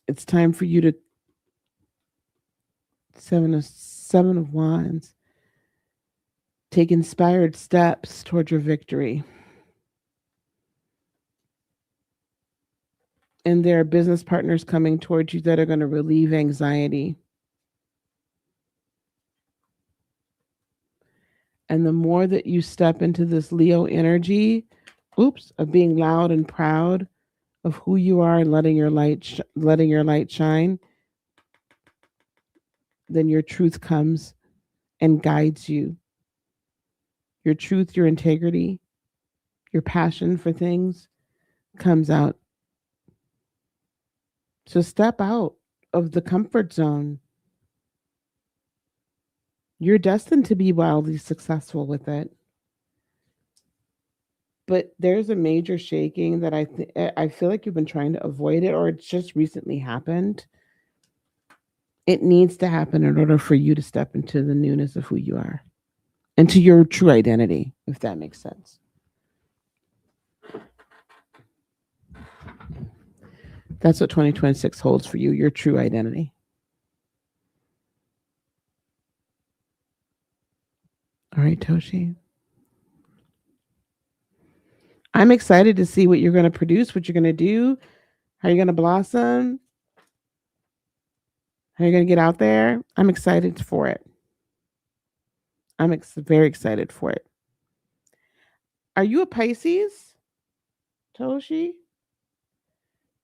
It's time for you to seven of wands. Take inspired steps towards your victory. And there are business partners coming towards you that are going to relieve anxiety. And the more that you step into this Leo energy, of being loud and proud of who you are and letting your light shine, then your truth comes and guides you. Your truth, your integrity, your passion for things comes out. So step out of the comfort zone. You're destined to be wildly successful with it. But there's a major shaking that I feel like you've been trying to avoid it, or it's just recently happened. It needs to happen in order for you to step into the newness of who you are and to your true identity, if that makes sense. That's what 2026 holds for you, your true identity. All right, Toshi. I'm excited to see what you're going to produce, what you're going to do, how you're going to blossom, how you're going to get out there. I'm excited for it. Very excited for it. Are you a Pisces, Toshi?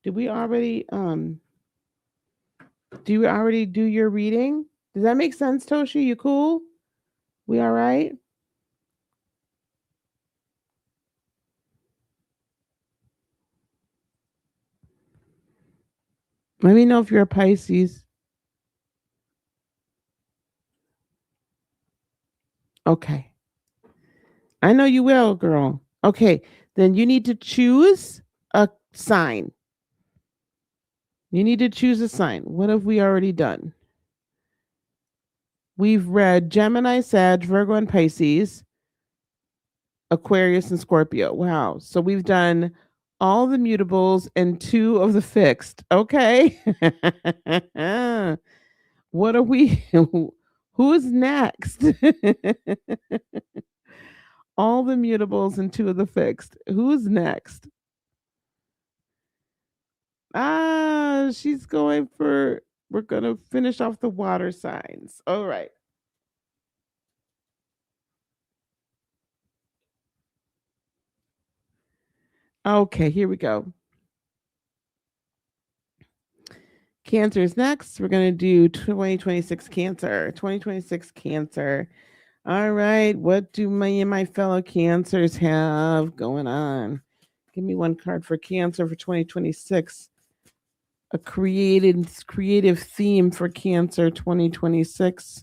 Did we already do you already do your reading? Does that make sense, Toshi? You cool? We all right? Let me know if you're a Pisces. Okay. I know you will, girl. Okay. Then you need to choose a sign. You need to choose a sign. What have we already done? We've read Gemini, Sag, Virgo, and Pisces, Aquarius, and Scorpio. Wow. So we've done all the mutables and two of the fixed. Okay. What are we? Who's next? All the mutables and two of the fixed. Who's next? She's going for, we're going to finish off the water signs. All right. Okay, here we go. Cancer is next. We're going to do 2026 Cancer. 2026 Cancer. All right. What do my fellow Cancers have going on? Give me one card for Cancer for 2026. A creative theme for Cancer 2026.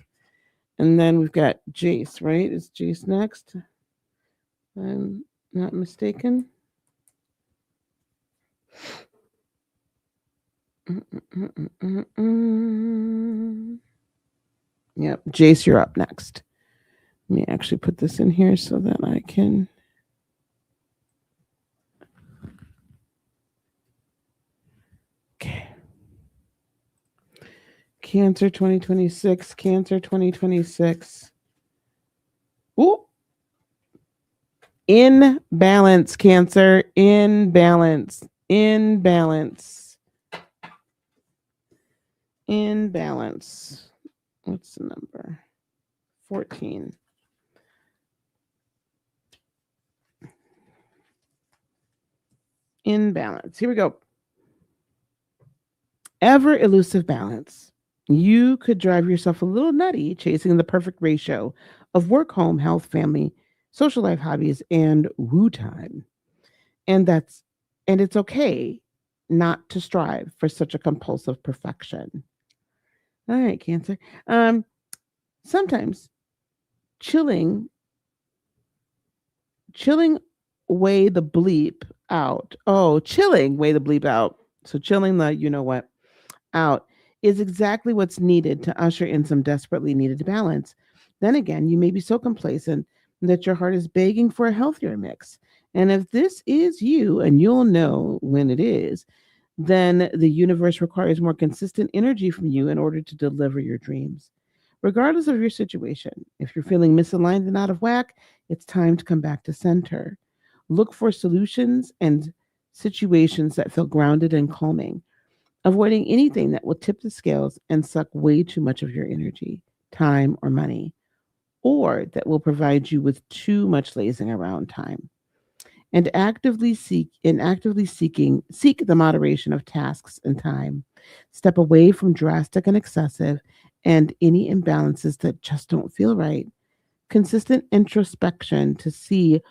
And then we've got Jace, right? Is Jace next? I'm not mistaken. Yep, Jace, you're up next. Let me actually put this in here so that I can. Okay. Cancer 2026, Cancer 2026. Ooh. In balance, Cancer. In balance. In balance. In balance. What's the number? 14. In balance. Here we go. Ever elusive balance. You could drive yourself a little nutty chasing the perfect ratio of work, home, health, family, social life, hobbies, and woo time. And that's and it's okay not to strive for such a compulsive perfection. All right, Cancer. Um, Sometimes chilling, chilling way the bleep out. Oh, chilling way the bleep out. So chilling the you know what out is exactly what's needed to usher in some desperately needed balance. Then again, you may be so complacent that your heart is begging for a healthier mix. And if this is you, and you'll know when it is, then the universe requires more consistent energy from you in order to deliver your dreams. Regardless of your situation, if you're feeling misaligned and out of whack, it's time to come back to center. Look for solutions and situations that feel grounded and calming, avoiding anything that will tip the scales and suck way too much of your energy, time, or money, or that will provide you with too much lazing around time. Actively seek the moderation of tasks and time. Step away from drastic and excessive and any imbalances that just don't feel right. Consistent introspection to see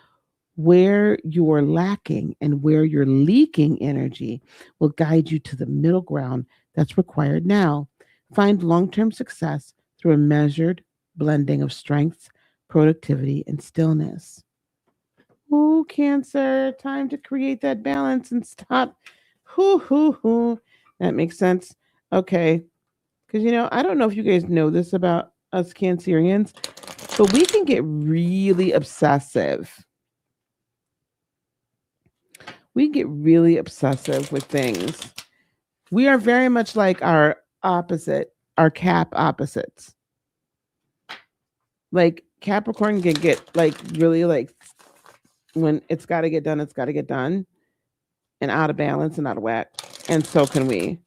where you're lacking and where you're leaking energy will guide you to the middle ground that's required now. Find long term success through a measured blending of strengths, productivity, and stillness. Oh, Cancer, time to create that balance and stop. Hoo, hoo, hoo. That makes sense. Okay. Because, I don't know if you guys know this about us Cancerians, but we can get really obsessive. We get really obsessive with things. We are very much like our opposite, our Cap opposites. Like Capricorn can get like really like when it's got to get done, it's got to get done, and out of balance and out of whack. And so can we.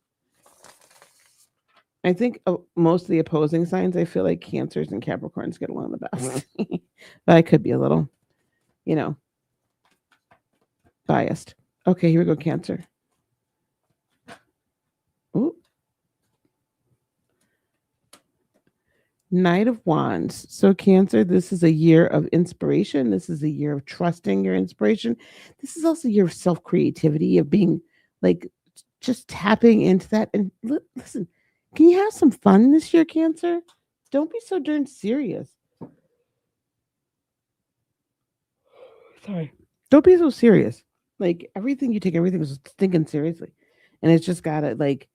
I think most of the opposing signs, I feel like Cancers and Capricorns get along the best. But I could be a little, you know, biased. Okay, here we go, Cancer. Ooh, Knight of Wands. So, Cancer, this is a year of inspiration. This is a year of trusting your inspiration. This is also a year of self creativity, of being like just tapping into that. And listen, can you have some fun this year, Cancer? Don't be so darn serious. Sorry. Don't be so serious. Like everything you take, everything is thinking seriously. And it's just gotta like,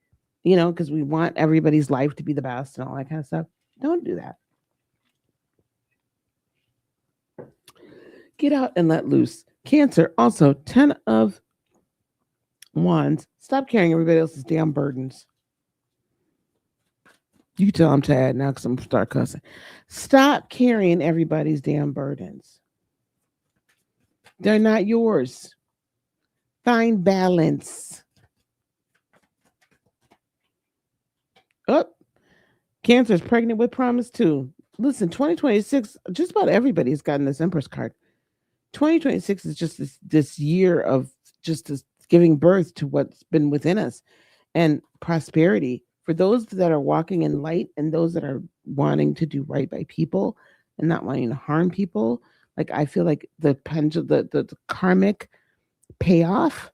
because we want everybody's life to be the best and all that kind of stuff. Don't do that. Get out and let loose. Cancer, also 10 of wands. Stop carrying everybody else's damn burdens. You can tell I'm tired now because I'm start cussing. Stop carrying everybody's damn burdens. They're not yours. Find balance. Oh, Cancer's pregnant with promise too. Listen, 2026, just about everybody's gotten this Empress card. 2026 is just this year of just this giving birth to what's been within us and prosperity for those that are walking in light and those that are wanting to do right by people and not wanting to harm people. Like I feel like the pendulum, the karmic payoff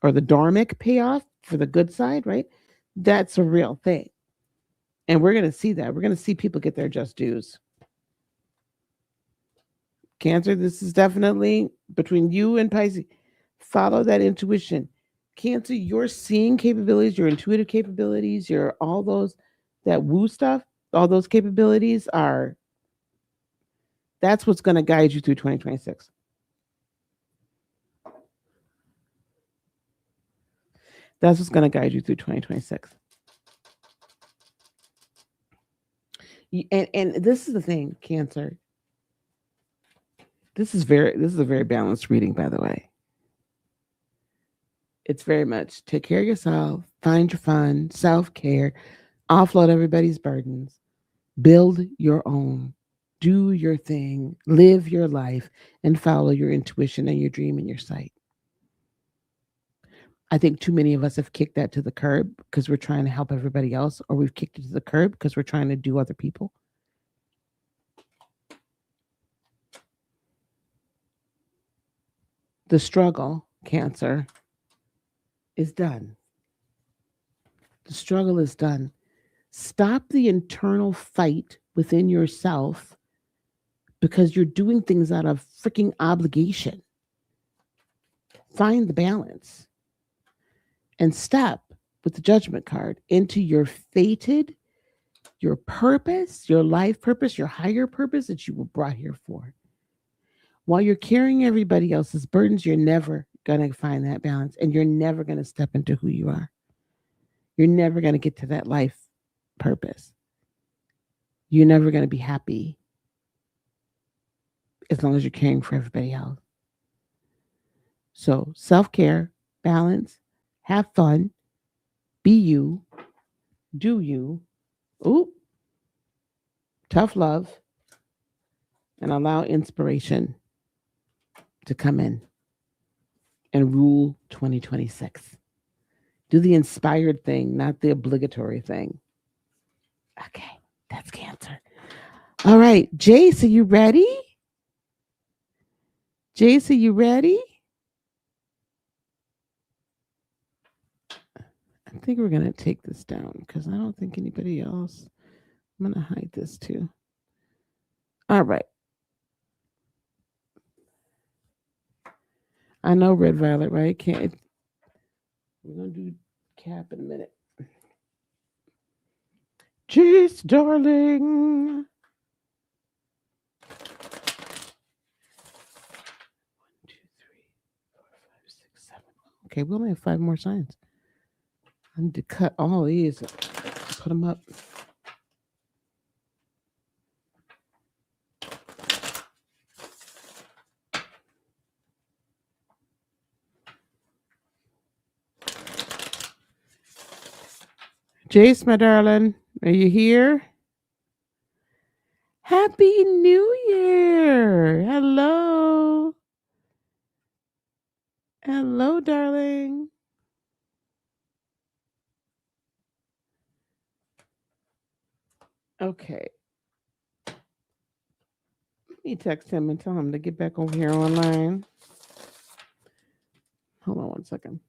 or the dharmic payoff for the good side, right? That's a real thing. And we're going to see that. We're going to see people get their just dues. Cancer, this is definitely between you and Pisces. Follow that intuition. Cancer, your seeing capabilities, your intuitive capabilities, your all those that woo stuff, all those capabilities are that's what's going to guide you through 2026. That's what's going to guide you through 2026. And this is the thing, Cancer. This is a very balanced reading, by the way. It's very much take care of yourself, find your fun, self care, offload everybody's burdens, build your own, do your thing, live your life, and follow your intuition and your dream and your sight. I think too many of us have kicked that to the curb because we're trying to help everybody else, or we've kicked it to the curb because we're trying to do other people. The struggle, Cancer, is done. The struggle is done. Stop the internal fight within yourself because you're doing things out of freaking obligation. Find the balance and step with the judgment card into your fated, your purpose, your life purpose, your higher purpose that you were brought here for. While you're carrying everybody else's burdens, you're never going to find that balance and you're never going to step into who you are. You're never going to get to that life purpose. You're never going to be happy as long as you're caring for everybody else. So, self care, balance, have fun, be you, do you, ooh, tough love, and allow inspiration to come in and rule 2026. Do the inspired thing, not the obligatory thing. Okay, that's Cancer. All right, Jace, are you ready? Jace, are you ready? I think we're going to take this down because I don't think anybody else. I'm going to hide this too. All right. I know Red Violet, right? Can't. We're going to do Cap in a minute. Jeez, darling. 1, 2, 3, 4, 5, 6, 7. Okay, we only have 5 more signs. I need to cut all these, put them up. Jace, my darling, are you here? Happy New Year. Hello. Hello, darling. Okay. Let me text him and tell him to get back over here online. Hold on 1 second.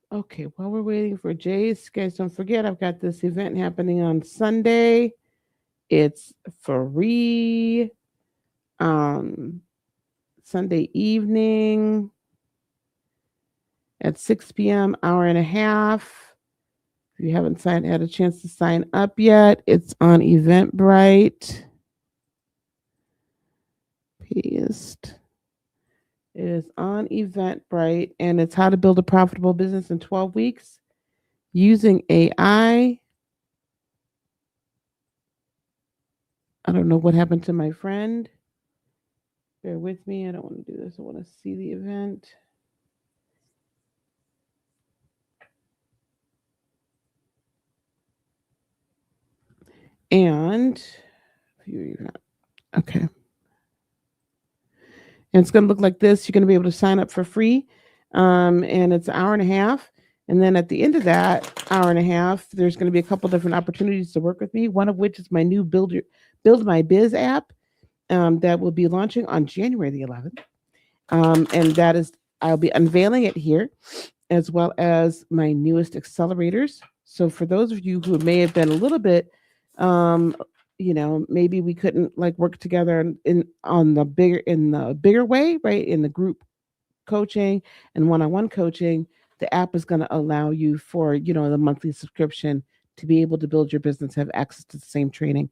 Okay, while we're waiting for Jace, guys, don't forget I've got this event happening on Sunday. It's free. Sunday evening at 6 p.m., hour and a half. If you haven't had a chance to sign up yet, it's on Eventbrite. Paste. It is on Eventbrite, and it's how to build a profitable business in 12 weeks using AI. I don't know what happened to my friend. Bear with me. I don't want to do this. I want to see the event. And okay. And it's going to look like this. You're going to be able to sign up for free. And it's an hour and a half. And then at the end of that hour and a half, there's going to be a couple different opportunities to work with me. One of which is my new Build My Biz app that will be launching on January the 11th. And that is, I'll be unveiling it here, as well as my newest accelerators. So for those of you who may have been a little bit, maybe we couldn't like work together in the bigger way, right? In the group coaching and one-on-one coaching, the app is going to allow you for, the monthly subscription to be able to build your business, have access to the same training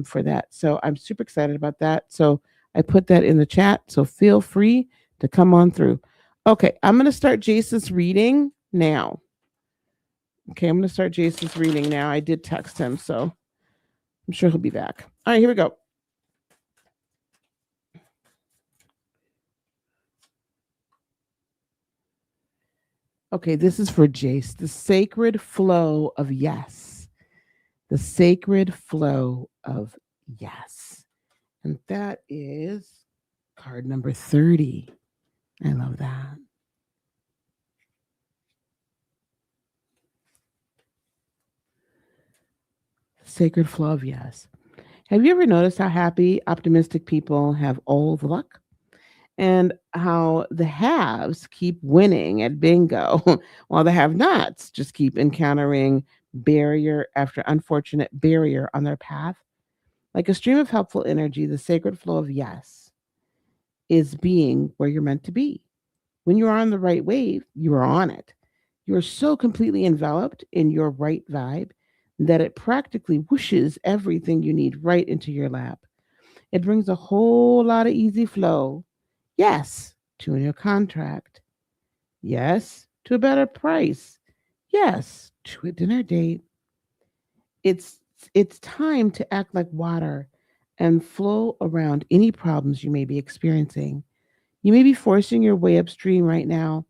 for that. So I'm super excited about that. So I put that in the chat. So feel free to come on through. Okay, I'm going to start Jason's reading now. Okay, I'm going to start Jason's reading now. I did text him, so I'm sure he'll be back. All right, here we go. Okay, this is for Jace. The sacred flow of yes. The sacred flow of yes. And that is card number 30. I love that. Sacred flow of yes. Have you ever noticed how happy, optimistic people have all the luck? And how the haves keep winning at bingo while the have nots just keep encountering barrier after unfortunate barrier on their path? Like a stream of helpful energy, the sacred flow of yes is being where you're meant to be. When you're on the right wave, you are on it. You're so completely enveloped in your right vibe that it practically whooshes everything you need right into your lap. It brings a whole lot of easy flow. Yes, to a new contract. Yes, to a better price. Yes, to a dinner date. It's it's time to act like water and flow around any problems you may be experiencing. You may be forcing your way upstream right now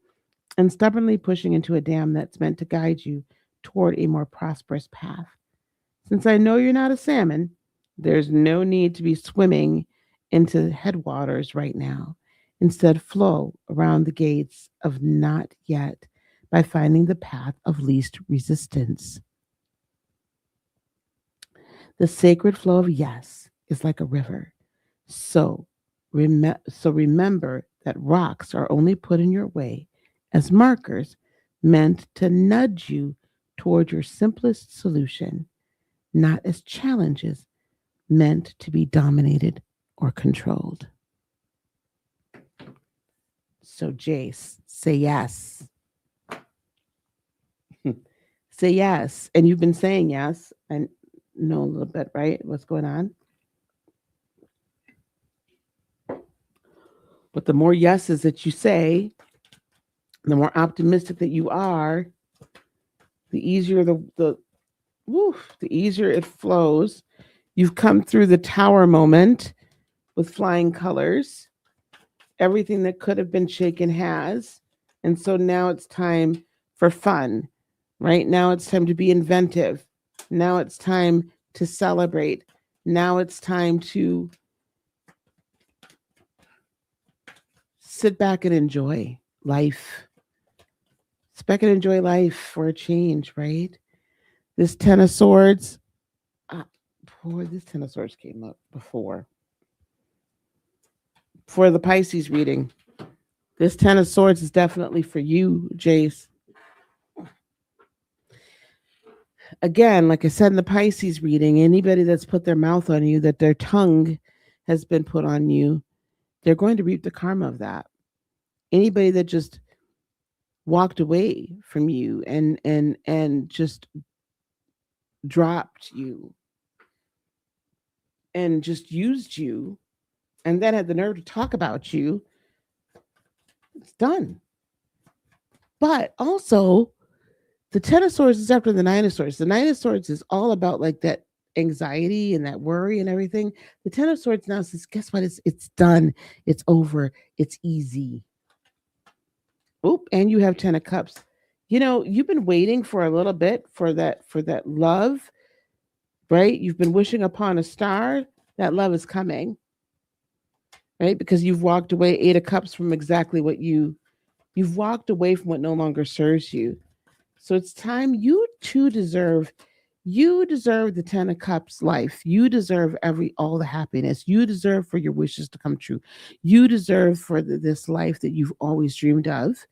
and stubbornly pushing into a dam that's meant to guide you toward a more prosperous path. Since I know you're not a salmon, there's no need to be swimming into headwaters right now. Instead, flow around the gates of not yet by finding the path of least resistance. The sacred flow of yes is like a river. So, so remember that rocks are only put in your way as markers meant to nudge you toward your simplest solution, not as challenges meant to be dominated or controlled. So, Jace, say yes. Say yes. And you've been saying yes. I know a little bit, right? What's going on? But the more yeses that you say, the more optimistic that you are, the easier the easier it flows. You've come through the tower moment with flying colors. Everything that could have been shaken has. And so now it's time for fun, right? Now it's time to be inventive. Now it's time to celebrate. Now it's time to sit back and enjoy life. Sit back and enjoy life for a change, right? This Ten of Swords, uh, boy, this Ten of Swords came up before. For the Pisces reading, this Ten of Swords is definitely for you, Jace. Again, like I said in the Pisces reading, anybody that's put their mouth on you, that their tongue has been put on you, they're going to reap the karma of that. Anybody that just walked away from you and just dropped you and just used you and then had the nerve to talk about you, it's done. But also, the Ten of Swords is after the Nine of Swords. The Nine of Swords is all about like that anxiety and that worry and everything. The Ten of Swords now says, guess what? It's done. It's over. It's easy. Oop, and you have Ten of Cups. You know, you've been waiting for a little bit for that love, right? You've been wishing upon a star. That love is coming, right? Because you've walked away 8 of Cups from exactly what you've walked away from what no longer serves you. So it's time. You deserve the 10 of Cups life. You deserve all the happiness. You deserve for your wishes to come true. You deserve for this life that you've always dreamed of,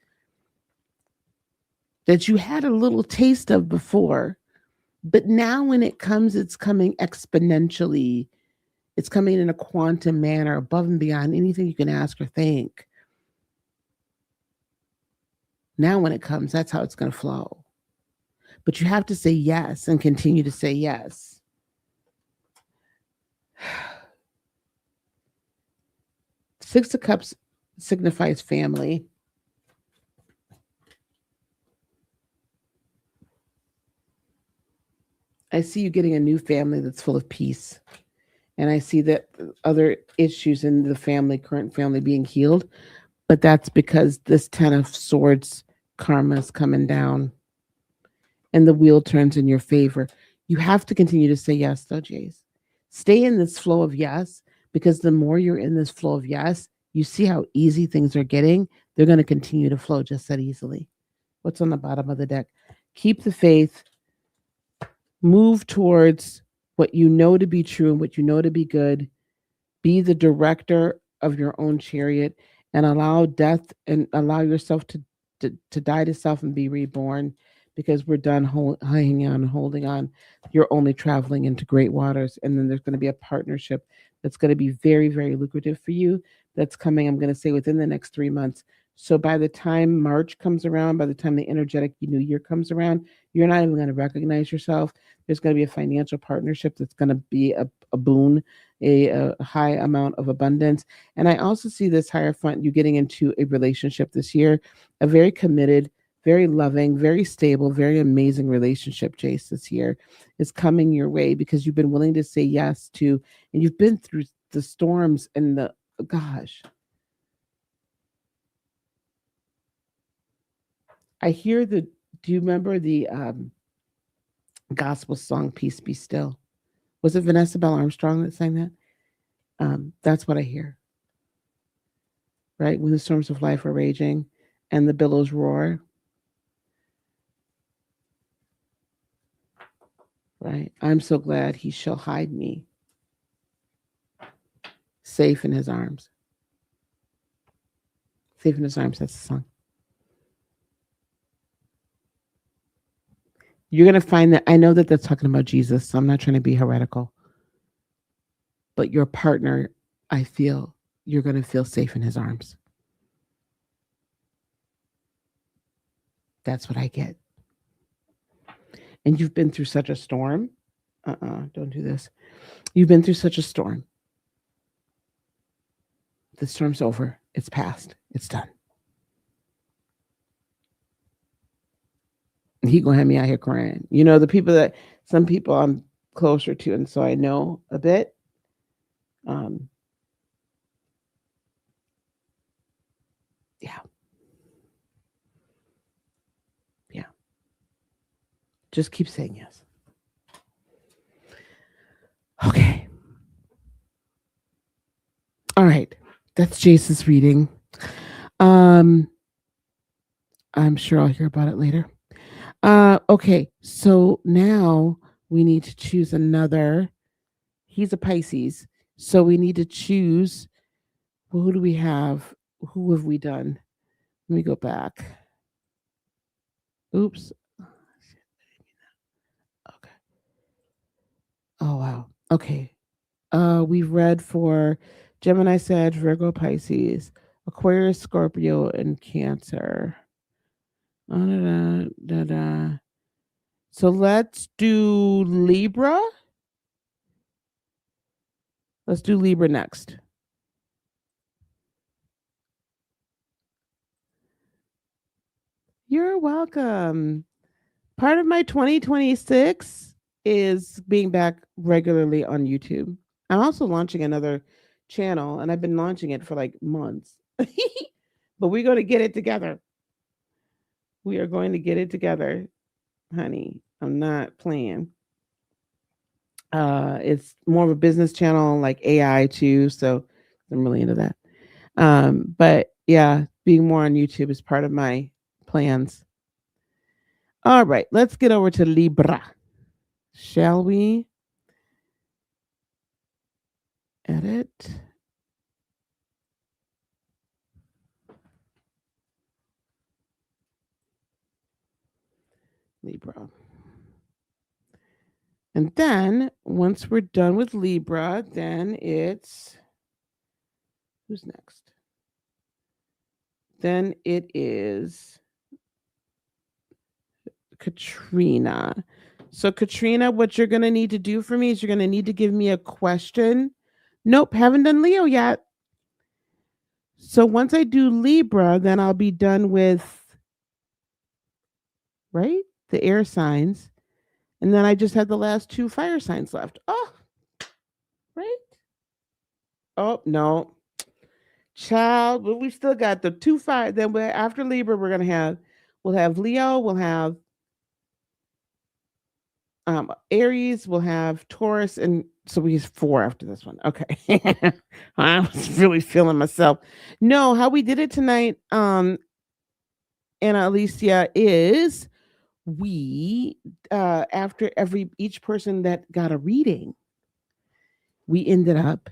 that you had a little taste of before, but now when it comes, it's coming exponentially. It's coming in a quantum manner, above and beyond anything you can ask or think. Now when it comes, that's how it's going to flow. But you have to say yes and continue to say yes. 6 of Cups signifies family. I see you getting a new family that's full of peace. And I see that other issues in the family, current family, being healed. But that's because this Ten of Swords karma is coming down and the wheel turns in your favor. You have to continue to say yes, though, Jace. Stay in this flow of yes, because the more you're in this flow of yes, you see how easy things are getting. They're going to continue to flow just that easily. What's on the bottom of the deck? Keep the faith, move towards what you know to be true and what you know to be good. Be the director of your own chariot and allow death and allow yourself to die to self and be reborn, because we're done hanging on and holding on. You're only traveling into great waters. And then there's going to be a partnership that's going to be very, very lucrative for you. That's coming, I'm going to say, within the next 3 months. So by the time March comes around, by the time the energetic new year comes around, you're not even going to recognize yourself. There's going to be a financial partnership that's going to be a boon, a high amount of abundance. And I also see this higher front, you getting into a relationship this year, a very committed, very loving, very stable, very amazing relationship, Jace, this year is coming your way because you've been willing to say yes to, and you've been through the storms and the, gosh. I hear the, do you remember the gospel song, Peace Be Still? Was it Vanessa Bell Armstrong that sang that? That's what I hear, right? When the storms of life are raging and the billows roar, right? I'm so glad he shall hide me safe in his arms. Safe in his arms, that's the song. You're going to find that, I know that that's talking about Jesus, so I'm not trying to be heretical. But your partner, I feel you're going to feel safe in his arms. That's what I get. And you've been through such a storm. Don't do this. You've been through such a storm. The storm's over. It's past. It's done. He gonna have me out here crying. You know, the people that, some people I'm closer to, and so I know a bit. Um, yeah, yeah. Just keep saying yes. Okay. All right. That's Jason's reading. I'm sure I'll hear about it later. Okay. So now we need to choose another. He's a Pisces. So we need to choose. Well, who do we have? Who have we done? Let me go back. Oops. Okay. Oh wow. Okay. We've read for Gemini, Sag, Virgo, Pisces, Aquarius, Scorpio, and Cancer. Da, da, da, da. So let's do Libra. Let's do Libra next. You're welcome. Part of my 2026 is being back regularly on YouTube. I'm also launching another channel, and I've been launching it for like months. But we're going to get it together. We are going to get it together, honey. I'm not playing. It's more of a business channel, like AI too, so I'm really into that. But yeah, being more on YouTube is part of my plans. All right, let's get over to Libra. Shall we? Edit. Libra. And then once we're done with Libra, then it's, who's next? Then it is Katrina. So, Katrina, what you're going to need to do for me is you're going to need to give me a question. Nope, haven't done Leo yet. So, once I do Libra, then I'll be done with, right? The air signs. And then I just had the last two fire signs left. Oh, right. Oh, no. Child, but we still got the two fire. Then after Libra, we'll have Leo, we'll have Aries, we'll have Taurus, and so we have four after this one. Okay. I was really feeling myself. No, how we did it tonight, Anna Alicia, is we after every each person that got a reading, we ended up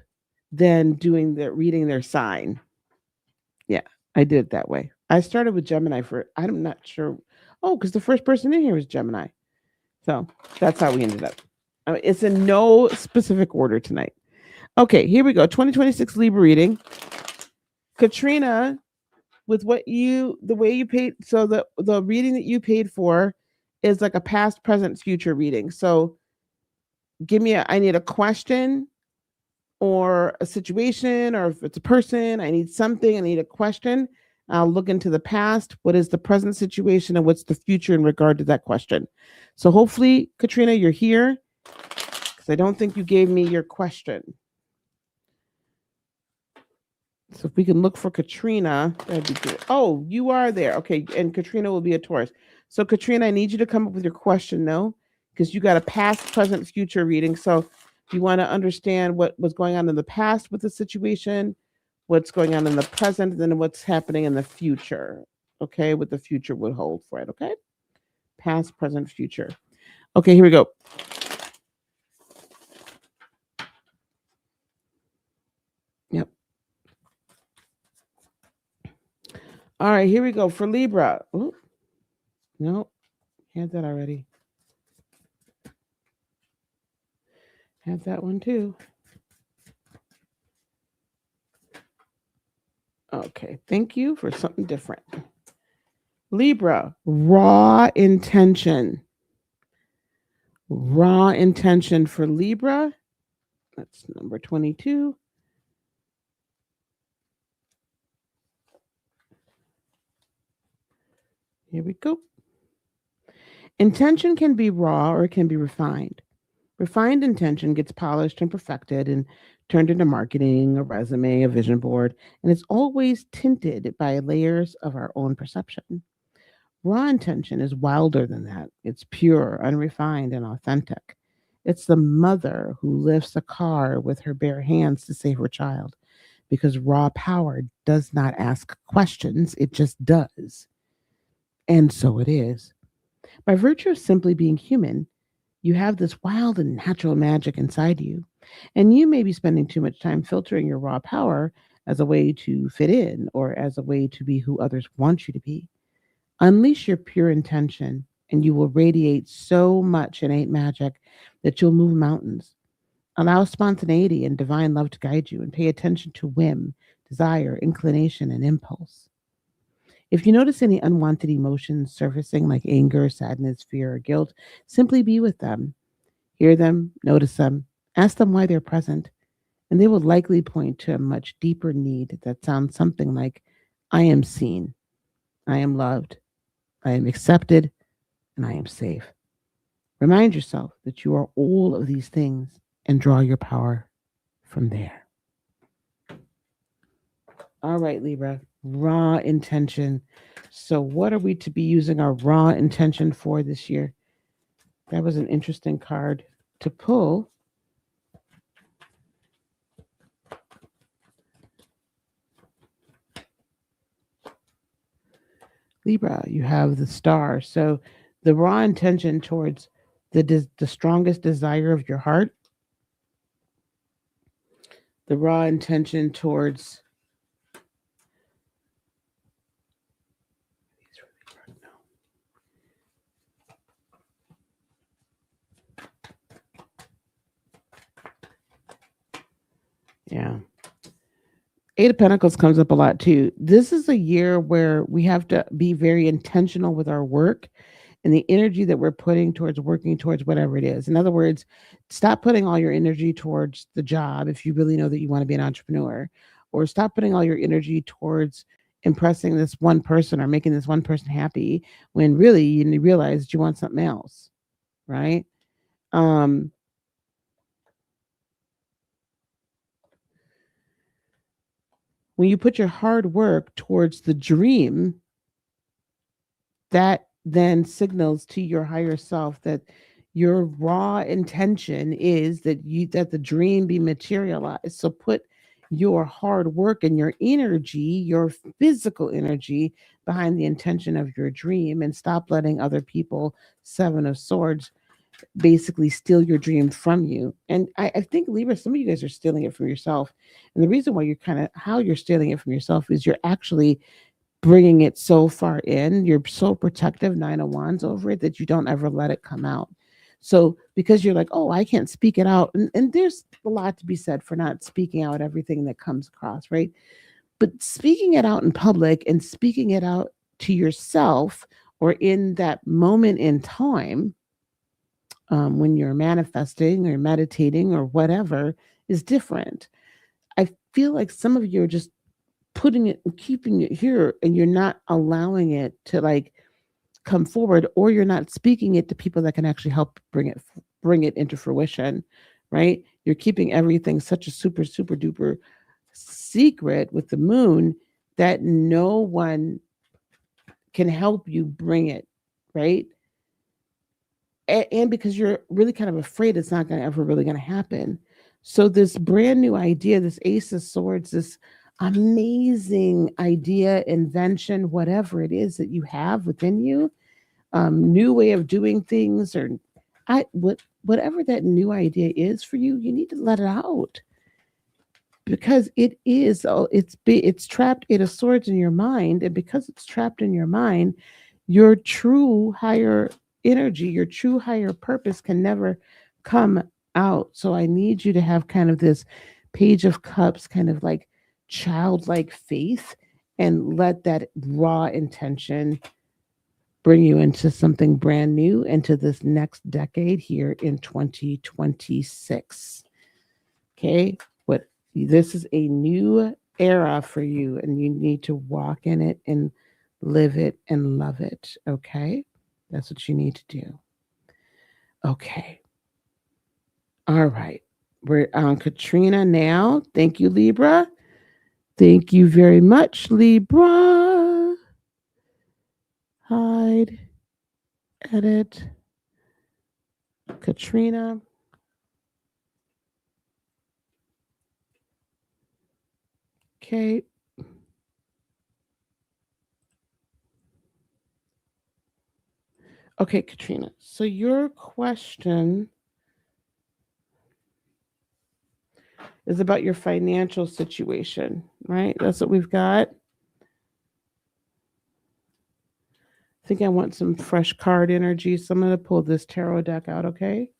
then doing the reading their sign. Yeah, I did it that way. I started with Gemini for I'm not sure. Oh, because the first person in here was Gemini. So that's how we ended up. It's in no specific order tonight. Okay, here we go. 2026 Libra reading. Katrina, with the way you paid, so the reading that you paid for is like a past, present, future reading. So I need a question or a situation, or if it's a person, I need something, I need a question. I'll look into the past, what is the present situation, and what's the future in regard to that question. So hopefully, Katrina, you're here because I don't think you gave me your question. So if we can look for Katrina, that'd be good. Oh, you are there. Okay, and Katrina will be a Taurus. So Katrina, I need you to come up with your question, no? Because you got a past, present, future reading. So if you want to understand what was going on in the past with the situation, what's going on in the present, and then what's happening in the future. Okay, what the future would hold for it. Okay, past, present, future. Okay, here we go. Yep. All right, here we go for Libra. Ooh, no, had that already. Had that one too. Okay, thank you for something different. Libra, raw intention. Raw intention for Libra. That's number 22. Here we go. Intention can be raw or it can be refined. Refined intention gets polished and perfected and turned into marketing, a resume, a vision board, and it's always tinted by layers of our own perception. Raw intention is wilder than that. It's pure, unrefined, and authentic. It's the mother who lifts a car with her bare hands to save her child because raw power does not ask questions, it just does. And so it is. By virtue of simply being human, you have this wild and natural magic inside you. And you may be spending too much time filtering your raw power as a way to fit in or as a way to be who others want you to be. Unleash your pure intention, and you will radiate so much innate magic that you'll move mountains. Allow spontaneity and divine love to guide you, and pay attention to whim, desire, inclination, and impulse. If you notice any unwanted emotions surfacing like anger, sadness, fear, or guilt, simply be with them. Hear them, notice them, ask them why they're present, and they will likely point to a much deeper need that sounds something like, I am seen, I am loved, I am accepted, and I am safe. Remind yourself that you are all of these things and draw your power from there. All right, Libra, raw intention. So, what are we to be using our raw intention for this year? That was an interesting card to pull. Libra, you have the star. So, the raw intention towards the strongest desire of your heart, the raw intention towards yeah. Eight of Pentacles comes up a lot too. This is a year where we have to be very intentional with our work and the energy that we're putting towards working towards whatever it is. In other words, stop putting all your energy towards the job if you really know that you want to be an entrepreneur, or stop putting all your energy towards impressing this one person or making this one person happy when really you realize that you want something else, right? Um, when you put your hard work towards the dream, that then signals to your higher self that your raw intention is that the dream be materialized. So put your hard work and your energy, your physical energy behind the intention of your dream, and stop letting other people, seven of swords, basically steal your dream from you. And I think Libra, some of you guys are stealing it from yourself. And the reason why you're kind of how you're stealing it from yourself is you're actually bringing it so far in. You're so protective, Nine of Wands, over it that you don't ever let it come out. So because you're like, oh, I can't speak it out. And there's a lot to be said for not speaking out everything that comes across, right? But speaking it out in public and speaking it out to yourself or in that moment in time, when you're manifesting or meditating or whatever, is different. I feel like some of you are just putting it and keeping it here, and you're not allowing it to like come forward, or you're not speaking it to people that can actually help bring it into fruition, right? You're keeping everything such a super duper secret with the moon that no one can help you bring it, right? And because you're really kind of afraid it's not going to ever really going to happen. So this brand new idea, this Ace of Swords, this amazing idea, invention, whatever it is that you have within you, new way of doing things, or whatever that new idea is for you, you need to let it out, because it is it's trapped in a swords in your mind, and because it's trapped in your mind, your true higher energy, your true higher purpose can never come out. So I need you to have kind of this Page of Cups, kind of like childlike faith, and let that raw intention bring you into something brand new, into this next decade here in 2026. Okay? What This is a new era for you, and you need to walk in it and live it and love it. Okay? That's what you need to do. Okay. All right. We're on Katrina now. Thank you, Libra. Thank you very much, Libra. Hide, edit, Katrina. Okay. Okay, Katrina. So your question is about your financial situation, right? That's what we've got. I think I want some fresh card energy. So I'm going to pull this tarot deck out, okay?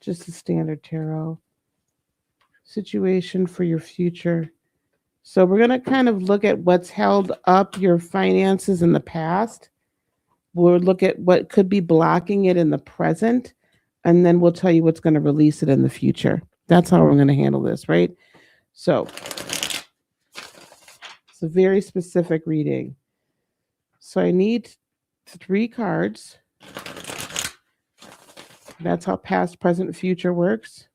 Just a standard tarot. Situation for your future. So we're going to kind of look at what's held up your finances in the past. We'll look at what could be blocking it in the present. And then we'll tell you what's going to release it in the future. That's how we're going to handle this, right? So it's a very specific reading. So I need 3 cards. That's how past, present, future works.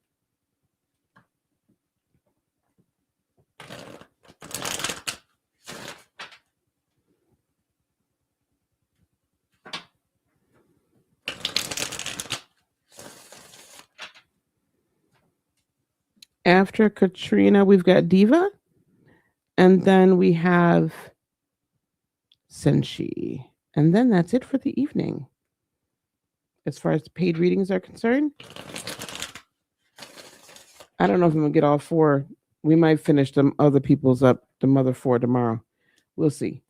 After Katrina, we've got Diva. And then we have Senshi. And then that's it for the evening. As far as the paid readings are concerned, I don't know if I'm going to get all 4. We might finish them other people's up, the other 4 tomorrow. We'll see.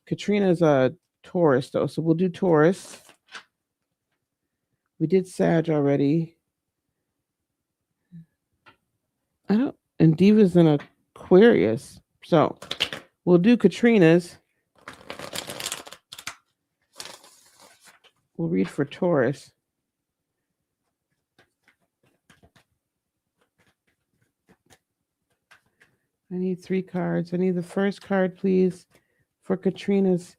Katrina's a Taurus, though, so we'll do Taurus. We did Sag already. And Diva's in Aquarius. So we'll do Katrina's. We'll read for Taurus. I need 3 cards. I need the first card, please, for Katrina's.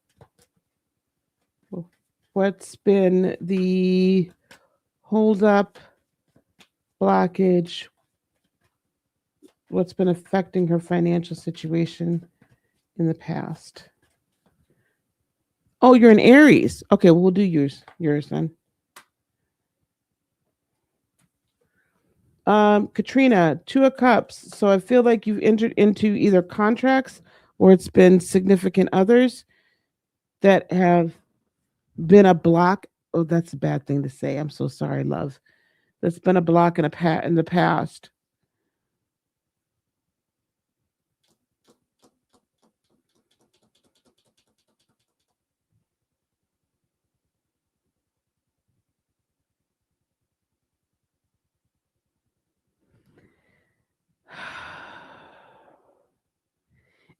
What's been the hold up, blockage, what's been affecting her financial situation in the past. Oh, you're an Aries. Okay, well, we'll do yours. Yours then. Katrina, Two of Cups. So I feel like you've entered into either contracts or it's been significant others that have been a block. Oh, that's a bad thing to say. I'm so sorry, love. That's been a block in the past.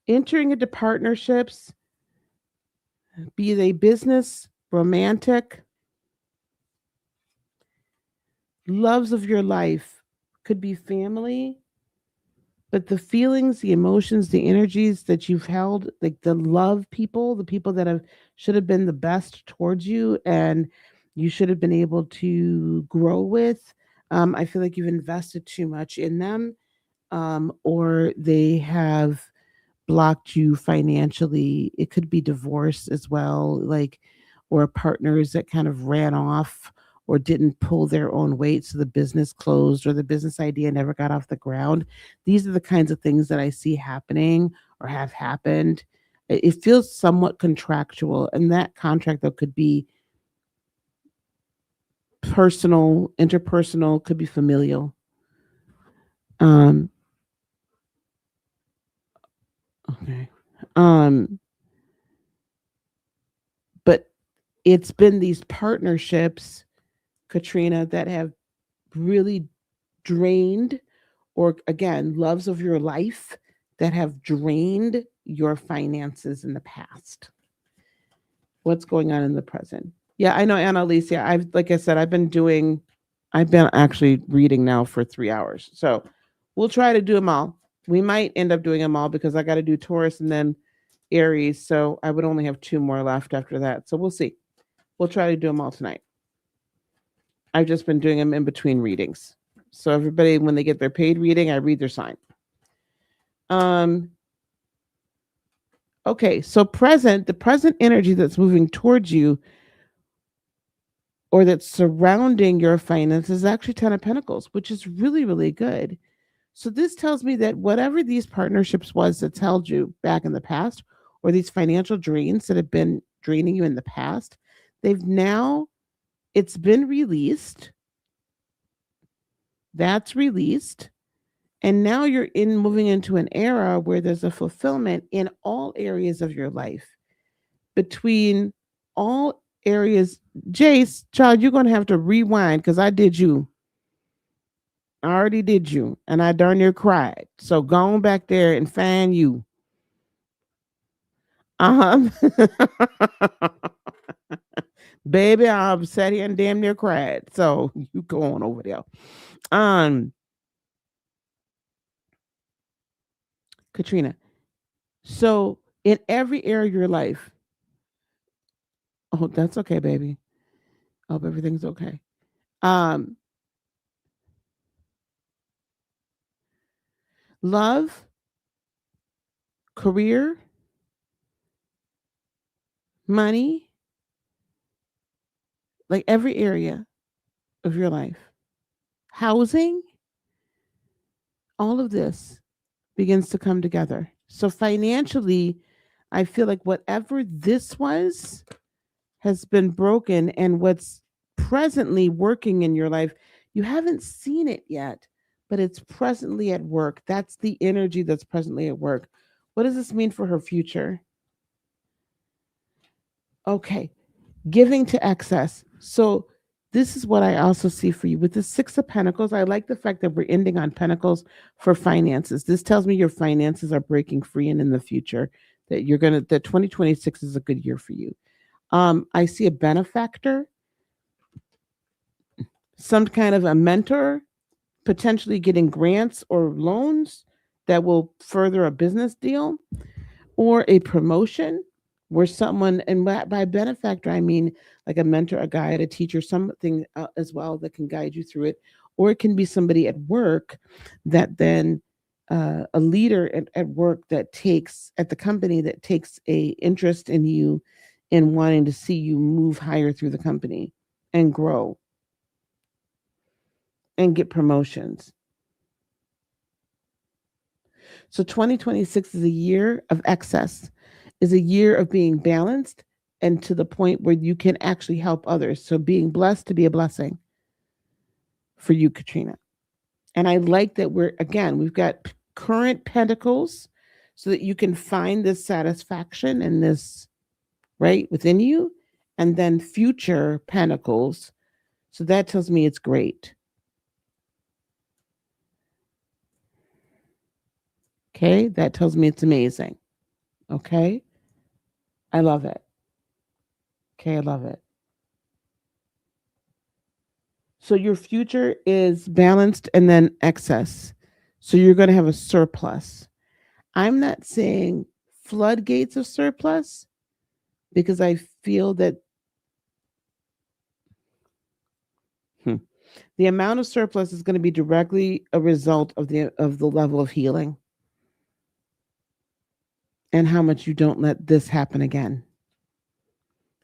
Entering into partnerships, be they business, romantic, loves of your life, could be family, but the feelings, the emotions, the energies that you've held, like the love people, the people that have should have been the best towards you and you should have been able to grow with. I feel like you've invested too much in them, or they have blocked you financially. It could be divorce as well, like, or partners that kind of ran off or didn't pull their own weight. So the business closed or the business idea never got off the ground. These are the kinds of things that I see happening or have happened. It feels somewhat contractual. And that contract, though, could be personal, interpersonal, could be familial. Um, okay. Um, but it's been these partnerships, Katrina, that have really drained, or again, loves of your life that have drained your finances in the past. What's going on in the present? Yeah, I know, Annalise. Yeah, like I said, I've been actually reading now for 3 hours. So we'll try to do them all. We might end up doing them all because I got to do Taurus and then Aries. So I would only have two more left after that. So we'll see. We'll try to do them all tonight. I've just been doing them in between readings. So everybody, when they get their paid reading, I read their sign. Um, okay, so the present energy that's moving towards you or that's surrounding your finances is actually Ten of Pentacles, which is really, really good. So this tells me that whatever these partnerships was that's held you back in the past, or these financial drains that have been draining you in the past, they've now, it's been released. That's released. And now you're in moving into an era where there's a fulfillment in all areas of your life. Between all areas, Jace, child, you're gonna have to rewind because I did you. I already did you, and I darn near cried. So go on back there and find you. Baby, I've sat here and damn near cried. So you go on over there. Um, Katrina. So in every area of your life, oh, that's okay, baby. I hope everything's okay. Um, love, career, money, like every area of your life, housing, all of this begins to come together. So financially, I feel like whatever this was has been broken, and what's presently working in your life, you haven't seen it yet, but it's presently at work. That's the energy that's presently at work. What does this mean for her future? Okay, giving to excess. So this is what I also see for you with the Six of Pentacles. I like the fact that we're ending on Pentacles for finances. This tells me your finances are breaking free, and in the future that that 2026 is a good year for you. I see a benefactor, some kind of a mentor, potentially getting grants or loans that will further a business deal or a promotion. where someone, and by benefactor, I mean like a mentor, a guide, a teacher, something as well that can guide you through it. Or it can be somebody at work that then, a leader at work that takes, at the company, that takes a interest in you in wanting to see you move higher through the company and grow and get promotions. So 2026 is a year of excess, is a year of being balanced and to the point where you can actually help others. So being blessed to be a blessing for you, Katrina. And I like that we've got current pentacles so that you can find this satisfaction and this right within you, and then future pentacles. So that tells me it's great. Okay. That tells me it's amazing. Okay. I love it. Okay. I love it. So your future is balanced and then excess. So you're going to have a surplus. I'm not saying floodgates of surplus because I feel that the amount of surplus is going to be directly a result of the level of healing and how much you don't let this happen again.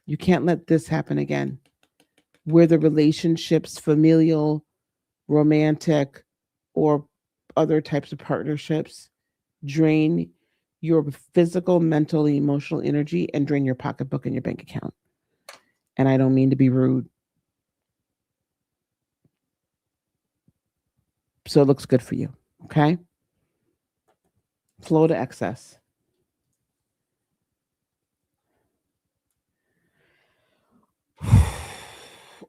You can't let this happen again. Where the relationships, familial, romantic, or other types of partnerships drain your physical, mental, emotional energy and drain your pocketbook and your bank account. And I don't mean to be rude. So it looks good for you. Okay. Flow to excess.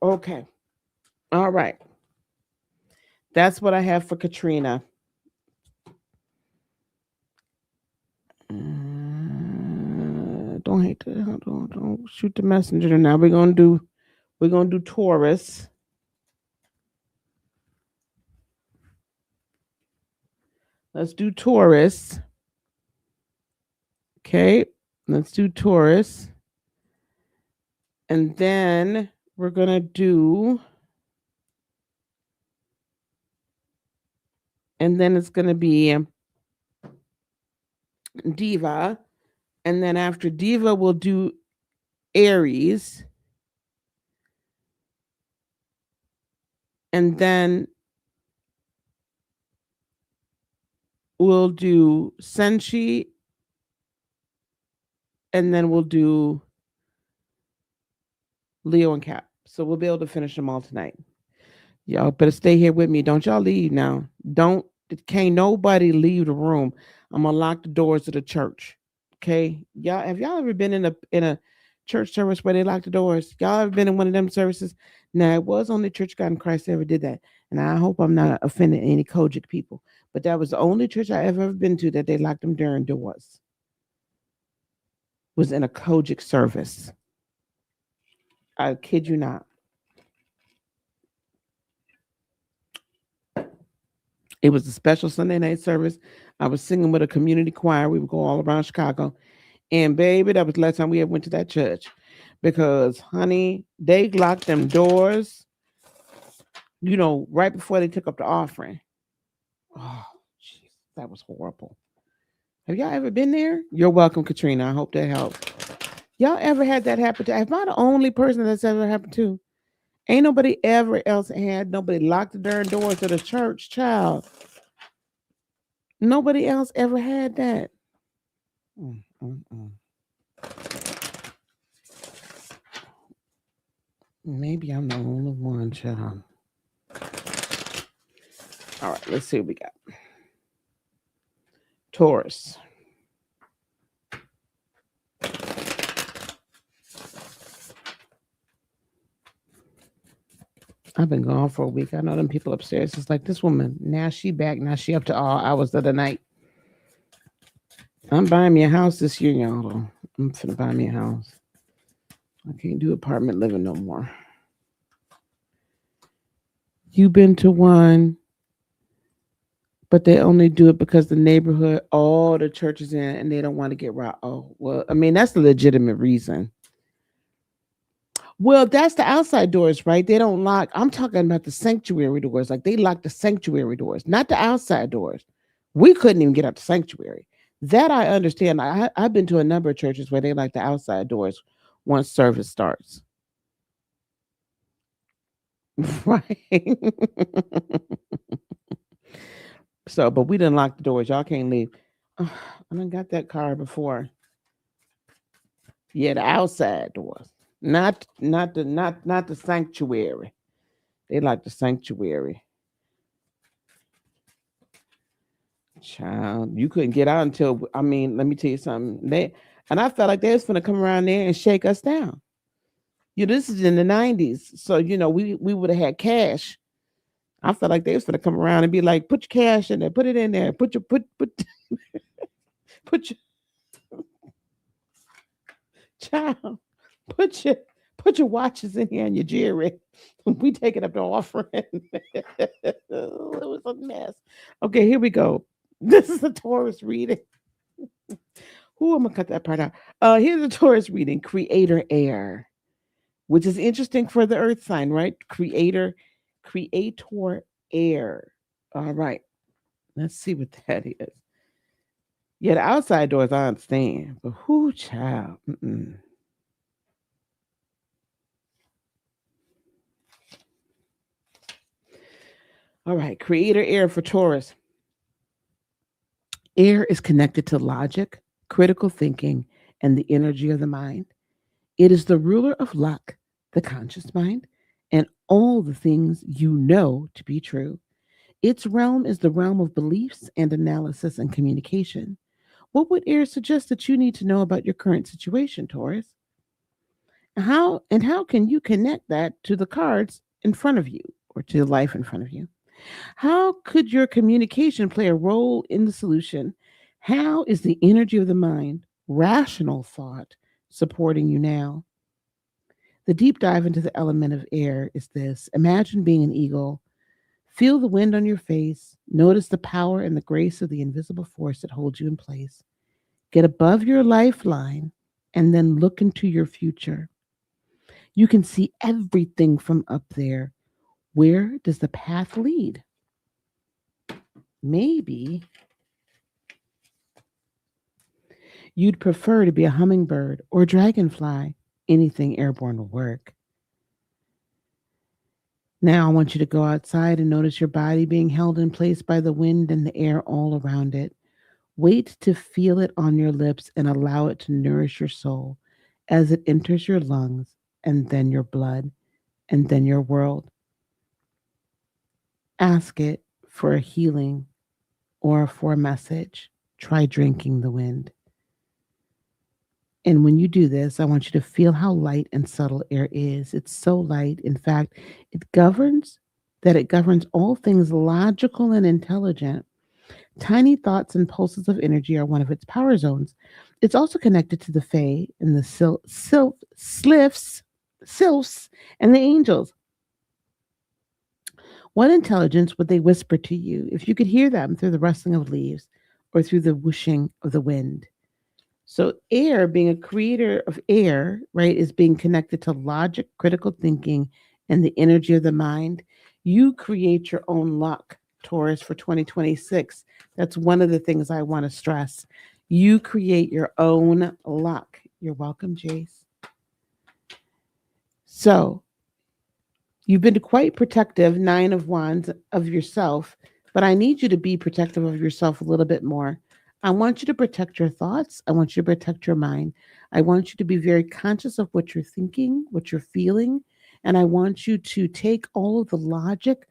Okay. All right. That's what I have for Katrina. Don't hate to don't shoot the messenger. Now we're gonna do Taurus. Let's do Taurus. Okay, let's do Taurus, and then we're gonna do, and then it's gonna be Diva, and then after Diva we'll do Aries, and then we'll do Senshi, and then we'll do Leo and Cap. So we'll be able to finish them all tonight. Y'all better stay here with me. Don't y'all leave now. Don't Can't nobody leave the room. I'm gonna lock the doors of the church. Okay. Y'all, have y'all ever been in a church service where they lock the doors? Y'all ever been in one of them services? Now it was only Church of God in Christ that ever did that. And I hope I'm not offending any Kojic people. But that was the only church I ever been to that they locked them during doors. Was in a Kojic service. I kid you not. It was a special Sunday night service. I was singing with a community choir. We would go all around Chicago. And baby, that was the last time we ever went to that church. Because, honey, they locked them doors, right before they took up the offering. Oh, jeez, that was horrible. Have y'all ever been there? You're welcome, Katrina. I hope that helps. Y'all ever had that happen to? Am I the only person that's ever happened to? Ain't nobody ever else had nobody locked the darn doors of the church, child. Nobody else ever had that. Mm, mm, mm. Maybe I'm the only one, child. All right, let's see what we got. Taurus. I've been gone for a week. I know them people upstairs. It's like this woman. Now she back. Now she up to all hours of the night. I'm buying me a house this year, y'all. I'm finna buy me a house. I can't do apartment living no more. You been to one. But they only do it because the neighborhood, all the churches in, and they don't want to get robbed. Oh, well, I mean, that's a legitimate reason. Well, that's the outside doors, right? They don't lock. I'm talking about the sanctuary doors. Like they lock the sanctuary doors, not the outside doors. We couldn't even get out the sanctuary. That I understand. I've been to a number of churches where they like the outside doors once service starts. Right. So, but we didn't lock the doors. Y'all can't leave. I done got that car before. Yeah, the outside doors. Not the sanctuary. They like the sanctuary. Child, you couldn't get out until I mean, let me tell you something. They and I felt like they was gonna come around there and shake us down. This is in the '90s, so we would have had cash. I felt like they was gonna come around and be like, "Put your cash in there, put it in there, put your child, put your put your watches in here and your jewelry. We take it up to offering." It was a mess. Okay, here we go. This is a Taurus reading. Who I'm gonna cut that part out. Here's a Taurus reading. Creator air, which is interesting for the Earth sign, right? Creator air. All right, let's see what that is. Yeah, the outside doors I understand, but who child? Mm-mm. All right, creator air for Taurus. Air is connected to logic, critical thinking, and the energy of the mind. It is the ruler of luck, the conscious mind, and all the things you know to be true. Its realm is the realm of beliefs and analysis and communication. What would air suggest that you need to know about your current situation, Taurus? How can you connect that to the cards in front of you or to the life in front of you? How could your communication play a role in the solution? How is the energy of the mind, rational thought, supporting you now? The deep dive into the element of air is this: imagine being an eagle. Feel the wind on your face. Notice the power and the grace of the invisible force that holds you in place. Get above your lifeline and then look into your future. You can see everything from up there. Where does the path lead? Maybe you'd prefer to be a hummingbird or a dragonfly. Anything airborne will work. Now I want you to go outside and notice your body being held in place by the wind and the air all around it. Wait to feel it on your lips and allow it to nourish your soul as it enters your lungs and then your blood and then your world. Ask it for a healing or for a message. Try drinking the wind. And when you do this, I want you to feel how light and subtle air is. It's so light. In fact, it governs all things logical and intelligent. Tiny thoughts and pulses of energy are one of its power zones. It's also connected to the Fae and the sylphs, and the angels. What intelligence would they whisper to you if you could hear them through the rustling of leaves or through the whooshing of the wind? So, air, being a creator of air, right, is being connected to logic, critical thinking, and the energy of the mind. You create your own luck, Taurus, for 2026. That's one of the things I want to stress. You create your own luck. You're welcome, Jace. So, you've been quite protective, Nine of Wands, of yourself, but I need you to be protective of yourself a little bit more. I want you to protect your thoughts. I want you to protect your mind. I want you to be very conscious of what you're thinking, what you're feeling, and I want you to take all of the logic.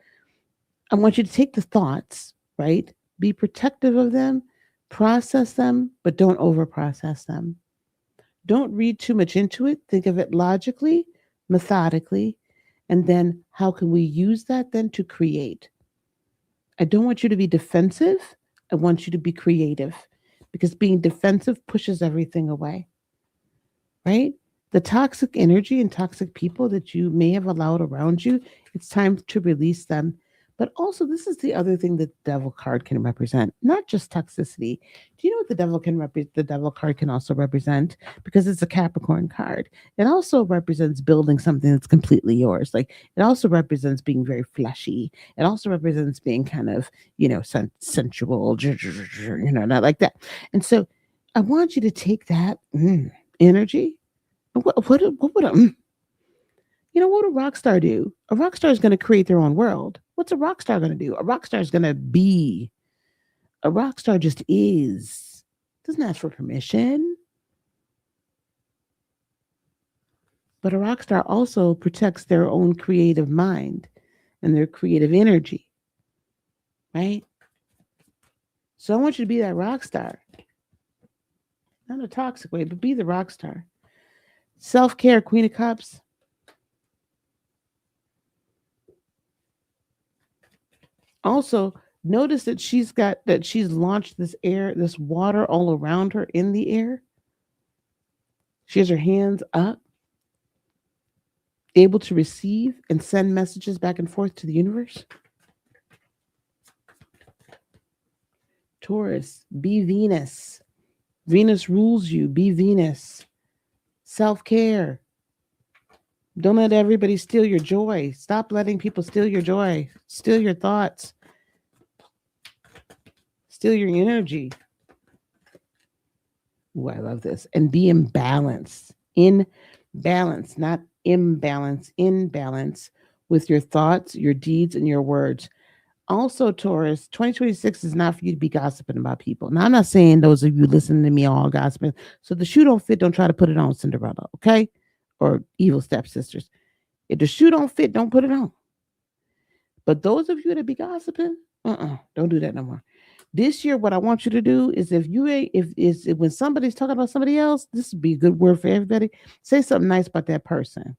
I want you to take the thoughts, right? Be protective of them, process them, but don't over process them. Don't read too much into it. Think of it logically, methodically, and then how can we use that then to create? I don't want you to be defensive. I want you to be creative because being defensive pushes everything away, right? The toxic energy and toxic people that you may have allowed around you, it's time to release them. But also, this is the other thing that the devil card can represent, not just toxicity. Do you know what the devil card can also represent? Because it's a Capricorn card. It also represents building something that's completely yours. Like it also represents being very fleshy. It also represents being kind of, sensual, not like that. And so I want you to take that energy. What would what a rock star do? A rock star is going to create their own world. What's a rock star going to do? A rock star is going to be. A rock star just is. Doesn't ask for permission. But a rock star also protects their own creative mind and their creative energy, right? So I want you to be that rock star. Not a toxic way, but be the rock star. Self care, Queen of Cups. Also, notice that she's launched this water all around her in the air. She has her hands up, able to receive and send messages back and forth to the universe. Taurus, be Venus. Venus rules you. Be Venus. Self care. Don't let everybody steal your joy. Stop letting people steal your joy, steal your thoughts, steal your energy. Ooh, I love this. And be in balance. In balance, not imbalance, in balance with your thoughts, your deeds, and your words. Also, Taurus, 2026 is not for you to be gossiping about people. Now, I'm not saying those of you listening to me are all gossiping. So the shoe don't fit, don't try to put it on, Cinderella, okay? Or evil stepsisters. If the shoe don't fit, don't put it on. But those of you that be gossiping, don't do that no more. This year, what I want you to do is if when somebody's talking about somebody else, this would be a good word for everybody. Say something nice about that person.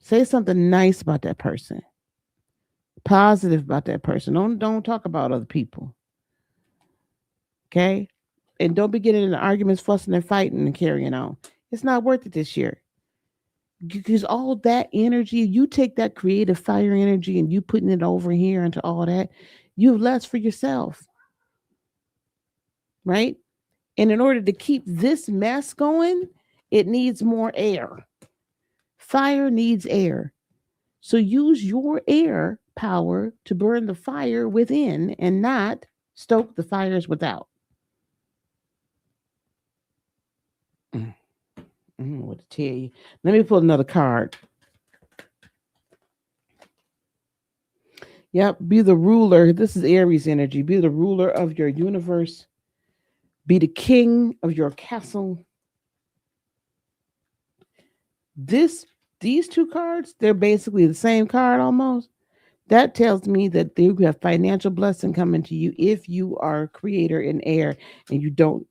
Say something nice about that person. Positive about that person. Don't talk about other people. Okay? And don't be getting into arguments, fussing and fighting and carrying on. It's not worth it this year. Because all that energy, you take that creative fire energy and you putting it over here into all that, you have less for yourself. Right? And in order to keep this mess going, it needs more air. Fire needs air. So use your air power to burn the fire within and not stoke the fires without. What to tell you? Let me pull another card. Yep, be the ruler. This is Aries energy. Be the ruler of your universe. Be the king of your castle. These two cards, they're basically the same card almost. That tells me that you have financial blessing coming to you if you are a creator in air and you don't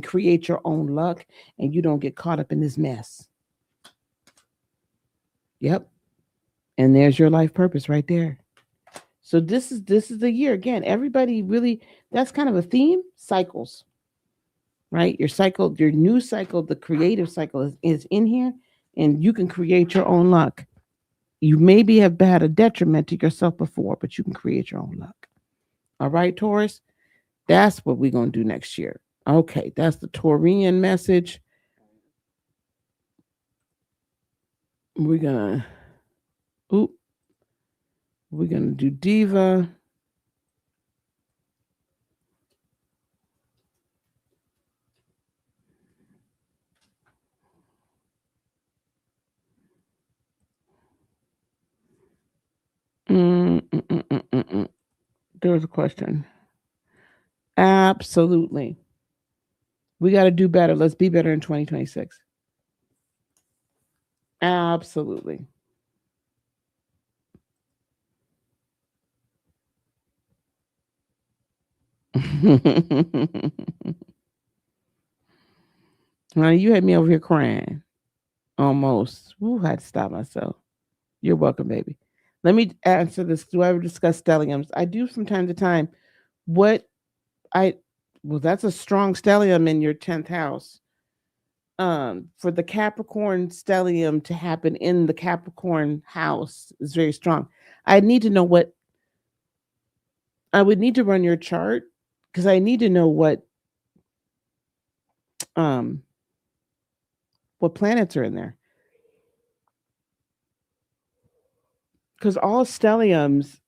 create your own luck and you don't get caught up in this mess. Yep. And there's your life purpose right there. So this is the year again. Everybody really, that's kind of a theme, cycles. Right? Your cycle, your new cycle, the creative cycle is in here and you can create your own luck. You maybe have had a detriment to yourself before, but you can create your own luck. All right, Taurus? That's what we're going to do next year. Okay, that's the Taurian message. We're going to, we're going to do Diva. Mm, mm, mm, mm, mm, mm. There was a question. Absolutely. We got to do better. Let's be better in 2026. Absolutely. Honey, you had me over here crying. Almost. Ooh, I had to stop myself. You're welcome, baby. Let me answer this. Do I ever discuss stelliums? I do from time to time. What I well, that's a strong stellium in your 10th house. For the Capricorn stellium to happen in the Capricorn house is very strong. I need to know what I would need to run your chart because I need to know um what planets are in there. Because all stelliums,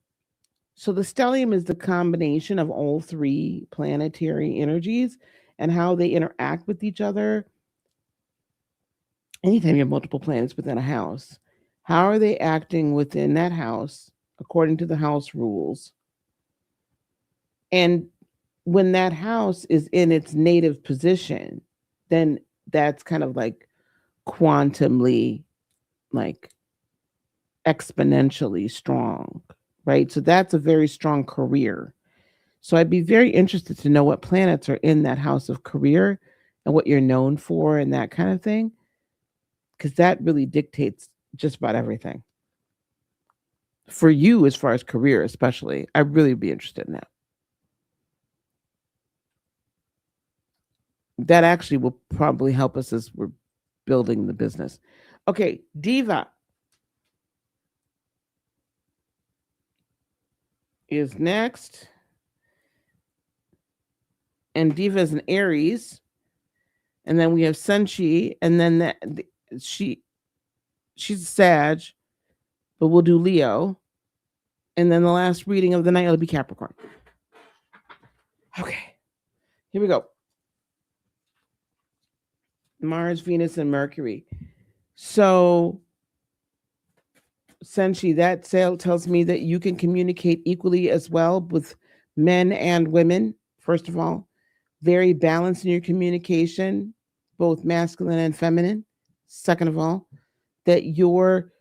so the stellium is the combination of all three planetary energies and how they interact with each other. Anytime you have multiple planets within a house, how are they acting within that house according to the house rules? And when that house is in its native position, then that's kind of like quantumly, like exponentially strong, right? So that's a very strong career. So I'd be very interested to know what planets are in that house of career and what you're known for and that kind of thing, because that really dictates just about everything for you as far as career, especially. I'd really be interested in that. That actually will probably help us as we're building the business. Okay, Diva is next. And Diva is an Aries. And then we have Senshi. And then she she's a Sag, but we'll do Leo. And then the last reading of the night will be Capricorn. Okay, here we go. Mars, Venus, and Mercury. So, Senshi, that sale tells me that you can communicate equally as well with men and women, first of all. Very balanced in your communication, both masculine and feminine. Second of all, that your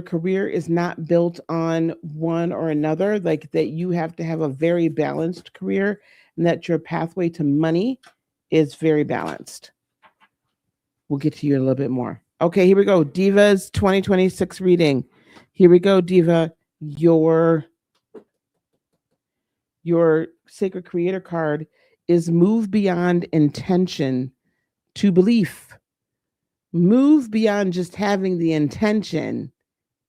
career is not built on one or another, like that you have to have a very balanced career and that your pathway to money is very balanced. We'll get to you a little bit more. Okay, here we go. Diva's 2026 reading. Here we go, Diva. Your sacred creator card is move beyond intention to belief. Move beyond just having the intention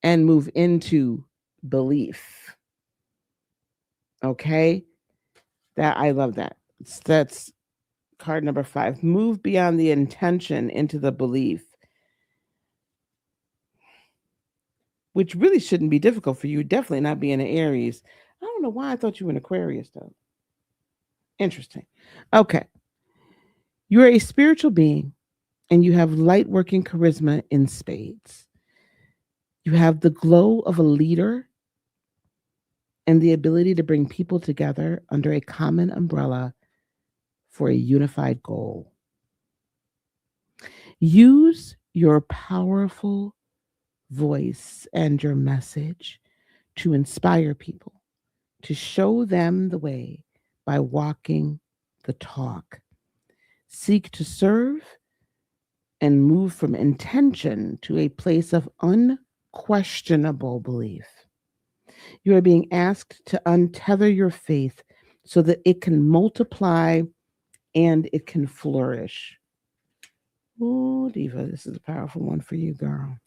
and move into belief. Okay? That I love that. That's card number 5. Move beyond the intention into the belief, which really shouldn't be difficult for you. Definitely not being an Aries. I don't know why I thought you were an Aquarius though. Interesting. Okay. You're a spiritual being and you have light working charisma in spades. You have the glow of a leader and the ability to bring people together under a common umbrella for a unified goal. Use your powerful voice and your message to inspire people, to show them the way by walking the talk. Seek to serve and move from intention to a place of unquestionable belief. You are being asked to untether your faith so that it can multiply and it can flourish. Oh, Diva, this is a powerful one for you, girl.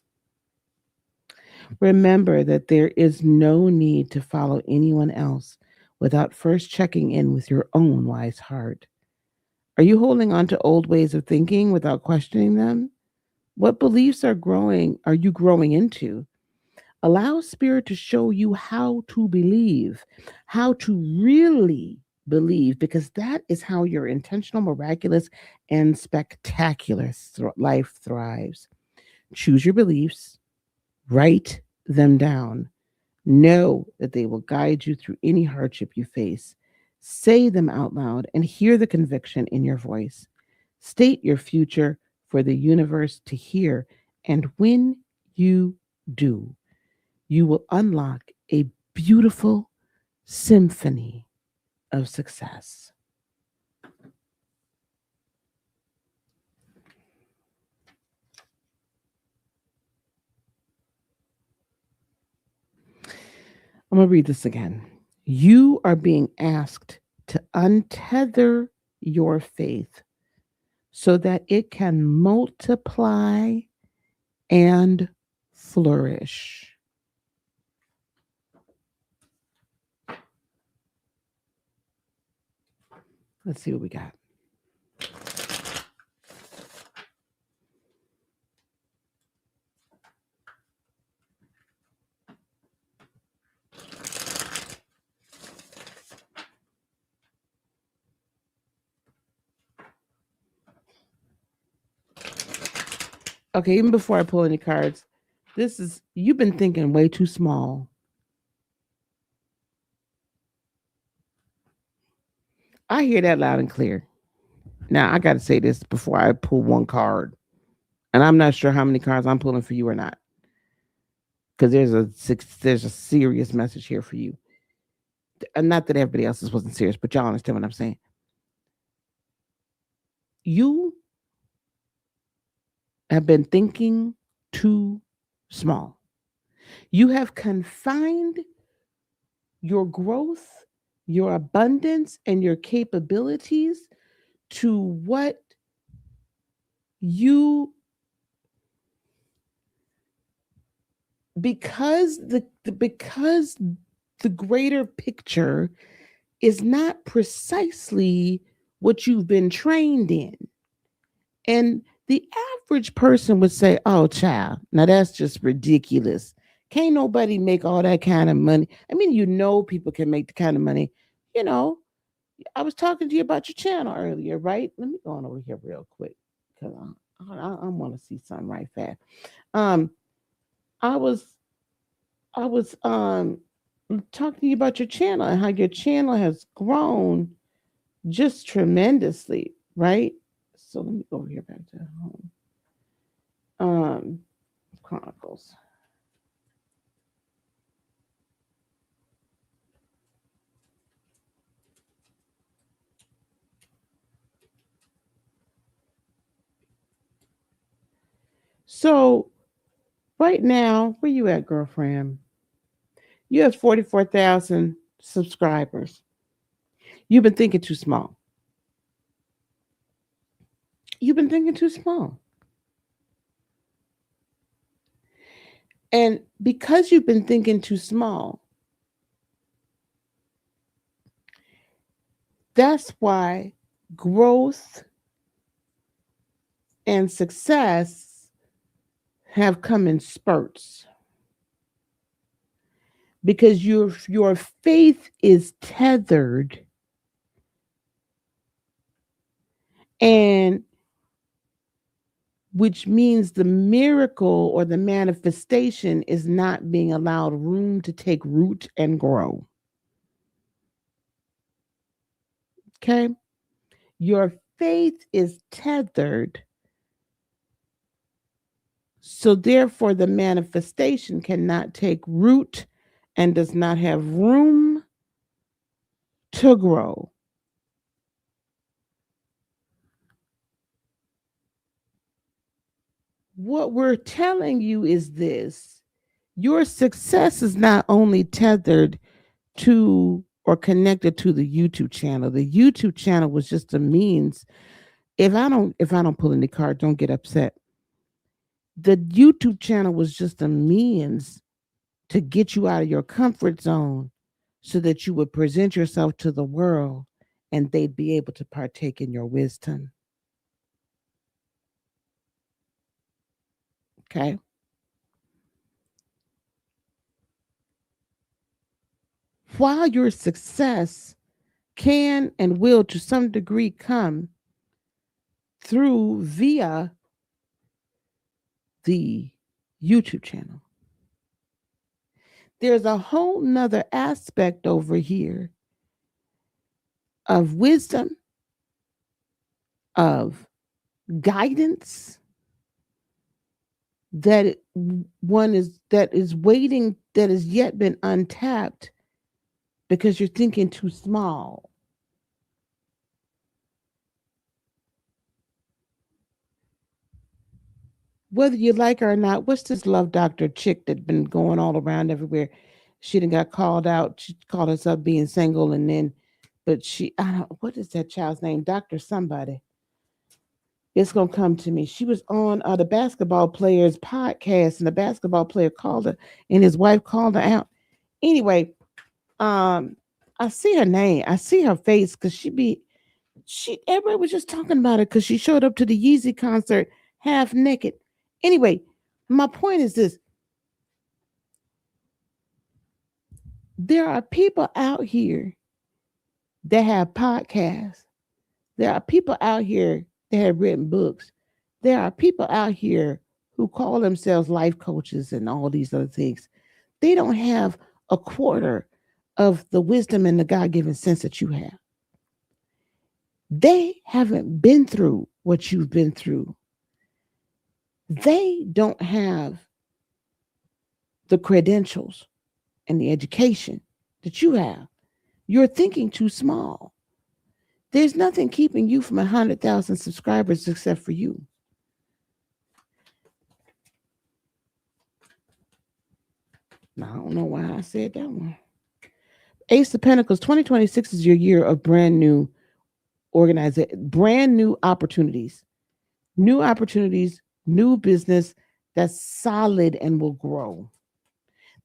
Remember that there is no need to follow anyone else without first checking in with your own wise heart. Are you holding on to old ways of thinking without questioning them? What beliefs are you growing into? Allow spirit to show you how to believe, how to really believe, because that is how your intentional, miraculous, and spectacular life thrives. Choose your beliefs, write them down. Know that they will guide you through any hardship you face. Say them out loud and hear the conviction in your voice. State your future for the universe to hear. And when you do, you will unlock a beautiful symphony of success. I'm going to read this again. You are being asked to untether your faith so that it can multiply and flourish. Let's see what we got. Okay, even before I pull any cards, this is you've been thinking way too small. I hear that loud and clear. Now I got to say this before I pull one card, and I'm not sure how many cards I'm pulling for you or not, because there's a serious message here for you. And not that everybody else's wasn't serious, but y'all understand what I'm saying. You have been thinking too small. You have confined your growth, your abundance, and your capabilities to what you because the greater picture is not precisely what you've been trained in. And the average person would say, "Oh, child, now that's just ridiculous. Can't nobody make all that kind of money." I mean, people can make the kind of money. You know, I was talking to you about your channel earlier, right? Let me go on over here real quick because I want to see something right fast. Um, I was I was talking to you about your channel and how your channel has grown just tremendously, right? So let me go over here back to home. Chronicles. So right now, where you at, girlfriend? You have 44,000 subscribers. You've been thinking too small. You've been thinking too small. And because you've been thinking too small, that's why growth and success have come in spurts because your faith is tethered, and which means the miracle or the manifestation is not being allowed room to take root and grow. Okay? Your faith is tethered, so therefore the manifestation cannot take root and does not have room to grow. What we're telling you is this: your success is not only tethered to or connected to the YouTube channel. The YouTube channel was just a means. If I don't pull any card, don't get upset. The YouTube channel was just a means to get you out of your comfort zone so that you would present yourself to the world and they'd be able to partake in your wisdom. Okay? While your success can and will to some degree come through via the YouTube channel, there's a whole nother aspect over here of wisdom, of guidance that is waiting, that has yet been untapped because you're thinking too small. Whether you like her or not, what's this love doctor chick that been going all around everywhere? She done got called out. She called herself being single, and then, but I don't, what is that child's name? Doctor somebody. It's gonna come to me. She was on the basketball player's podcast, and the basketball player called her, and his wife called her out. Anyway, I see her name. I see her face because she be. Everybody was just talking about it because she showed up to the Yeezy concert half naked. Anyway, my point is this: there are people out here that have podcasts. There are people out here that have written books. There are people out here who call themselves life coaches and all these other things. They don't have a quarter of the wisdom and the God given sense that you have. They haven't been through what you've been through. They don't have the credentials and the education that you have. You're thinking too small. There's nothing keeping you from 100,000 subscribers except for you. Now, I don't know why I said that one. Ace of Pentacles, 2026 is your year of brand new opportunities. New opportunities, new business that's solid and will grow.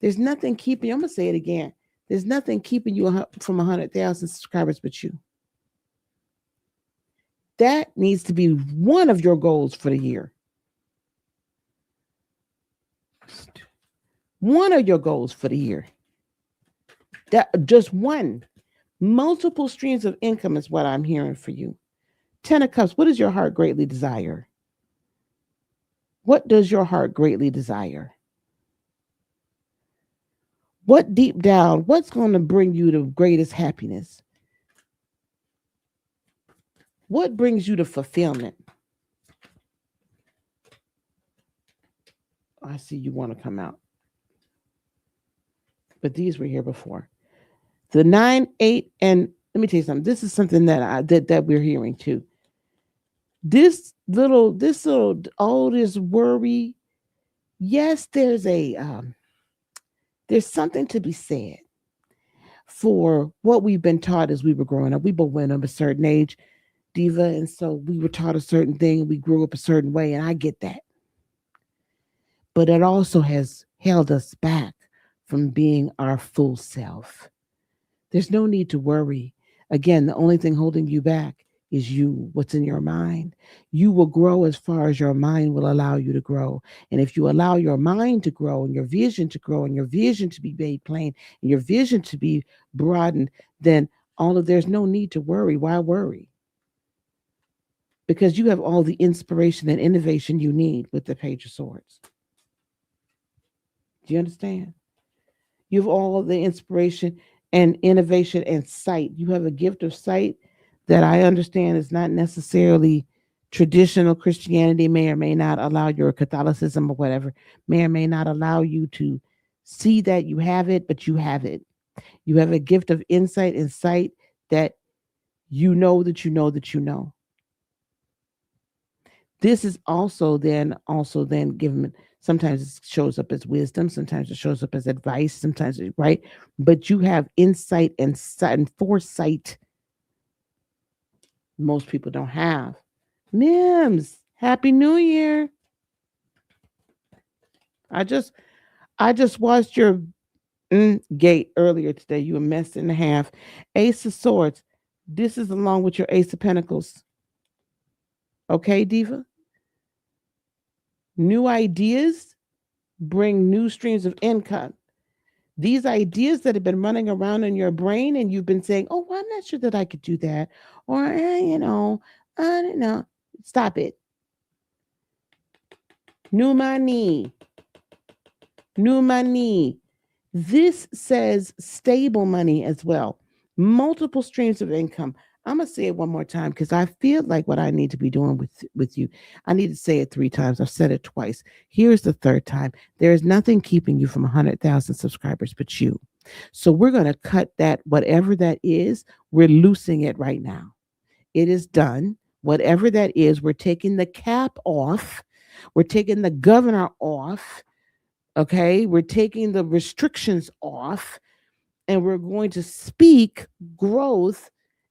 There's nothing keeping you, I'm going to say it again. There's nothing keeping you from 100,000 subscribers but you. That needs to be one of your goals for the year. One of your goals for the year. That just one. Multiple streams of income is what I'm hearing for you. 10 of Cups, what does your heart greatly desire? What does your heart greatly desire? What deep down, what's going to bring you the greatest happiness? What brings you to fulfillment? I see you want to come out. But these were here before. The 9, 8, and let me tell you something. This is something that we're hearing too. This little, all this worry. Yes, there's something to be said for what we've been taught as we were growing up. We both went up a certain age, Diva, and so we were taught a certain thing, and we grew up a certain way, and I get that. But it also has held us back from being our full self. There's no need to worry. Again, the only thing holding you back is you, what's in your mind. You will grow as far as your mind will allow you to grow. And if you allow your mind to grow and your vision to grow and your vision to be made plain and your vision to be broadened, then there's no need to worry. Why worry? Because you have all the inspiration and innovation you need with the Page of Swords. Do you understand? You have all the inspiration and innovation and sight. You have a gift of sight that I understand is not necessarily traditional Christianity, may or may not allow your Catholicism or whatever, may or may not allow you to see that you have it, but you have it. You have a gift of insight and sight that you know that you know that you know. This is also then given. Sometimes it shows up as wisdom, sometimes it shows up as advice, sometimes right. But you have insight and foresight most people don't have. Mims, Happy New Year. I just watched your gate earlier today. You a mess and a half. Ace of Swords. This is along with your Ace of Pentacles. Okay, Diva? New ideas bring new streams of income. These ideas that have been running around in your brain and you've been saying, oh, well, I'm not sure that I could do that. Or, I don't know. Stop it. New money. New money. This says stable money as well. Multiple streams of income. I'm going to say it one more time because I feel like what I need to be doing with you. I need to say it 3 times. I've said it twice. Here's the 3rd time. There is nothing keeping you from 100,000 subscribers but you. So we're going to cut that, whatever that is, we're loosing it right now. It is done. Whatever that is, we're taking the cap off. We're taking the governor off. Okay. We're taking the restrictions off. And we're going to speak growth,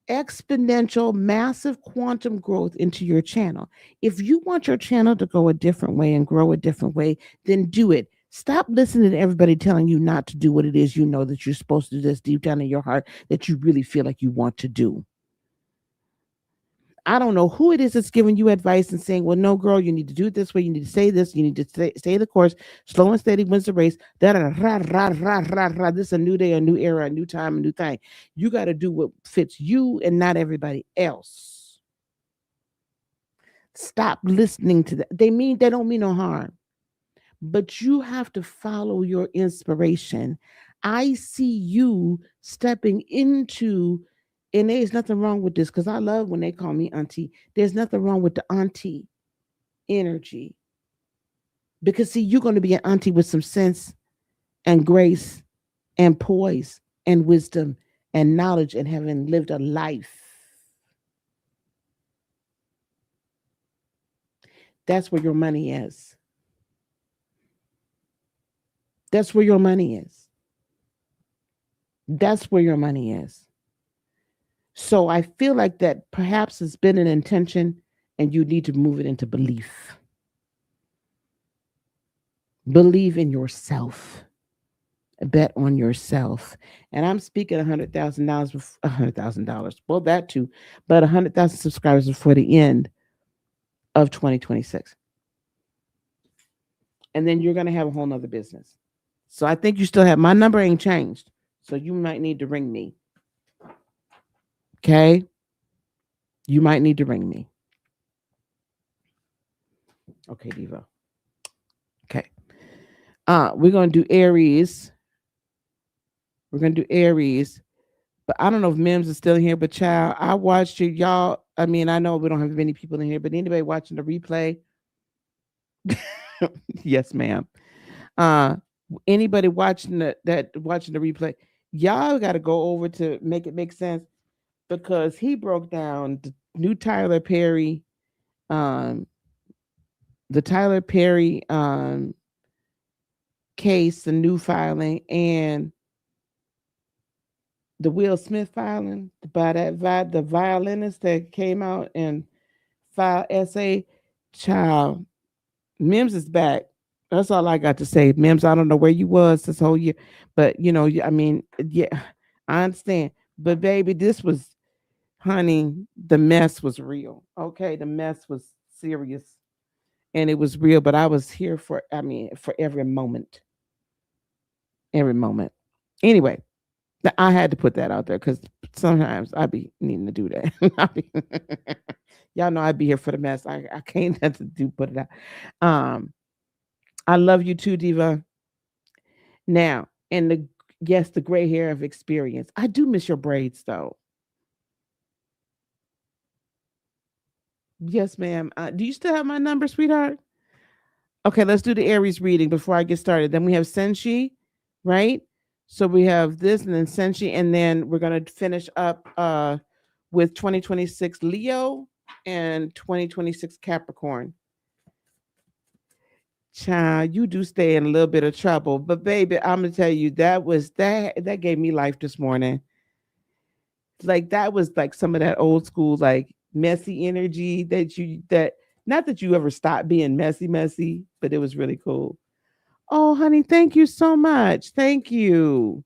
exponential, massive quantum growth into your channel. If you want your channel to go a different way and grow a different way, then do it. Stop listening to everybody telling you not to do what it is you know that you're supposed to do, that's deep down in your heart that you really feel like you want to do. I don't know who it is that's giving you advice and saying, well, no, girl, you need to do it this way. You need to say this. You need to stay the course. Slow and steady wins the race. Da, da, da, ra, ra, ra, ra. This is a new day, a new era, a new time, a new thing. You got to do what fits you and not everybody else. Stop listening to that. They don't mean no harm, but you have to follow your inspiration. I see you stepping into, and there's nothing wrong with this because I love when they call me auntie. There's nothing wrong with the auntie energy because, see, you're going to be an auntie with some sense and grace and poise and wisdom and knowledge and having lived a life. That's where your money is. That's where your money is. That's where your money is. So I feel like that perhaps has been an intention and you need to move it into belief. Believe in yourself. Bet on yourself. And I'm speaking $100,000, $100,000. Well, that too, but 100,000 subscribers before the end of 2026. And then you're going to have a whole nother business. So I think you still have, my number ain't changed. So you might need to ring me. Okay. You might need to ring me. Okay, Diva. Okay. We're going to do Aries. We're going to do Aries. But I don't know if Mims is still here, but child, I watched you. Y'all, I mean, I know we don't have many people in here, but anybody watching the replay? Yes, ma'am. Uh, Anybody watching watching the replay, y'all got to go over to make it make sense because he broke down the new Tyler Perry, um, the Tyler Perry case, the new filing, and the Will Smith filing by the violinist that came out and filed essay. Child, Mims is back. That's all I got to say. Mims, I don't know where you was this whole year, but you know, I mean, yeah, I understand. But baby, this was, honey, the mess was real. Okay, the mess was serious and it was real. But I was here for, I mean, for every moment, every moment. Anyway, I had to put that out there because sometimes I be needing to do that. Y'all know I'd be here for the mess. I can't have to do put it out. Um, I love you too, Diva. Now, and the yes, the gray hair of experience. I do miss your braids though. Yes, ma'am. Do you still have my number, sweetheart? Okay, let's do the Aries reading before I get started. Then we have Senshi, right? So we have this and then Senshi, and then we're gonna finish up with 2026 Leo and 2026 Capricorn. Child, you do stay in a little bit of trouble, but baby, I'm gonna tell you that gave me life this morning. Like that was like some of that old school like messy energy that not that you ever stopped being messy, but it was really cool. Oh, honey, thank you so much. Thank you.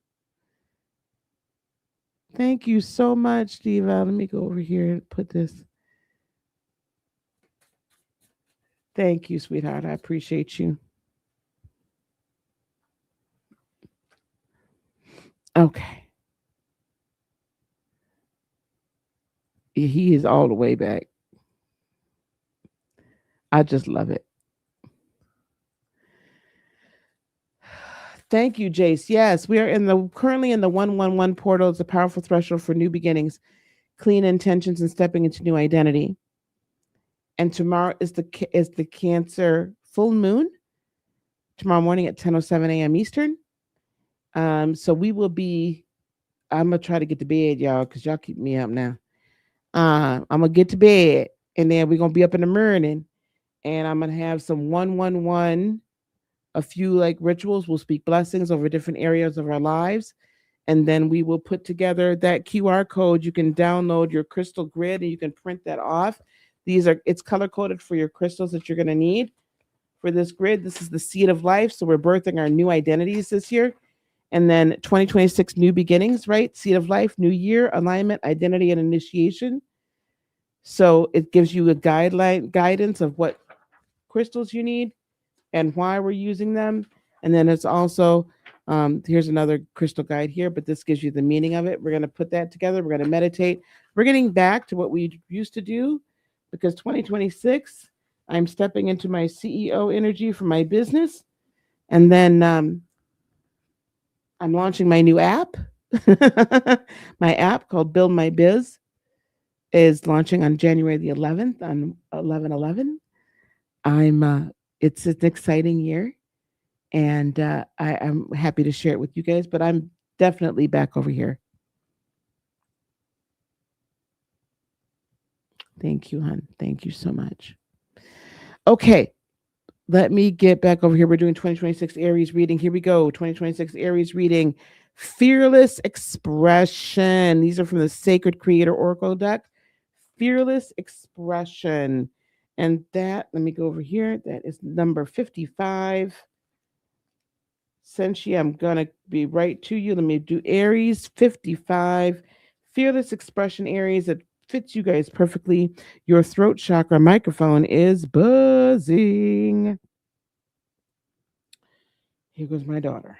Thank you so much, Diva. Let me go over here and put this. Thank you, sweetheart. I appreciate you. Okay. He is all the way back. I just love it. Thank you, Jace. Yes, we are currently in the 111 portal. It's a powerful threshold for new beginnings, clean intentions, and stepping into new identity. And tomorrow is the Cancer full moon. Tomorrow morning at 10:07 a.m. Eastern. So we will be. I'm gonna try to get to bed, y'all, because y'all keep me up now. I'm gonna get to bed, and then we're gonna be up in the morning, and I'm gonna have some 111, a few like rituals. We'll speak blessings over different areas of our lives, and then we will put together that QR code. You can download your crystal grid, and you can print that off. It's color coded for your crystals that you're gonna need for this grid. This is the seed of life, so we're birthing our new identities this year. And then 2026 new beginnings, right? Seed of life, new year, alignment, identity, and initiation. So it gives you a guidance of what crystals you need and why we're using them. And then it's also, here's another crystal guide here, but this gives you the meaning of it. We're going to put that together. We're going to meditate. We're getting back to what we used to do because 2026, I'm stepping into my CEO energy for my business. And then I'm launching my new app. My app called Build My Biz is launching on January the 11th on 11/11. I'm it's an exciting year, and I'm happy to share it with you guys. But I'm definitely back over here. Thank you, hon. Thank you so much. Okay, let me get back over here. We're doing 2026 Aries reading. Here we go. 2026 Aries reading. Fearless expression. These are from the Sacred Creator Oracle deck. Fearless expression. And that, let me go over here. That is number 55. Senshi, I'm going to be right to you. Let me do Aries 55. Fearless expression, Aries. It fits you guys perfectly. Your throat chakra microphone is buzzing. Here goes my daughter.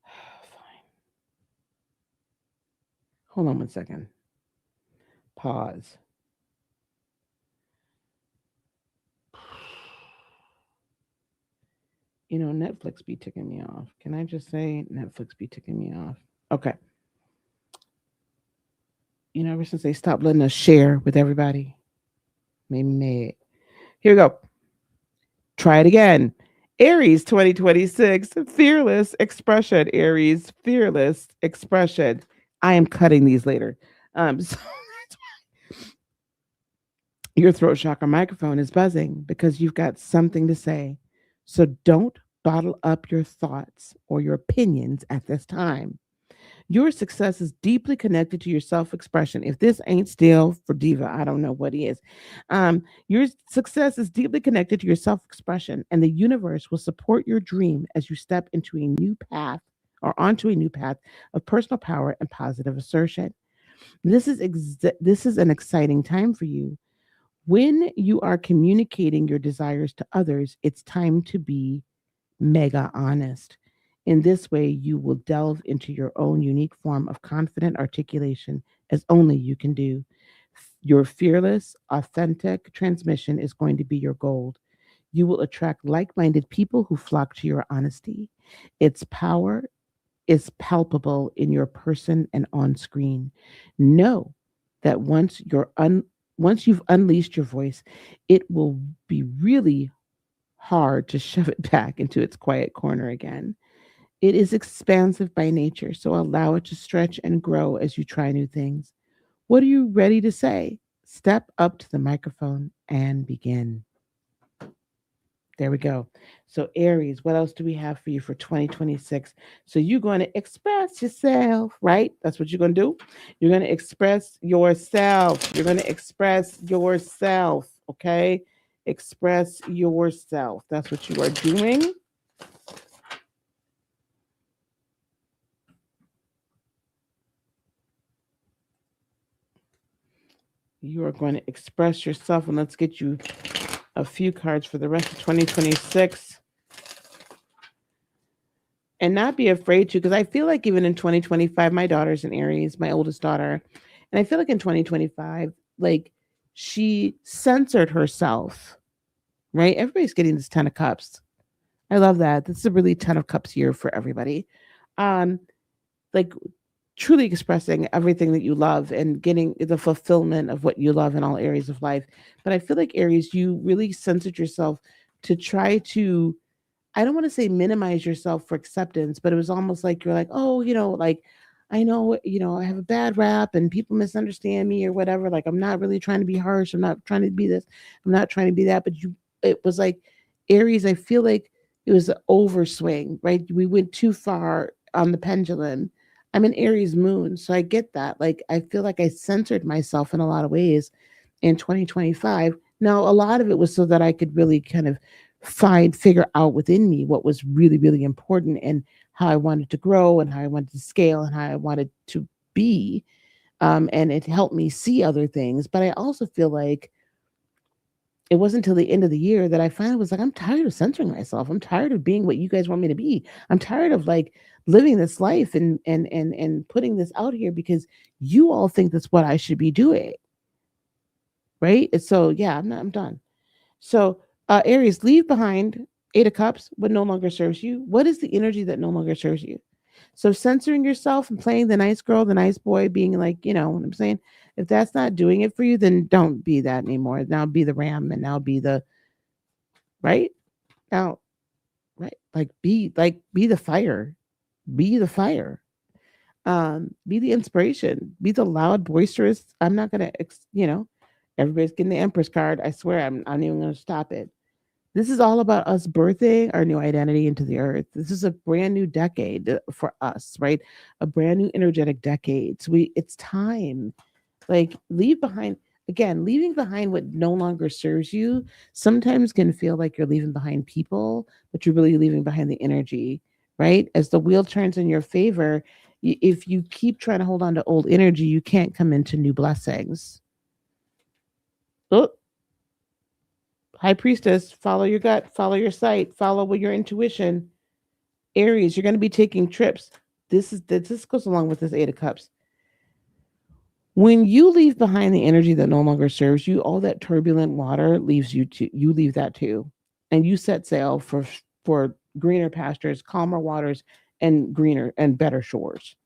Fine. Hold on 1 second. Pause. Netflix be ticking me off. Can I just say Netflix be ticking me off? Okay. Ever since they stopped letting us share with everybody, made me mad. Here we go. Try it again. Aries 2026, fearless expression. Aries, fearless expression. I am cutting these later. So your throat chakra microphone is buzzing because you've got something to say. So don't bottle up your thoughts or your opinions at this time. Your success is deeply connected to your self expression. If this ain't still for Diva, I don't know what is. Your success is deeply connected to your self expression, and the universe will support your dream as you step into a new path or onto a new path of personal power and positive assertion. This is an exciting time for you. When you are communicating your desires to others, it's time to be mega honest. In this way, you will delve into your own unique form of confident articulation as only you can do. Your fearless, authentic transmission is going to be your gold. You will attract like minded people who flock to your honesty. Its power is palpable in your person and on screen. Know that once you've unleashed your voice, it will be really hard to shove it back into its quiet corner again. It is expansive by nature, so allow it to stretch and grow as you try new things. What are you ready to say? Step up to the microphone and begin. There we go. So, Aries, what else do we have for you for 2026? So, you're going to express yourself, right? That's what you're going to do. You're going to express yourself. You're going to express yourself, okay? Express yourself. That's what you are doing. You are going to express yourself, and let's get you a few cards for the rest of 2026. And not be afraid to, because I feel like even in 2025, my daughter's in Aries, my oldest daughter, and I feel like in 2025, like she censored herself, right? Everybody's getting this 10 of cups. I love that. This is a really 10 of cups year for everybody. Um, like truly expressing everything that you love and getting the fulfillment of what you love in all areas of life. But I feel like Aries, you really censored yourself to try to, I don't want to say minimize yourself for acceptance, but it was almost like you're like, oh, like I know, I have a bad rap and people misunderstand me or whatever. Like I'm not really trying to be harsh. I'm not trying to be this. I'm not trying to be that. But it was like Aries. I feel like it was an overswing, right? We went too far on the pendulum. I'm an Aries moon, so I get that. Like I feel like I censored myself in a lot of ways in 2025. Now, a lot of it was so that I could really kind of figure out within me what was really, really important and how I wanted to grow and how I wanted to scale and how I wanted to be. And it helped me see other things. But I also feel like it wasn't until the end of the year that I finally was like, I'm tired of censoring myself. I'm tired of being what you guys want me to be. I'm tired of like living this life and putting this out here because you all think that's what I should be doing. Right. And so yeah, I'm done. So Aries, leave behind Eight of Cups what no longer serves you. What is the energy that no longer serves you? So censoring yourself and playing the nice girl, the nice boy, being like, you know what I'm saying? If that's not doing it for you, then don't be that anymore. Now be the ram and now be the right? Now, right? Be the fire. Be the fire. Be the inspiration. Be the loud, boisterous. I'm not gonna everybody's getting the Empress card. I swear I'm not even gonna stop it. This is all about us birthing our new identity into the earth. This is a brand new decade for us, right? A brand new energetic decade. So it's time. Like leave behind again, leaving behind what no longer serves you sometimes can feel like you're leaving behind people, but you're really leaving behind the energy, right? As the wheel turns in your favor, if you keep trying to hold on to old energy, you can't come into new blessings. Oh, High Priestess, follow your gut, follow your sight, follow with your intuition. Aries, you're going to be taking trips. This goes along with this Eight of Cups. When you leave behind the energy that no longer serves you, all that turbulent water leaves you to you leave that too. And you set sail for greener pastures, calmer waters, and greener and better shores.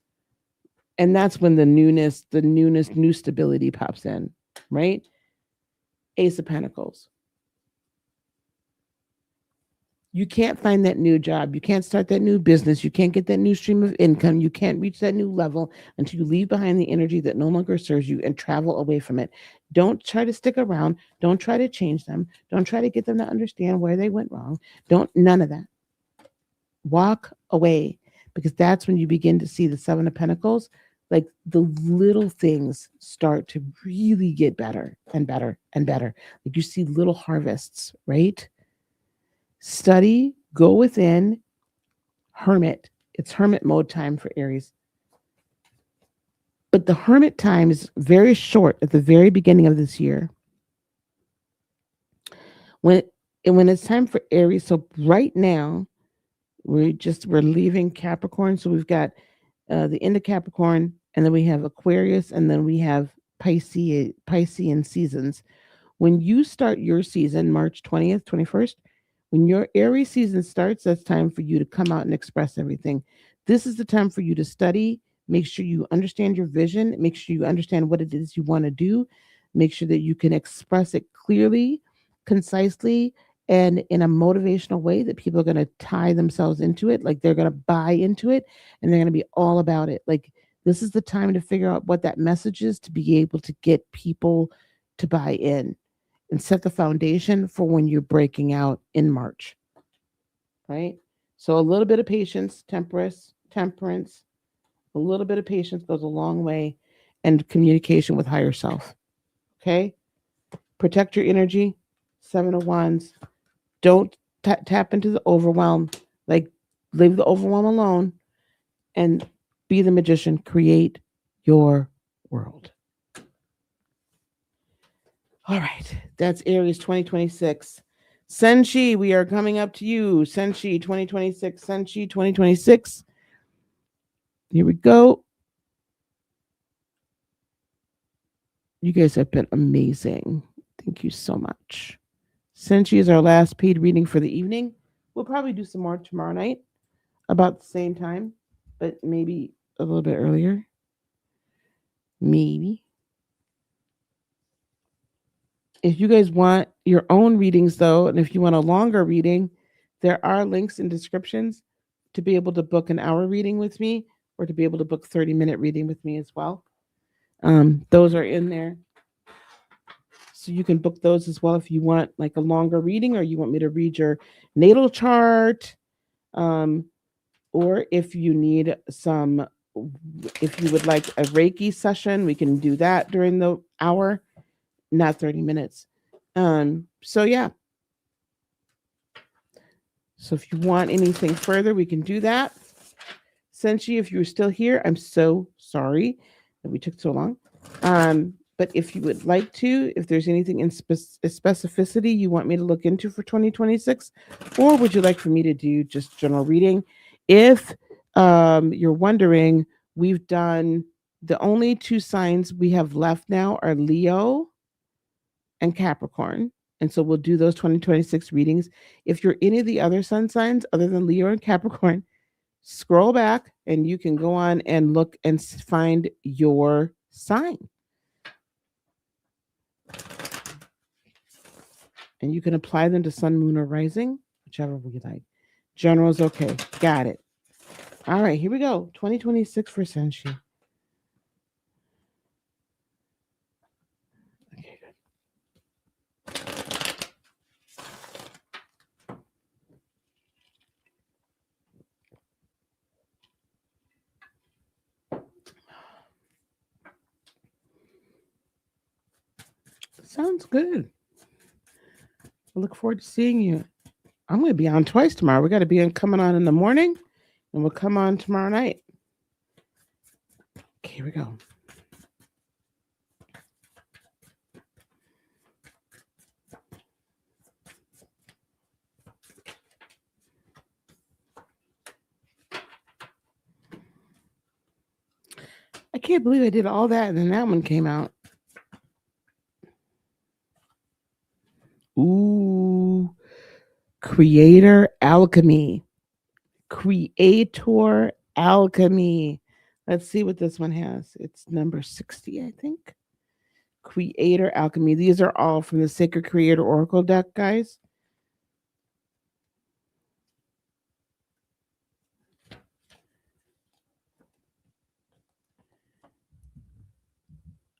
And that's when new stability pops in, right? Ace of Pentacles. You can't find that new job. You can't start that new business. You can't get that new stream of income. You can't reach that new level until you leave behind the energy that no longer serves you and travel away from it. Don't try to stick around. Don't try to change them. Don't try to get them to understand where they went wrong. Don't, none of that. Walk away because that's when you begin to see the Seven of Pentacles. Like the little things start to really get better and better and better. Like you see little harvests, right? Study, go within, hermit. It's hermit mode time for Aries. But the hermit time is very short at the very beginning of this year. When when it's time for Aries, so right now we're leaving Capricorn. So we've got the end of Capricorn, and then we have Aquarius, and then we have Piscean seasons. When you start your season, March 20th, 21st, when your Aries season starts, that's time for you to come out and express everything. This is the time for you to study. Make sure you understand your vision. Make sure you understand what it is you want to do. Make sure that you can express it clearly, concisely, and in a motivational way that people are going to tie themselves into it. Like they're going to buy into it and they're going to be all about it. Like this is the time to figure out what that message is to be able to get people to buy in and set the foundation for when you're breaking out in March, right? So a little bit of patience, temperance, a little bit of patience goes a long way, and communication with higher self. Okay, protect your energy. Seven of Wands. Don't tap into the overwhelm. Like leave the overwhelm alone, and be the magician. Create your world. All right, that's Aries 2026. Senshi, we are coming up to you. Senshi 2026. Senshi 2026. Here we go. You guys have been amazing. Thank you so much. Senshi is our last paid reading for the evening. We'll probably do some more tomorrow night about the same time, but maybe a little bit earlier. Maybe. If you guys want your own readings, though, and if you want a longer reading, there are links in descriptions to be able to book an hour reading with me or to be able to book 30-minute reading with me as well. Those are in there. So you can book those as well if you want like a longer reading or you want me to read your natal chart. Or if you need some, if you would like a Reiki session, we can do that during the hour, not 30 minutes. So yeah. So if you want anything further, we can do that. Senshi, if you're still here, I'm so sorry that we took so long. But if you would like to, if there's anything in specificity you want me to look into for 2026, or would you like for me to do just general reading? If you're wondering, we've done the only two signs we have left now are Leo and Capricorn. And so we'll do those 2026 readings. If you're any of the other sun signs other than Leo and Capricorn, scroll back and you can go on and look and find your sign. And you can apply them to sun, moon, or rising, whichever we like. General is okay. Got it. All right, here we go. 2026 for Senshi. Okay, good. Sounds good. I look forward to seeing you. I'm going to be on twice tomorrow. We got to be on coming on in the morning, and we'll come on tomorrow night. Okay, here we go. I can't believe I did all that and then that one came out. Ooh, creator alchemy. Creator alchemy. Let's see what this one has. It's number 60, I think. Creator alchemy. These are all from the Sacred Creator Oracle deck, guys.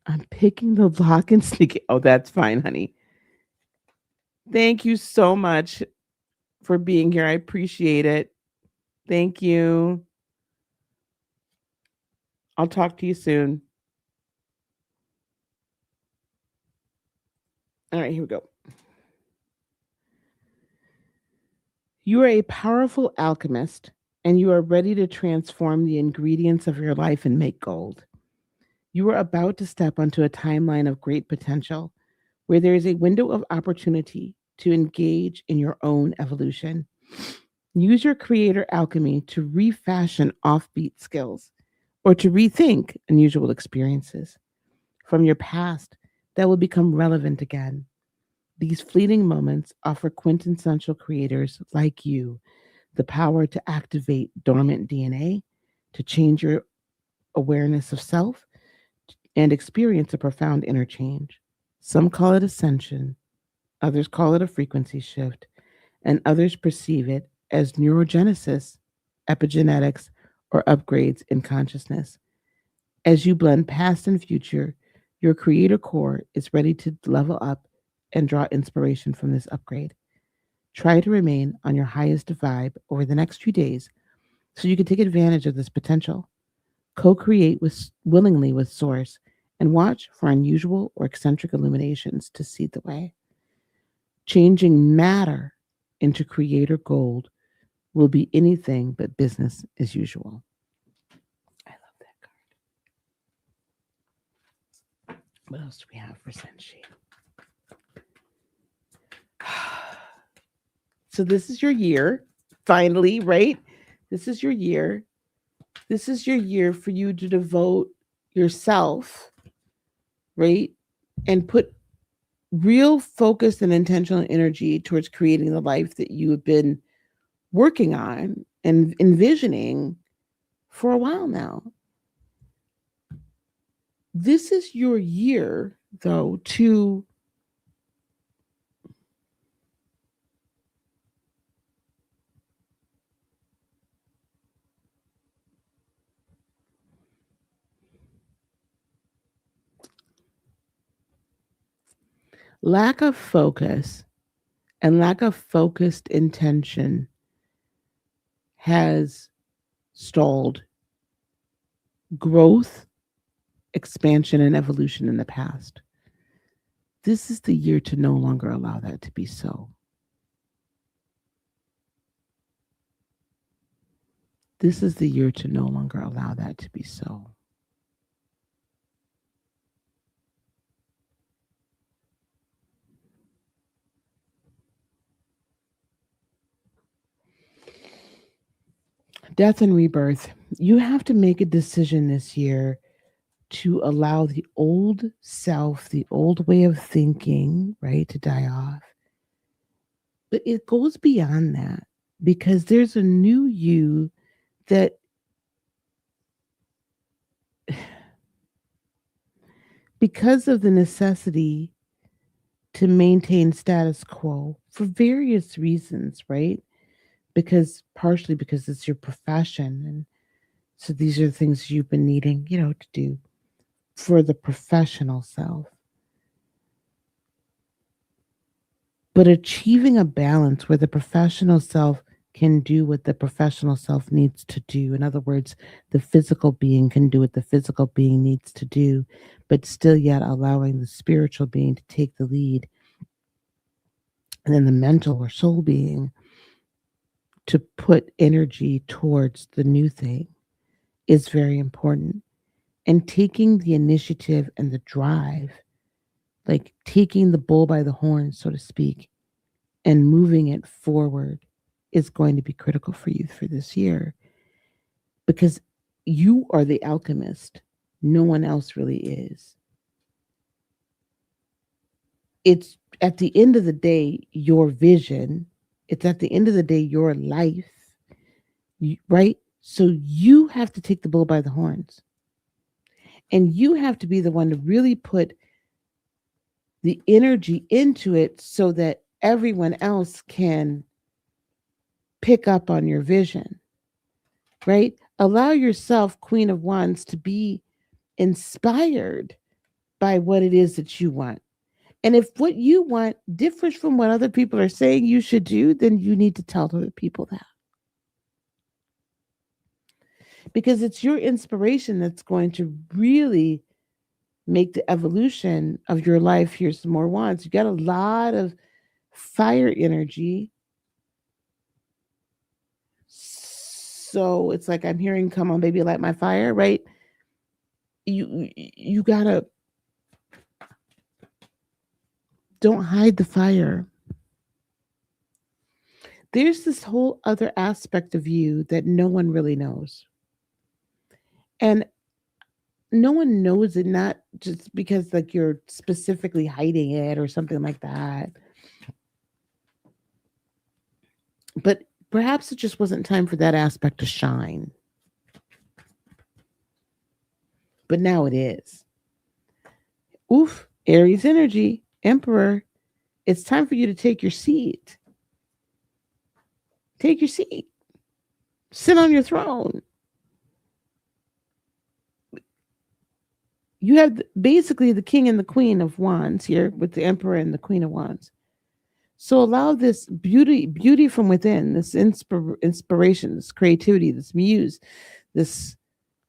I'm picking the lock and sneaking. Oh, that's fine, honey. Thank you so much for being here. I appreciate it. Thank you. I'll talk to you soon. All right, here we go. You are a powerful alchemist and you are ready to transform the ingredients of your life and make gold. You are about to step onto a timeline of great potential where there is a window of opportunity to engage in your own evolution. Use your creator alchemy to refashion offbeat skills or to rethink unusual experiences from your past that will become relevant again. These fleeting moments offer quintessential creators like you the power to activate dormant DNA, to change your awareness of self, and experience a profound inner change. Some call it ascension, others call it a frequency shift, and others perceive it as neurogenesis, epigenetics, or upgrades in consciousness. As you blend past and future, your creator core is ready to level up and draw inspiration from this upgrade. Try to remain on your highest vibe over the next few days so you can take advantage of this potential. Co-create with willingly with source and watch for unusual or eccentric illuminations to seed the way. Changing matter into creator gold will be anything but business as usual. I love that card. What else do we have for Senshi? So this is your year, finally, right? This is your year. This is your year for you to devote yourself, right? And put real focus and intentional energy towards creating the life that you have been working on and envisioning for a while now. This is your year, though, to lack of focus and lack of focused intention has stalled growth, expansion, and evolution in the past. This is the year to no longer allow that to be so. This is the year to no longer allow that to be so. Death and rebirth. You have to make a decision this year to allow the old self, the old way of thinking, right, to die off. But it goes beyond that because there's a new you that, because of the necessity to maintain status quo for various reasons, right? Because partially because it's your profession. And so these are the things you've been needing, to do for the professional self. But achieving a balance where the professional self can do what the professional self needs to do. In other words, the physical being can do what the physical being needs to do, but still yet allowing the spiritual being to take the lead. And then the mental or soul being to put energy towards the new thing is very important. And taking the initiative and the drive, like taking the bull by the horns, so to speak, and moving it forward is going to be critical for you for this year because you are the alchemist. No one else really is. It's at the end of the day, your vision, it's at the end of the day, your life, right? So you have to take the bull by the horns and you have to be the one to really put the energy into it so that everyone else can pick up on your vision, right? Allow yourself, Queen of Wands, to be inspired by what it is that you want. And if what you want differs from what other people are saying you should do, then you need to tell other people that. Because it's your inspiration that's going to really make the evolution of your life. Here's some more wands. You got a lot of fire energy. So it's like I'm hearing, come on, baby, light my fire, right? You gotta, don't hide the fire. There's this whole other aspect of you that no one really knows. And no one knows it, not just because like you're specifically hiding it or something like that, but perhaps it just wasn't time for that aspect to shine. But now it is. Oof, Aries energy, Emperor. It's time for you to take your seat. Take your seat. Sit on your throne. You have basically the king and the queen of wands here with the emperor and the queen of wands. So allow this beauty from within, this inspiration, this creativity, this muse, this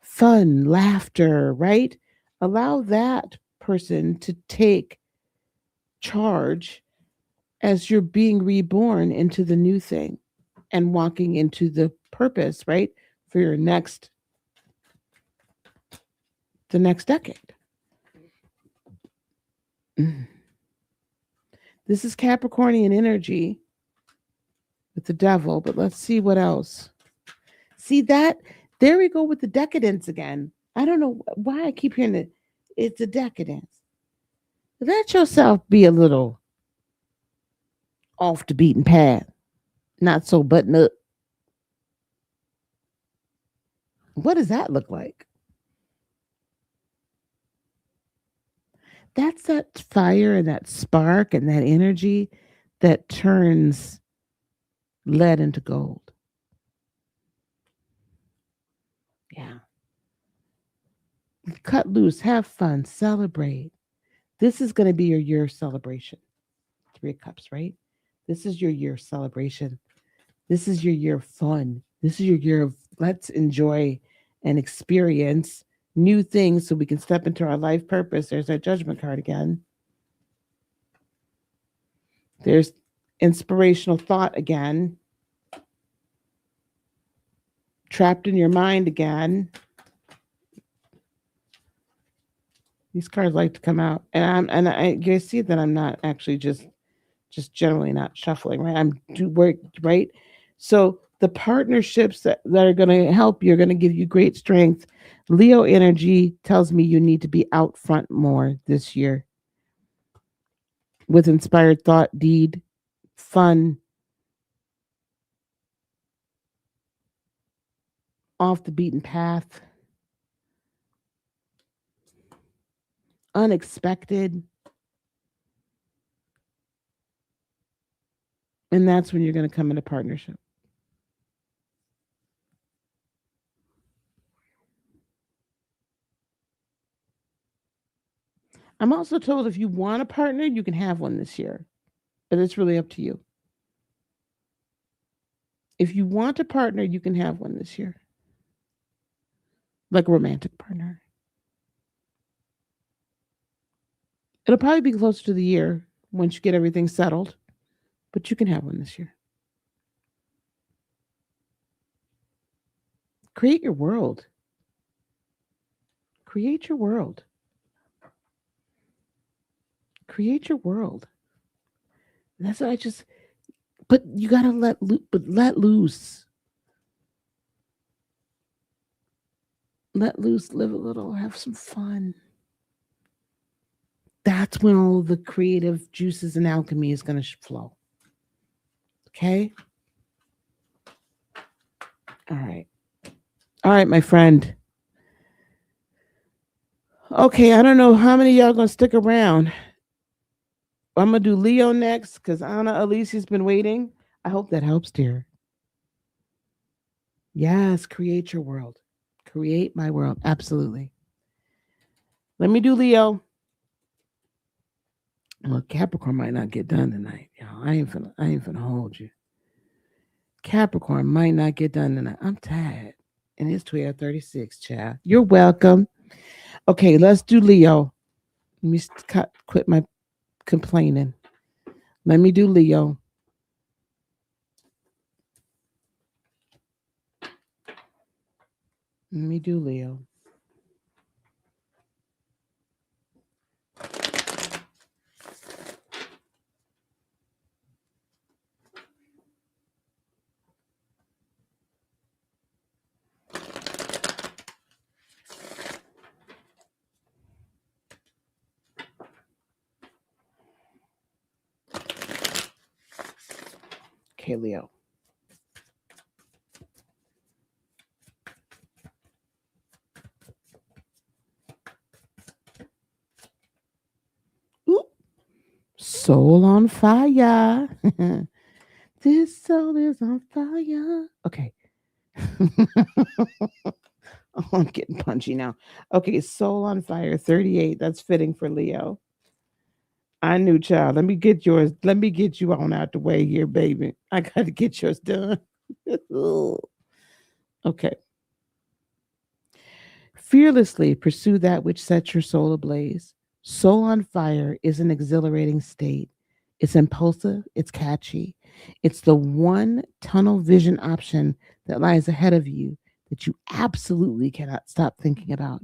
fun, laughter, right? Allow that person to take charge as you're being reborn into the new thing and walking into the purpose, right? For your the next decade. Mm. This is Capricornian energy with the devil, but let's see what else. See that? There we go with the decadence again. I don't know why I keep hearing it. It's a decadence. Let yourself be a little off the beaten path, not so button up. What does that look like? That's that fire and that spark and that energy that turns lead into gold. Yeah. Cut loose, have fun, celebrate. This is going to be your year celebration. Three of Cups, right? This is your year celebration. This is your year of fun. This is your year of let's enjoy and experience new things so we can step into our life purpose. There's our judgment card again. There's inspirational thought again. trapped in your mind again. These cards like to come out, and I you see that I'm not actually just generally not shuffling, right? I'm do work, right? So the partnerships that are going to help you are going to give you great strength. Leo energy tells me you need to be out front more this year with inspired thought, deed, fun, off the beaten path, unexpected, and that's when you're going to come into partnership. I'm also told if you want a partner, you can have one this year, but it's really up to you. If you want a partner, you can have one this year, like a romantic partner. It'll probably be closer to the year once you get everything settled, but you can have one this year. Create your world. Create your world. Create your world. That's what I just. But you gotta let loose. Let loose. Live a little. Have some fun. That's when all the creative juices and alchemy is gonna flow. Okay. All right. All right, my friend. Okay, I don't know how many of y'all gonna stick around. I'm gonna do Leo next because Anna Alicia's been waiting. I hope that helps, dear. Yes, create your world. Create my world. Absolutely. Let me do Leo. Well, Capricorn might not get done tonight. Y'all. I ain't finna hold you. Capricorn might not get done tonight. I'm tired. And it's 12:36, child. You're welcome. Okay, let's do Leo. Let me quit my complaining. Let me do Leo. Let me do Leo. Okay, Leo. Ooh, soul on fire. This soul is on fire. Okay. Oh, I'm getting punchy now. Okay, soul on fire 38. That's fitting for Leo. I knew, child. Let me get yours. Let me get you on out the way here, baby. I got to get yours done. Okay. Fearlessly pursue that which sets your soul ablaze. Soul on fire is an exhilarating state. It's impulsive, it's catchy. It's the one tunnel vision option that lies ahead of you that you absolutely cannot stop thinking about.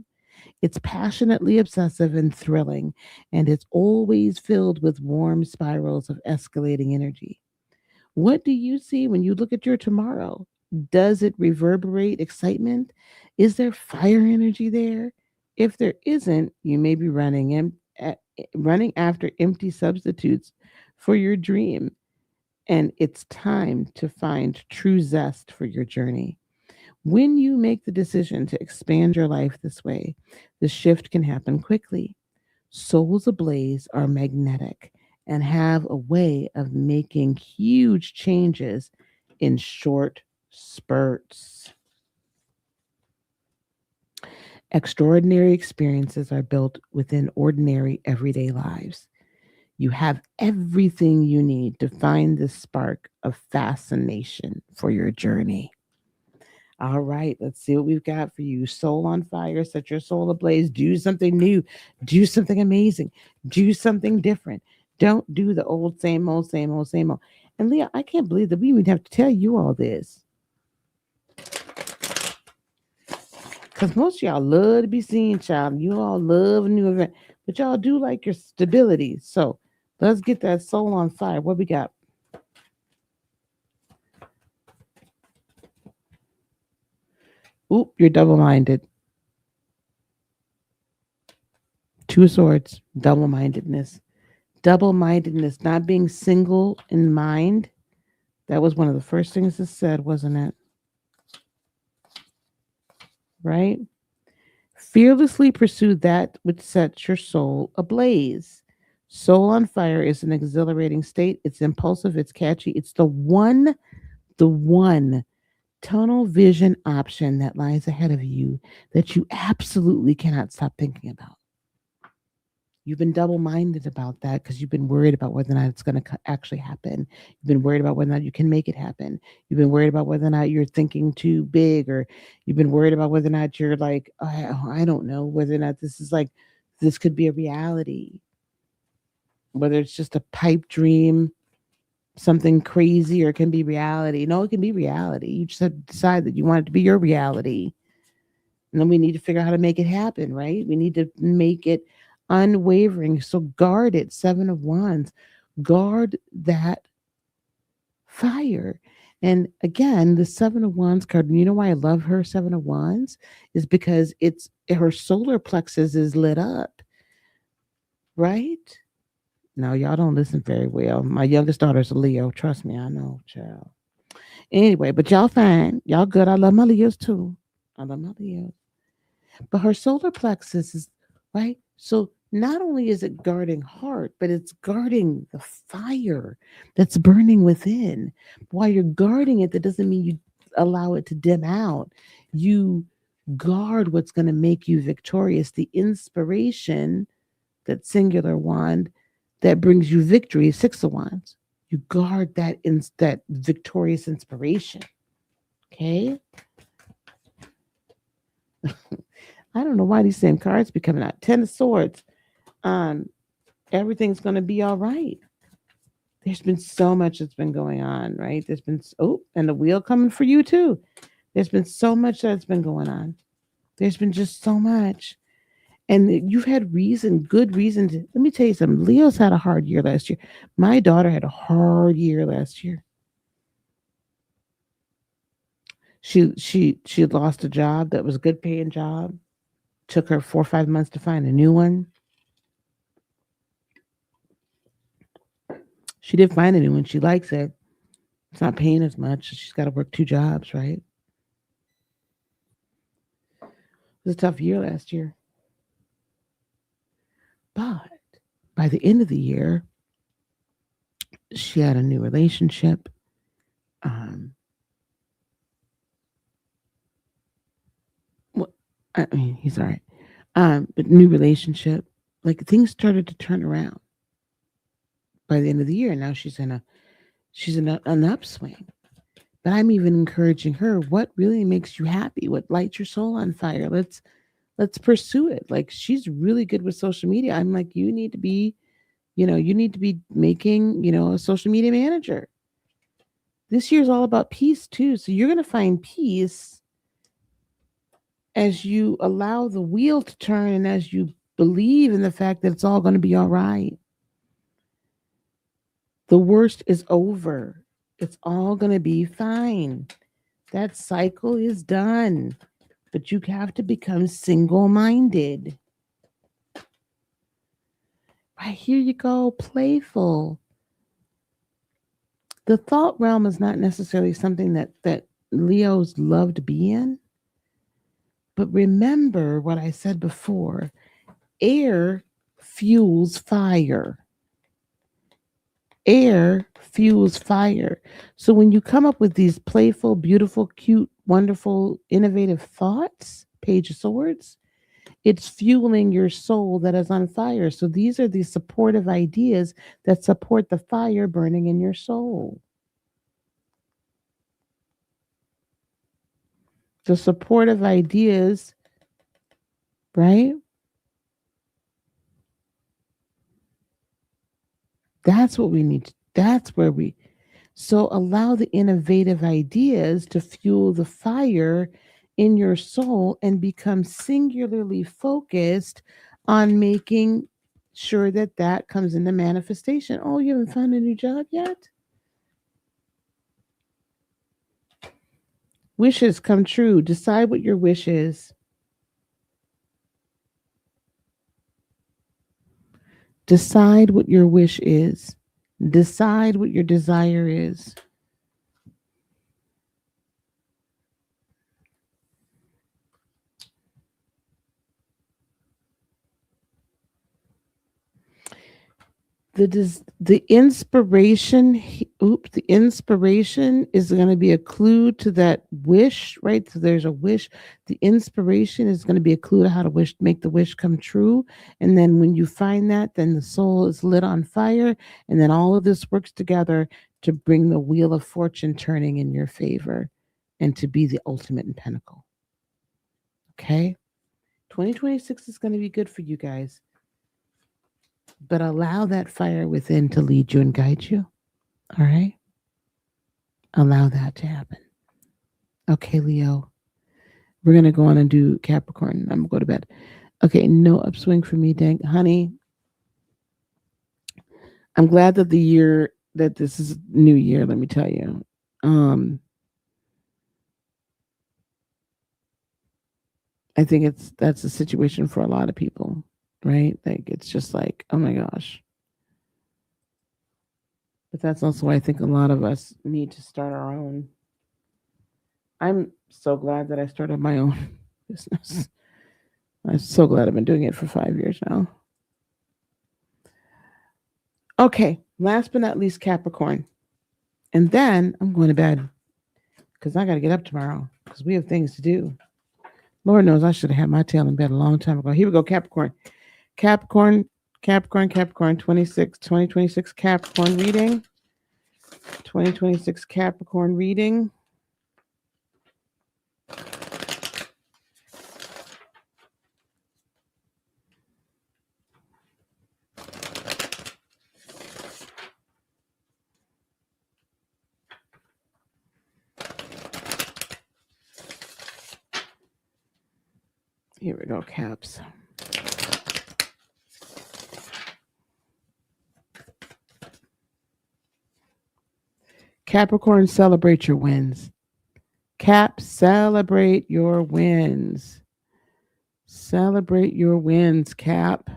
It's passionately obsessive and thrilling, and it's always filled with warm spirals of escalating energy. What do you see when you look at your tomorrow? Does it reverberate excitement? Is there fire energy there? If there isn't, you may be running after empty substitutes for your dream, and it's time to find true zest for your journey. When you make the decision to expand your life this way, the shift can happen quickly. Souls ablaze are magnetic and have a way of making huge changes in short spurts. Extraordinary experiences are built within ordinary everyday lives. You have everything you need to find this spark of fascination for your journey. All right, let's see what we've got for you. Soul on fire, set your soul ablaze. Do something new, do something amazing, do something different. Don't do the old, same old, same old, same old. And Leah, I can't believe that we would have to tell you all this. Because most of y'all love to be seen, child. You all love a new event, but y'all do like your stability. So let's get that soul on fire. What we got? Oop, you're double minded. Two swords, double mindedness. Double mindedness, not being single in mind. That was one of the first things it said, wasn't it? Right? Fearlessly pursue that which sets your soul ablaze. Soul on fire is an exhilarating state. It's impulsive, it's catchy. It's the one tunnel vision option that lies ahead of you that you absolutely cannot stop thinking about. You've been double minded about that because you've been worried about whether or not it's going to actually happen. You've been worried about whether or not you can make it happen. You've been worried about whether or not you're thinking too big, or you've been worried about whether or not you're like, I don't know, whether or not this is like, this could be a reality, whether it's just a pipe dream, something crazy, or it can be reality. No, it can be reality. You just have to decide that you want it to be your reality. And then we need to figure out how to make it happen, right? We need to make it unwavering. So guard it, Seven of Wands. Guard that fire. And again, the Seven of Wands card, and you know why I love her Seven of Wands? Is because it's her solar plexus is lit up, right? No, y'all don't listen very well. My youngest daughter's a Leo. Trust me, I know, child. Anyway, but y'all fine. Y'all good. I love my Leos too. I love my Leos. But her solar plexus is right. So not only is it guarding heart, but it's guarding the fire that's burning within. While you're guarding it, that doesn't mean you allow it to dim out. You guard what's going to make you victorious. The inspiration, that singular wand that brings you victory, Six of Wands. You guard that victorious inspiration. Okay. I don't know why these same cards be coming out. Ten of Swords. Um, everything's gonna be all right. There's been so much that's been going on, right? And the wheel coming for you too. There's been so much that's been going on. There's been just so much. And you've had good reason to let me tell you something. Leo's had a hard year last year. My daughter had a hard year last year. She lost a job that was a good paying job. Took her 4 or 5 months to find a new one. She did find a new one. She likes it. It's not paying as much. She's got to work two jobs, right? It was a tough year last year. But by the end of the year, she had a new relationship. Um, well, I mean, he's all right. But new relationship, like things started to turn around by the end of the year. Now she's in an upswing. But I'm even encouraging her. What really makes you happy? What lights your soul on fire? Let's pursue it. Like she's really good with social media. I'm like, you need to be making, a social media manager. This year's all about peace too. So you're going to find peace as you allow the wheel to turn and as you believe in the fact that it's all going to be all right. The worst is over. It's all going to be fine. That cycle is done. But you have to become single minded. Right, here you go, playful. The thought realm is not necessarily something that Leos love to be in. But remember what I said before, air fuels fire. Air fuels fire. So when you come up with these playful, beautiful, cute, wonderful, innovative thoughts, Page of Swords, it's fueling your soul that is on fire. So these are the supportive ideas that support the fire burning in your soul. The supportive ideas, right? That's what we need. That's where so allow the innovative ideas to fuel the fire in your soul and become singularly focused on making sure that that comes into manifestation. Oh, you haven't found a new job yet? Wishes come true. Decide what your wish is. Decide what your wish is. Decide what your desire is. The inspiration the inspiration is going to be a clue to that wish, right? So there's a wish. The inspiration is going to be a clue to how to wish, make the wish come true. And then when you find that, then the soul is lit on fire, and then all of this works together to bring the wheel of fortune turning in your favor and to be the ultimate in pinnacle. Okay, 2026 is going to be good for you guys, but allow that fire within to lead you and guide you. All right. Allow that to happen. Okay, Leo. We're gonna go on and do Capricorn. I'm gonna go to bed. Okay, no upswing for me, dang honey. I'm glad that the year that this is new year, let me tell you. I think that's a situation for a lot of people, right? Like it's just like, oh my gosh. But that's also why I think a lot of us need to start our own. I'm so glad that I started my own business. I'm so glad I've been doing it for 5 years now. Okay, last but not least, Capricorn. And then I'm going to bed because I got to get up tomorrow because we have things to do. Lord knows I should have had my tail in bed a long time ago. Here we go, Capricorn. Capricorn, Capricorn, 2026 Capricorn reading. 2026 Capricorn reading. Here we go, Caps. Capricorn, celebrate your wins. Cap, celebrate your wins. Celebrate your wins, Cap.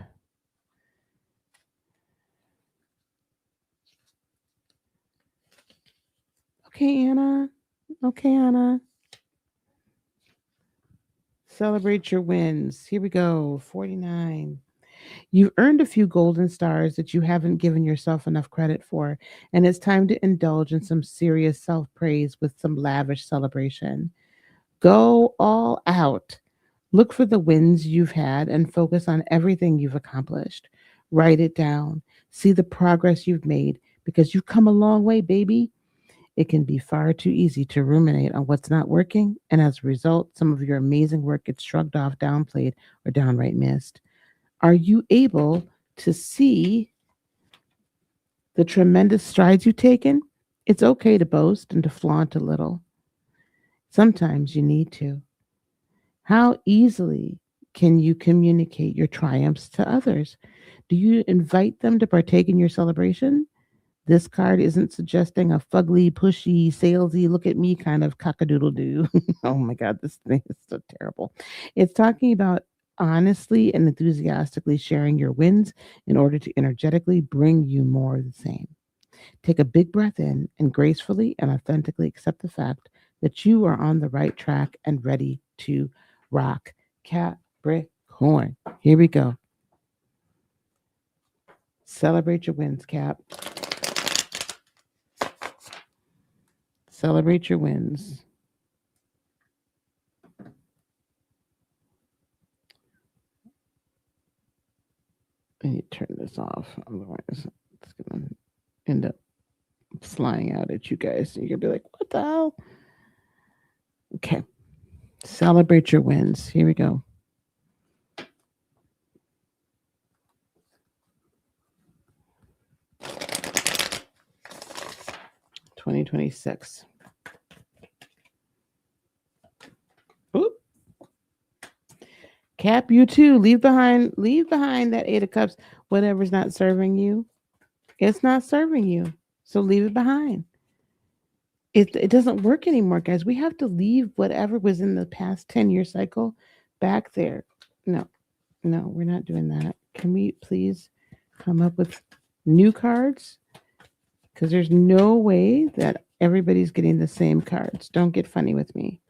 Okay, Anna. Okay, Anna. Celebrate your wins. Here we go. 49. You've earned a few golden stars that you haven't given yourself enough credit for, and it's time to indulge in some serious self praise with some lavish celebration. Go all out. Look for the wins you've had and focus on everything you've accomplished. Write it down. See the progress you've made because you've come a long way, baby. It can be far too easy to ruminate on what's not working, and as a result, some of your amazing work gets shrugged off, downplayed, or downright missed. Are you able to see the tremendous strides you've taken? It's okay to boast and to flaunt a little. Sometimes you need to. How easily can you communicate your triumphs to others? Do you invite them to partake in your celebration? This card isn't suggesting a fugly, pushy, salesy, look at me kind of cockadoodle doo. Oh my God, this thing is so terrible. It's talking about honestly and enthusiastically sharing your wins in order to energetically bring you more of the same. Take a big breath in and gracefully and authentically accept the fact that you are on the right track and ready to rock. Capricorn. Here we go. Celebrate your wins, Cap. Celebrate your wins. I need to turn this off. Otherwise, it's going to end up flying out at you guys. And you're going to be like, what the hell? Okay. Celebrate your wins. Here we go. 2026. Oop. Cap, you too. Leave behind that 8 of Cups. Whatever's not serving you, it's not serving you. So leave it behind. It doesn't work anymore, guys. We have to leave whatever was in the past 10-year cycle back there. No, no, we're not doing that. Can we please come up with new cards? Because there's no way that everybody's getting the same cards. Don't get funny with me.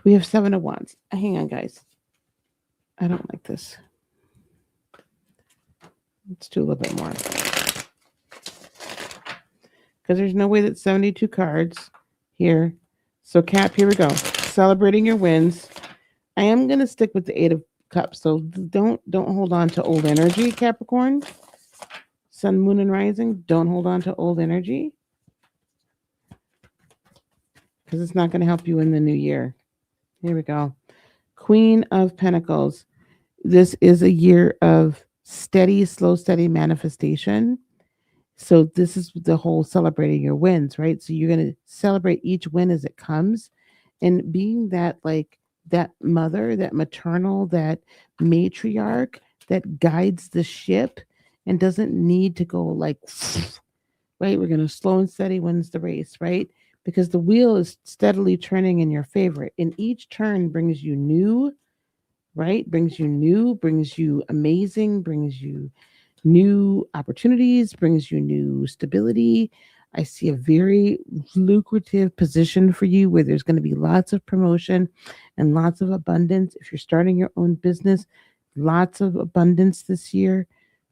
We have 7 of Wands. Hang on, guys. I don't like this. Let's do a little bit more. Because there's no way that 72 cards here. So, Cap, here we go. Celebrating your wins. I am going to stick with the 8 of Cups. So don't hold on to old energy, Capricorn. Sun, Moon, and Rising. Don't hold on to old energy. Because it's not going to help you in the new year. Here we go. Queen of Pentacles. This is a year of steady, slow, steady manifestation. So this is the whole celebrating your wins, right? So you're going to celebrate each win as it comes. And being that, like, that mother, that maternal, that matriarch that guides the ship and doesn't need to go like, right? We're going to slow and steady wins the race, right? Because the wheel is steadily turning in your favor. And each turn brings you new, right? Brings you amazing, brings you new opportunities, brings you new stability. I see a very lucrative position for you where there's going to be lots of promotion and lots of abundance. If you're starting your own business, lots of abundance this year.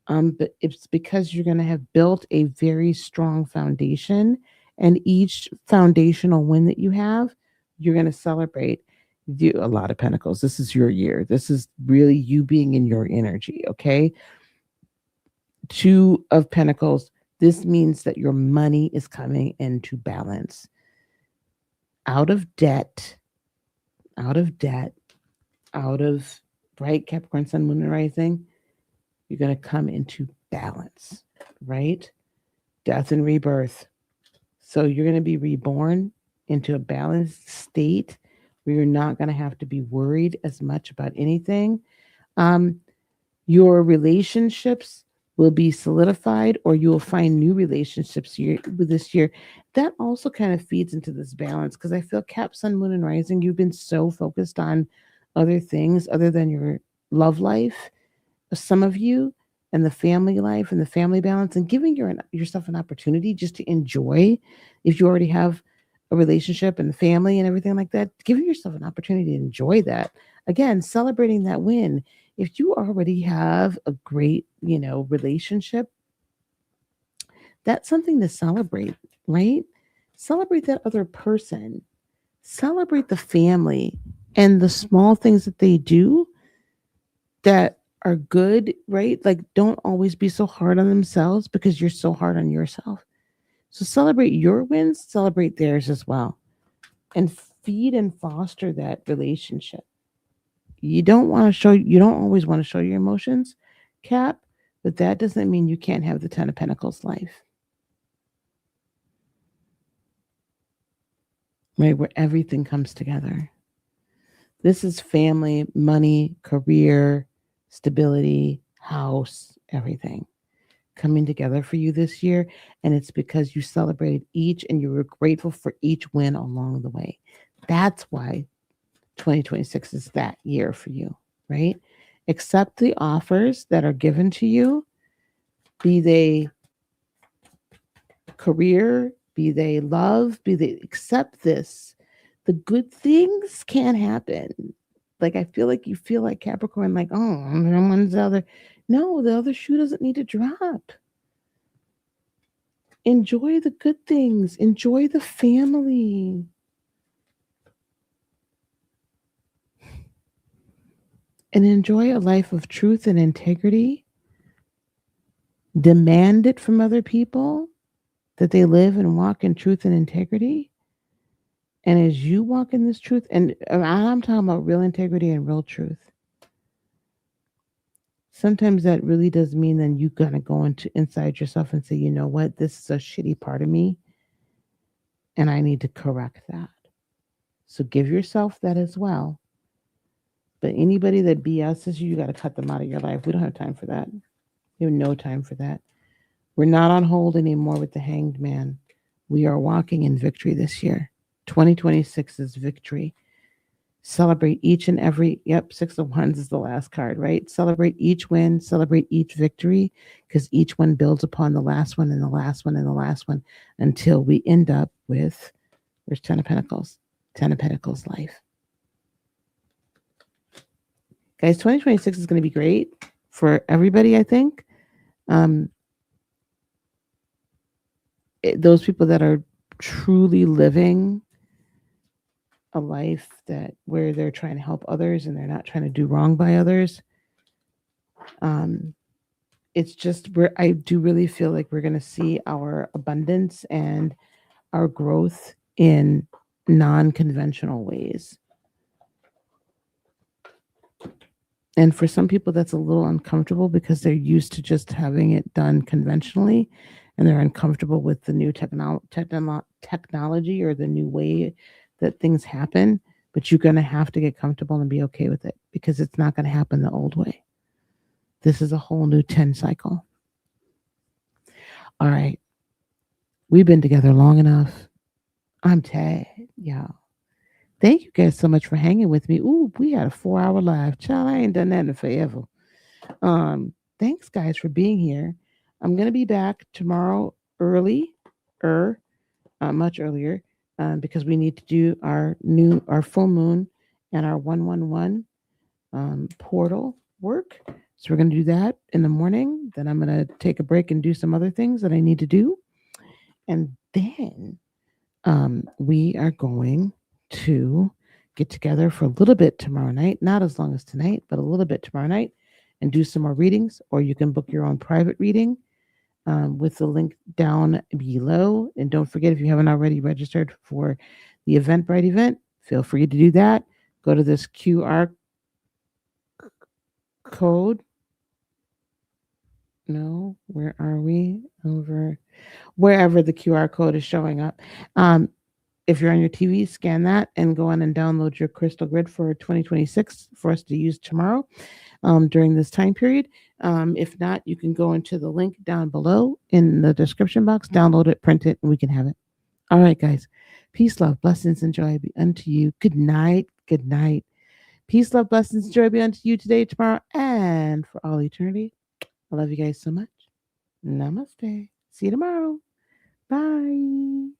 But it's because you're going to have built a very strong foundation, and each foundational win that you have, you're going to celebrate. A lot of Pentacles. This is your year. This is really you being in your energy. Okay. 2 of Pentacles. This means that your money is coming into balance. Out of debt, out of right, Capricorn, Sun, Moon, and Rising. You're going to come into balance, right? Death and rebirth. So you're going to be reborn into a balanced state where you're not going to have to be worried as much about anything. Your relationships will be solidified, or you will find new relationships with this year. That also kind of feeds into this balance, because I feel Cap, Sun, Moon, and Rising, you've been so focused on other things other than your love life, some of you, and the family life and the family balance, and giving yourself an opportunity just to enjoy. If you already have a relationship and family and everything like that, giving yourself an opportunity to enjoy that. Again, celebrating that win. If you already have a great, relationship, that's something to celebrate, right? Celebrate that other person. Celebrate the family and the small things that they do that are good, right? Like, don't always be so hard on themselves because you're so hard on yourself. So celebrate your wins, celebrate theirs as well, and feed and foster that relationship. You don't always want to show your emotions, Cap, but that doesn't mean you can't have the 10 of Pentacles life, right? Where everything comes together. This is family, money, career, stability, house, everything coming together for you this year. And it's because you celebrated each and you were grateful for each win along the way. That's why 2026 is that year for you, right? Accept the offers that are given to you, be they career, be they love, accept this. The good things can happen. Like, I feel like you feel like Capricorn, like, oh, when's the other? No, the other shoe doesn't need to drop. Enjoy the good things. Enjoy the family. And enjoy a life of truth and integrity. Demand it from other people that they live and walk in truth and integrity. And as you walk in this truth, and I'm talking about real integrity and real truth, sometimes that really does mean then you gotta go inside yourself and say, you know what, this is a shitty part of me, and I need to correct that. So give yourself that as well. But anybody that BS's you, you got to cut them out of your life. We don't have time for that. We have no time for that. We're not on hold anymore with the hanged man. We are walking in victory this year. 2026 is victory. Celebrate each and every, yep, Six of Wands is the last card, right? Celebrate each win, celebrate each victory, because each one builds upon the last one and the last one and the last one until we end up with, where's Ten of Pentacles? Ten of Pentacles life. Guys, 2026 is going to be great for everybody, I think. Um, those people that are truly living a life that where they're trying to help others and they're not trying to do wrong by others. It's just where I do really feel like we're going to see our abundance and our growth in non-conventional ways. And for some people, that's a little uncomfortable because they're used to just having it done conventionally and they're uncomfortable with the new technology or the new way that things happen. But you're going to have to get comfortable and be okay with it because it's not going to happen the old way. This is a whole new 10 cycle. All right. We've been together long enough. I'm tired, y'all. Thank you guys so much for hanging with me. Ooh, we had a 4-hour live. Child, I ain't done that in forever. Thanks guys for being here. I'm gonna be back tomorrow early, much earlier, because we need to do our full moon and our 111 portal work. So we're gonna do that in the morning. Then I'm gonna take a break and do some other things that I need to do, and then we are going to get together for a little bit tomorrow night, not as long as tonight, but a little bit tomorrow night, and do some more readings, or you can book your own private reading with the link down below. And don't forget, if you haven't already registered for the Eventbrite event, feel free to do that. Go to this QR code. No, where are we? Over wherever the QR code is showing up. If you're on your TV, scan that and go on and download your crystal grid for 2026 for us to use tomorrow during this time period. If not, you can go into the link down below in the description box, download it, print it, and we can have it. All right, guys. Peace, love, blessings, and joy be unto you. Good night. Good night. Peace, love, blessings, and joy be unto you today, tomorrow, and for all eternity. I love you guys so much. Namaste. See you tomorrow. Bye.